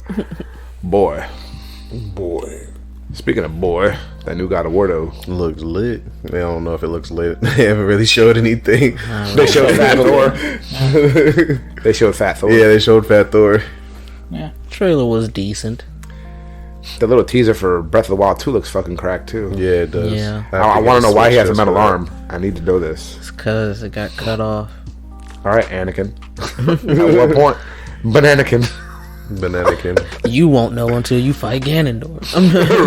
Boy. Speaking of boy, that new God of War though. Looks lit. I don't know if it looks lit. They haven't really showed anything. They showed Fat Thor. They showed Fat Thor. Yeah, they showed Fat Thor. Yeah. Trailer was decent. The little teaser for Breath of the Wild 2 looks fucking cracked too. Yeah, it does. Yeah. I want to know why he has a metal arm. I need to know this. It's because it got cut off. All right, Anakin. At what point? Bananakin. Bananakin. You won't know until you fight Ganondorf.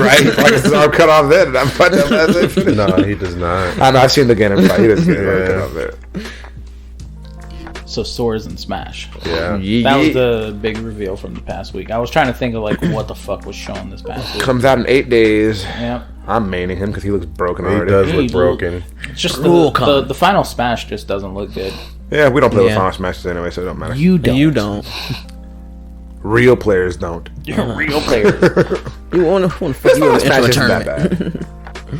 Right? Like his arm cut off there, and I'm fighting him as it. No, he does not. I know. I've seen the Ganon fight. He doesn't get his arm Yeah. cut off there. So swords and Smash. Yeah. That was the big reveal from the past week. I was trying to think of like what the fuck was shown this past week. Comes out in 8 days. Yeah. I'm maining him because he looks broken He already. does Hey, look broken. It's just Cool, the Con. the final Smash just doesn't look good. Yeah, we don't play with Yeah. Final Smashes anyway, so it don't matter. You don't. You don't. Real players don't. You're a real player. You want to fuck Final you Smash into a isn't that tournament.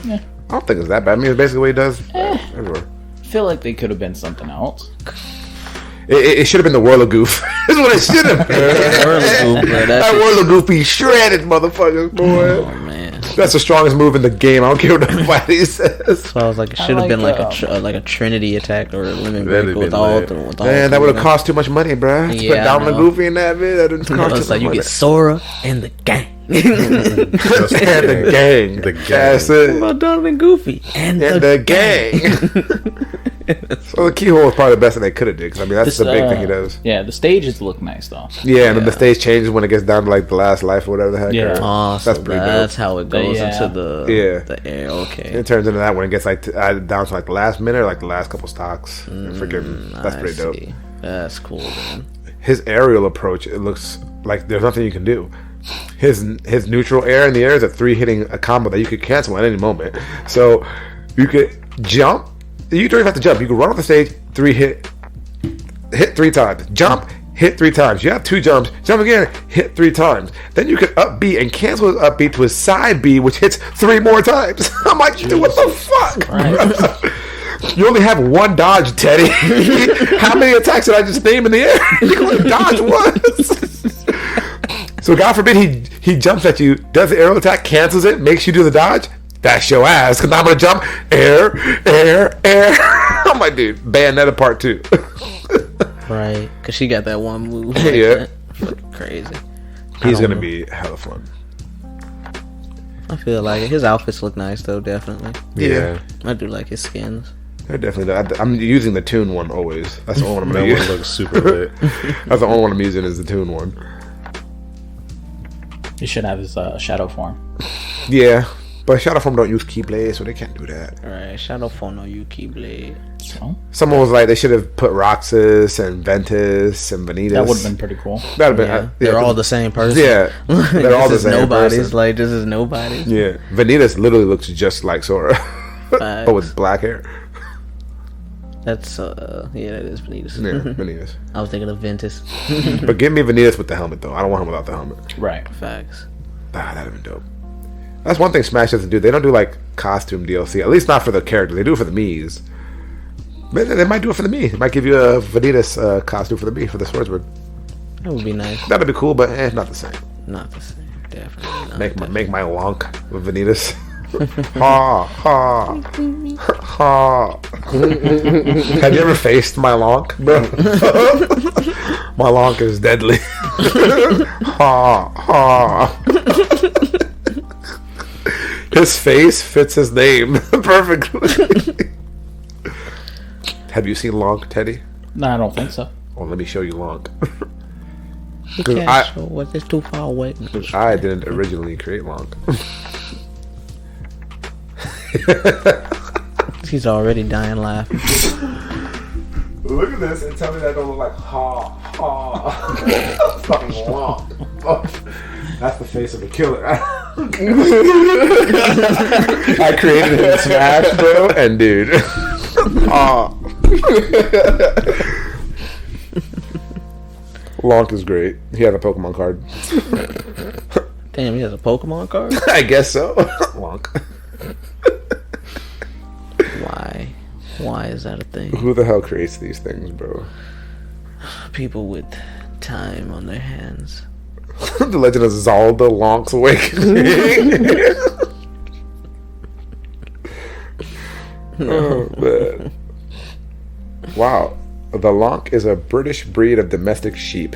bad. I don't think it's that bad. I mean, it's basically what he does everywhere. I feel like they could have been something else. It should have been the Whirl of Goof. That's what it should have been. That Whirl of Goof be shredded, motherfuckers, boy. Oh man. That's the strongest move in the game. I don't care what nobody says. So I was like, it I should have been like, like a Trinity attack or a lemon That'd breaker with been all lit. with all Man, that three would have of cost too much money, bruh. To Yeah, put I Down the know. Goofy in that bit, that didn't them. cost It's too like much you money. get Sora and the gang. Just And the gang. The gang. That's What it. about Donald and Goofy? And The gang. So the keyhole is probably the best that they could have did. Because I mean, that's the big thing he does. Yeah, the stages look nice though. Yeah, and then the stage changes when it gets down to like the last life or whatever the heck. Yeah. or- Oh, so That's pretty that's how it goes Yeah. into the the air. Okay. It turns into that when it gets like down to like the last minute or like the last couple stocks. Freaking, that's I pretty dope. see. That's cool, man. His aerial approach, it looks like there's nothing you can do. His neutral air in the air is a 3 hitting a combo that you could cancel at any moment. So you could jump. You don't even have to jump. You can run off the stage, hit 3 times, jump, hit 3 times. You have 2 jumps, jump again, hit 3 times. Then you can up B and cancel his up B to his side B, which hits 3 more times. I'm like, dude, what the fuck? Right. You only have 1 dodge, Teddy. How many attacks did I just name in the air? You know what dodge was? So God forbid he jumps at you, does the aerial attack, cancels it, makes you do the dodge. That's your ass. Because I'm going to jump, air. I'm like, dude, Bayonetta part 2. Right. Because she got that one move. Like Yeah. that. Fucking crazy. He's don't going to know. be hella fun. I feel like it. His outfits look nice, though, definitely. Yeah. I do like his skins. I definitely do. I'm using the Tune one always. That's the only one I'm That going to one use. looks super lit. That's the only one I'm using is the Tune one. He should have his shadow form. Yeah. But Shadow Form don't use Keyblade, so they can't do that. Alright, Shadow Phone no Yuki Blade. So Someone was like, they should have put Roxas and Ventus and Vanitas. that would have been pretty cool. That'd have been. Yeah, they're all the same person. Yeah, they're all the This is same nobody's. person. Like, this is nobody's. Yeah, Vanitas literally looks just like Sora, Facts. but with black hair. That's, yeah, that is Vanitas. Yeah, Vanitas. I was thinking of Ventus. But give me Vanitas with the helmet though. I don't want him without the helmet. Right. Facts. That'd have been dope. That's one thing Smash doesn't do. They don't do like costume DLC. At least not for the character. They do it for the Mii's. But they might do it for the Mii. They might give you a Vanitas costume for the Mii for the Swordsword. That would be nice. That'd be cool, but not the same. Not the same. Definitely not. Make my Lonk with Vanitas. Ha ha ha. Have you ever faced my Lonk, bro? My Lonk is deadly. Ha ha. His face fits his name perfectly. Have you seen Lonk, Teddy? No, I don't think so. Well, let me show you Lonk. You 'Cause can't I- show what is too far away. I didn't originally create Lonk. He's already dying laughing. Look at this and tell me that don't look like ha ha. Fucking Lonk. That's the face of a killer. I created it in Smash, bro, and dude. Lonk is great. He had a Pokemon card. Damn, he has a Pokemon card? I guess so. Lonk. Why? Why is that a thing? Who the hell creates these things, bro? People with time on their hands. The Legend of Zelda Lonk's Awakening. Oh, man. Wow. The Lonk is a British breed of domestic sheep.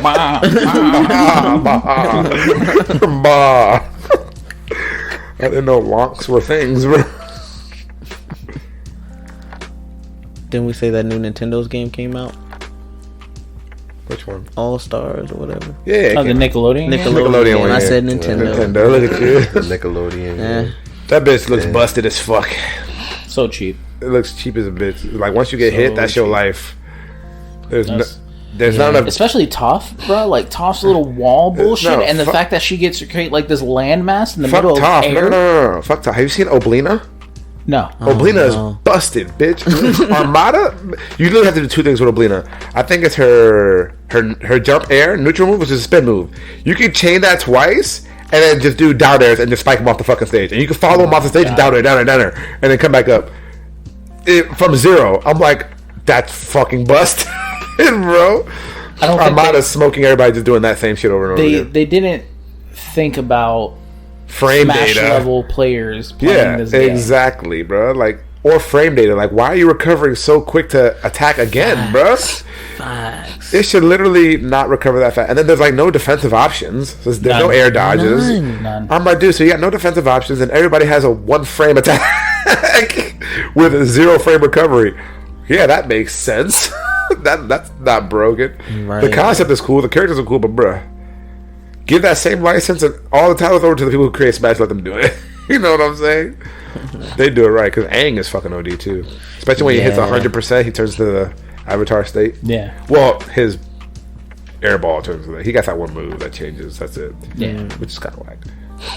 Bah, bah. Bah. I didn't know Lonks were things, bro. Didn't we say that new Nintendo's game came out? Which one? All Stars or whatever. Yeah, it Oh, the came- Nickelodeon. game? Nickelodeon one, I yeah. said Nintendo. Nintendo. Look at you. The Nickelodeon. Yeah. That bitch looks busted as fuck. So cheap. It looks cheap as a bitch. Like once you get So hit, that's your cheap. life. There's That's- there's not enough. Especially Toph, bro. Like Toph's little wall bullshit, No, and the fuck- fact that she gets to create like this landmass in the Fuck middle Toph. of No, air. no. Fuck Toph. Have you seen Oblina? No. Oblina no. is busted, bitch. Armada, you literally have to do 2 things with Oblina. I think it's her jump air neutral move, which is a spin move. You can chain that twice and then just do down airs and just spike him off the fucking stage. And you can follow him off the stage and down air, and then come back up. From 0, I'm like, that's fucking busted, bro. I don't think Armada's smoking everybody just doing that same shit over and over again. they didn't think about Frame Smash data. level players playing Yeah, this game. exactly, bro. Like or frame data. Like, why are you recovering so quick to attack again, bro? Facts. It should literally not recover that fast. And then there's like no defensive options. There's no air dodges. None. I'm like, dude, so you got no defensive options, and everybody has a 1 frame attack with a 0 frame recovery. Yeah, that makes sense. That's not broken. Right. The concept is cool. The characters are cool, but bruh, give that same license and all the titles over to the people who create Smash. Let them do it. You know what I'm saying? They do it right, because Aang is fucking OD too. Especially when he hits 100%, he turns to the Avatar state. Yeah. Well, his airball turns to that. He got that one move that changes. That's it. Yeah. Which is kind of whack.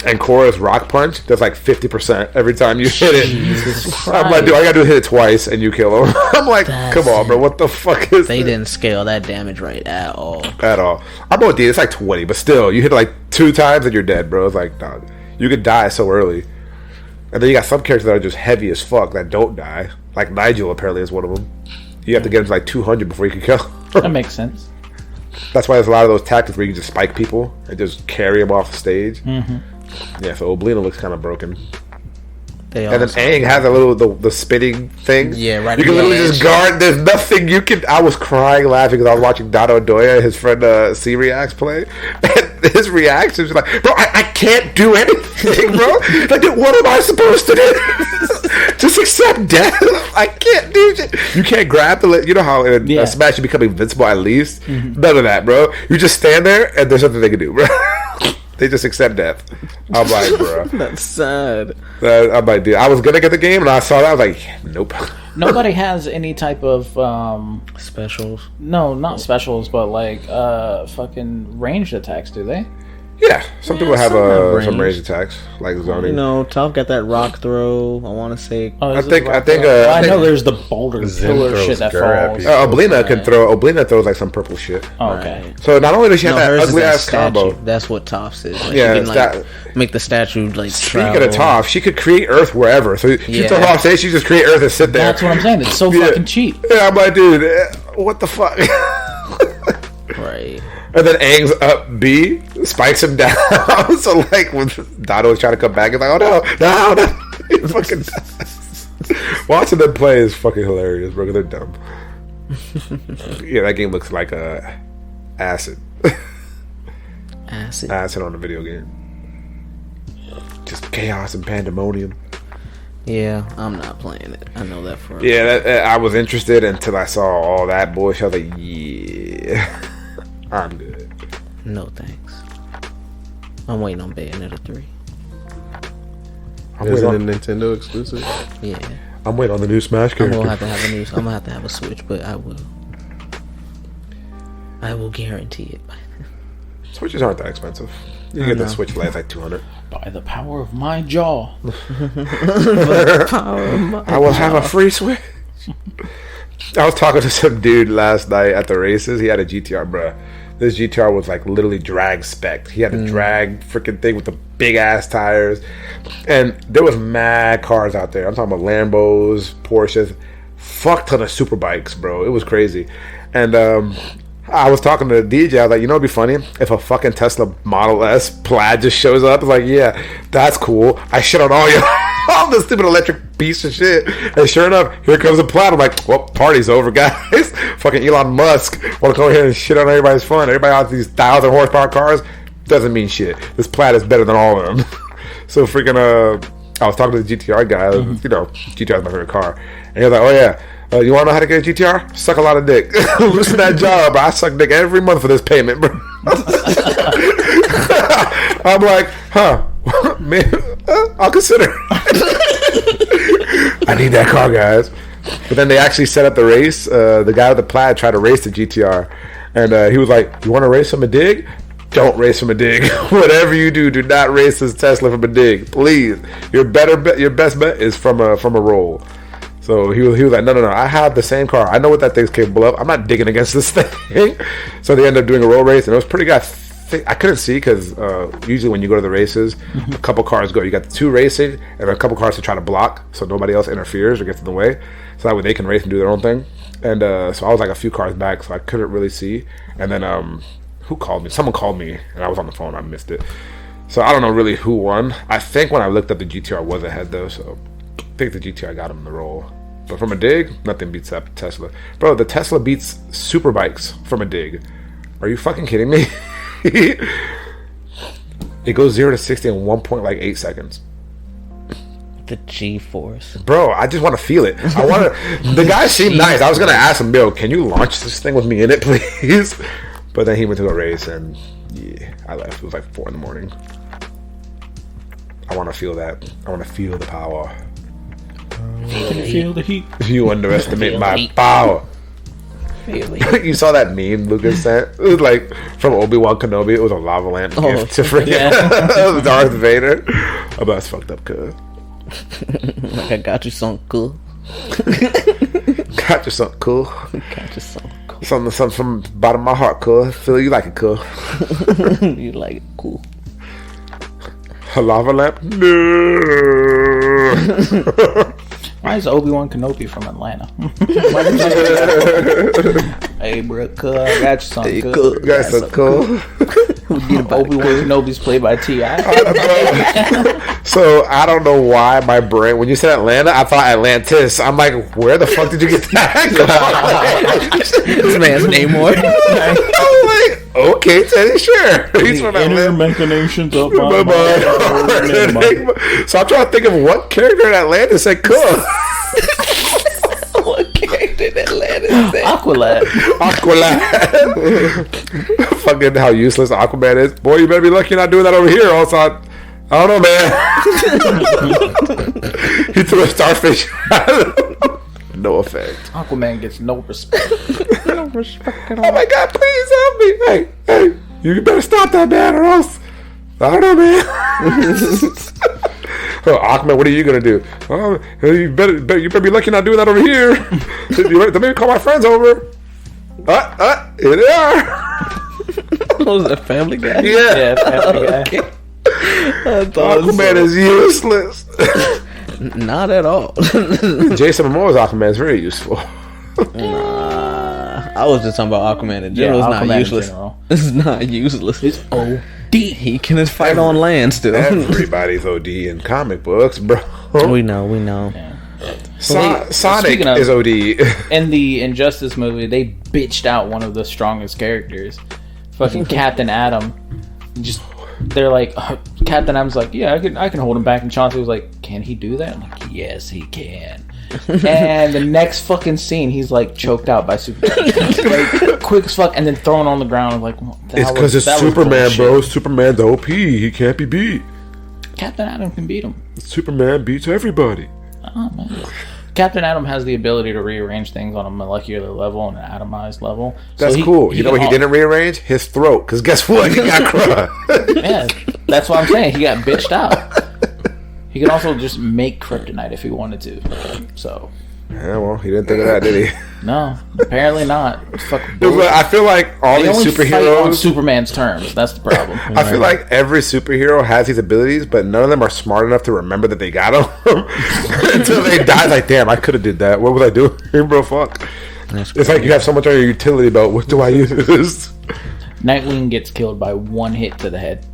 And Korra's rock punch does like 50% every time you hit it. I'm like, dude, I gotta hit it twice and you kill him. I'm like, come on, bro. What the fuck is They this? didn't scale that damage right at all. At all. I'm OD. It's like 20, but still, you hit it like 2 times and you're dead, bro. It's like, dog, you could die so early. And then you got some characters that are just heavy as fuck that don't die. Like Nigel apparently is one of them. You have to get him to like 200 before you can kill him. That makes sense. That's why there's a lot of those tactics where you can just spike people and just carry them off the stage. Mm-hmm. Yeah, so Oblina looks kind of broken. They And then Aang has a little the spitting thing. Yeah, right You at can the literally edge. just guard. There's nothing you can. I was crying laughing because I was watching Dono Doya, his friend C Reacts play. And his reactions were like, bro, I can't do anything, bro. Like, dude, what am I supposed to do? Just accept death. I can't do shit. You can't grab the. You know how in Smash you become invincible at least. Mm-hmm. None of that, bro. You just stand there and there's nothing they can do, bro. They just accept death. I'm like, bro. That's sad. I'm like, dude, I was gonna get the game and I saw that. I was like, nope. Nobody has any type of Specials. no, not specials, but like fucking ranged attacks, do they? Yeah, some people have some have some range. range attacks like zoning. You know, Toph got that rock throw. I want to say. Oh, I is it think- rock I think, throw? I I know think- there's the boulder Zen pillar throws shit that grab falls. you. Oblina can throw. Oblina throws like some purple shit. Oh, okay. So not only does she have that hers is ugly that ass combo. statue. That's what Toph's is. Like, Yeah, she can, it's like, make the statue like. Speaking of Toph, she could create Earth wherever. So she Yeah. took off stage, she just create Earth and sit there. That's what I'm saying. It's so Yeah. fucking cheap. Yeah, I'm like, dude, what the fuck? Right. And then Aang's up B, spikes him down. So like when Dono was trying to come back, it's like, oh no. He fucking dies. Watching them play is fucking hilarious, bro. They're dumb. Yeah, that game looks like acid. Acid. Acid on a video game. Just chaos and pandemonium. Yeah, I'm not playing it. I know that for. Yeah, I was interested until I saw all that bullshit. I was like, yeah, I'm good. No thanks. I'm waiting on Bayonetta 3. I'm Is waiting it a on, Nintendo exclusive? Yeah. I'm waiting on the new Smash I'm character. gonna have to have a new. I'm gonna have to have a Switch, but I will. I will guarantee it. Switches aren't that expensive. You can get the Switch Lite like $200. By the power of my jaw. I will have a free Switch. I was talking to some dude last night at the races. He had a GTR, bruh. This GTR was like literally drag spec. He had a drag freaking thing with the big ass tires, and there was mad cars out there. I'm talking about Lambos, Porsches, fuck ton of super bikes, bro. It was crazy. And I was talking to the DJ. I was like, you know, it'd be funny if a fucking Tesla Model S Plaid just shows up. It's like, yeah, that's cool. I shit on all you, all this stupid electric piece of shit. And sure enough, here comes a Plaid. I'm like, well, party's over, guys. Fucking Elon Musk want to come here and shit on everybody's fun. Everybody out these 1,000 horsepower cars doesn't mean shit. This Plaid is better than all of them. So freaking, I was talking to the GTR guy. You know, GTR is my favorite car. And he was like, oh yeah. You want to know how to get a GTR? Suck a lot of dick. Listen to that job, bro. I suck dick every month for this payment, bro. I'm like, huh? Man, I'll consider. I need that car, guys. But then they actually set up the race. The guy with the Plaid tried to race the GTR. And he was like, you want to race from a dig? Don't race from a dig. Whatever you do, do not race this Tesla from a dig. Please. Your best bet is from a roll. So he was like, no, I have the same car. I know what that thing's capable of. I'm not digging against this thing. So they ended up doing a roll race, and it was pretty good. I couldn't see because usually when you go to the races, a couple cars go. You got the two racing and a couple cars to try to block so nobody else interferes or gets in the way. So that way they can race and do their own thing. And so I was like a few cars back, so I couldn't really see. And then who called me? Someone called me, and I was on the phone. I missed it. So I don't know really who won. I think when I looked up, the GTR was ahead though. So think the GTR got him in the roll. But from a dig, nothing beats that Tesla. Bro, the Tesla beats super bikes from a dig. Are you fucking kidding me? It goes 0 to 60 in 1.8 seconds. The G-force. Bro, I just want to feel it. I want to. The guy seemed nice. I was gonna ask him, Bill, can you launch this thing with me in it, please? But then he went to a race, and yeah, I left. It was like 4 a.m. I want to feel that. I want to feel the power. Feel the heat. You underestimate my power. You saw that meme Lucas sent? It was like from Obi-Wan Kenobi. It was a lava lamp gift to freaking Darth Vader. Oh, that's fucked up, cuz. Like, I got you something cool. Got you something cool. Got you something cool. Something from the bottom of my heart, cool. Feel you like it, cool. You like it, cool. A lava lamp? No. Why is Obi-Wan Kenobi from Atlanta? Hey, bro, cool. I got you something cool. Got some cool. Obi-Wan Kenobi's played by T.I. So I don't know why my brain, when you said Atlanta, I thought Atlantis. I'm like, where the fuck did you get that? This man's Namor. I'm like, okay, Teddy, sure. He's from Inner Atlanta. machinations of my mind. So I'm trying to think of what character in Atlantis said cool. What character in Atlanta said? Aqualad. Fucking how useless Aquaman is. Boy, you better be lucky you're not doing that over here. Also, I don't know, man. He threw a starfish. No effect. Aquaman gets no respect. No respect at all. Oh my god, please help me. Hey, you better stop that, man, or else. I don't know, man. Oh, Aquaman, what are you gonna do? Oh, you better be lucky not doing that over here. Let me call my friends over. Here they are. Was that Family Guy? Yeah, Family Guy. Okay. Aquaman is useless. Not at all. Jason Momoa's Aquaman is very useful. Nah, I was just talking about Aquaman in general. Yeah, It's not useless. It's It's not useless. It's OD. He can just fight on land still. Everybody's OD in comic books, bro. We know. Yeah. Sonic Speaking of- is OD. In the Injustice movie, they bitched out one of the strongest characters, fucking Captain Atom. They're like, Captain Atom's like, yeah, I can hold him back, and Chauncey was like, can he do that? I'm like, yes, he can. And the next fucking scene, he's like choked out by Superman, like quick as fuck, and then thrown on the ground. I'm like, It's because it's Superman, bro. Superman's OP. He can't be beat. Captain Atom can beat him. Superman beats everybody. Oh man. Captain Atom has the ability to rearrange things on a molecular level and an atomized level. That's cool. You know what he didn't rearrange? His throat. Because guess what? He got crushed. Yeah, that's what I'm saying. He got bitched out. He could also just make kryptonite if he wanted to. So. Yeah, well, he didn't think of that, did he? No, apparently not. Fucking I feel like all they these only fight on superheroes. Superman's terms. That's the problem. I feel like every superhero has these abilities, but none of them are smart enough to remember that they got them until they die. Like, damn, I could have did that. What was I doing, bro? Fuck. It's like you have so much on your utility belt. What do I use? Nightwing gets killed by one hit to the head.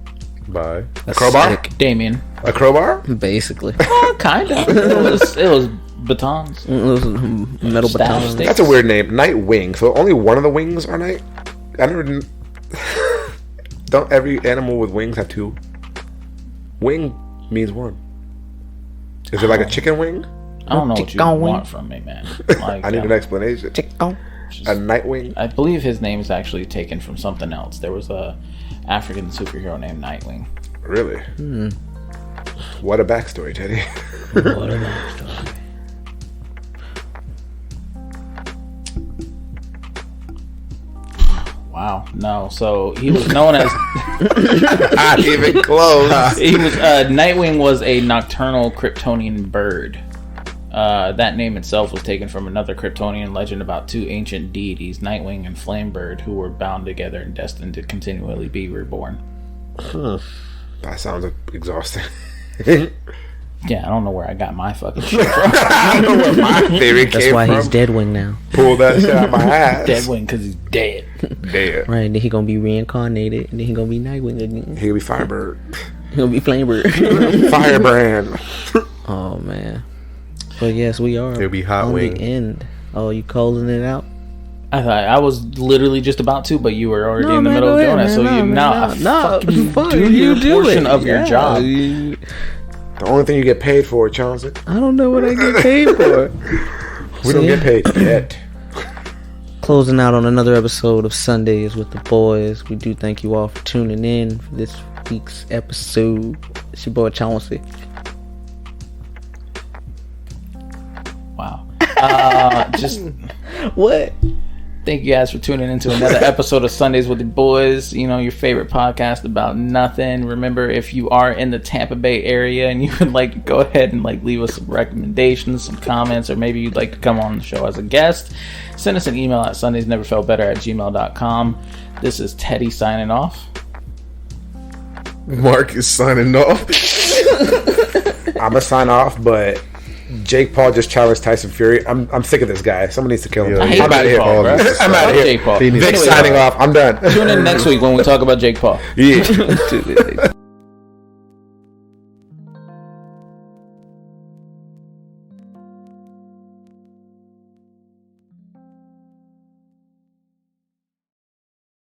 By a crowbar. Sick. Damien. A crowbar. Basically. Kind of. It was batons. It was metal Staff baton. stick. That's a weird name. Nightwing. So only one of the wings are night. I never. Don't every animal with wings have two? Wing means one. Is it like a chicken wing? I don't know what you Chicken wing. want from me, man. Like, I need an explanation. Chicken. A nightwing. I believe his name is actually taken from something else. There was a African superhero named Nightwing. Really? What a backstory, Teddy. What a backstory. Wow. No. So he was known as. Not even close. He was Nightwing was a nocturnal Kryptonian bird. That name itself was taken from another Kryptonian legend about two ancient deities, Nightwing and Flamebird, who were bound together and destined to continually be reborn. That sounds exhausting. Yeah, I don't know where I got my fucking shit from. I don't know where my theory came from. That's why he's Deadwing now. Pull that shit out of my ass. Deadwing because he's dead. Dead. Right, then he gonna be reincarnated, and then he gonna be Nightwing again. He'll be Firebird. He'll be Flamebird. Firebrand. Oh man. But yes, we are. It'll be hot on wing. the end. Oh, you calling it out? I thought I was literally just about to, but you were already in the middle of doing it. So do your portion of your job. The only thing you get paid for, Chauncey. I don't know what I get paid for. We don't get paid yet. Closing out on another episode of Sundays with the Boys. We do thank you all for tuning in for this week's episode. It's your boy Chauncey. Wow. Just What? thank you guys for tuning into another episode of Sundays with the Boys. You know, your favorite podcast about nothing. Remember, if you are in the Tampa Bay area and you would like to go ahead and like leave us some recommendations, some comments, or maybe you'd like to come on the show as a guest, send us an email at sundaysneverfeltbetter@gmail.com. This is Teddy signing off. Mark is signing off. I'm gonna sign off, but Jake Paul just challenged Tyson Fury. I'm sick of this guy. Someone needs to kill him. Yeah, I hate I'm out of Jake here. Paul, bro. I'm out of here. Jake Paul. He needs Vic to signing off. I'm done. Tune in next week when we talk about Jake Paul. Yeah.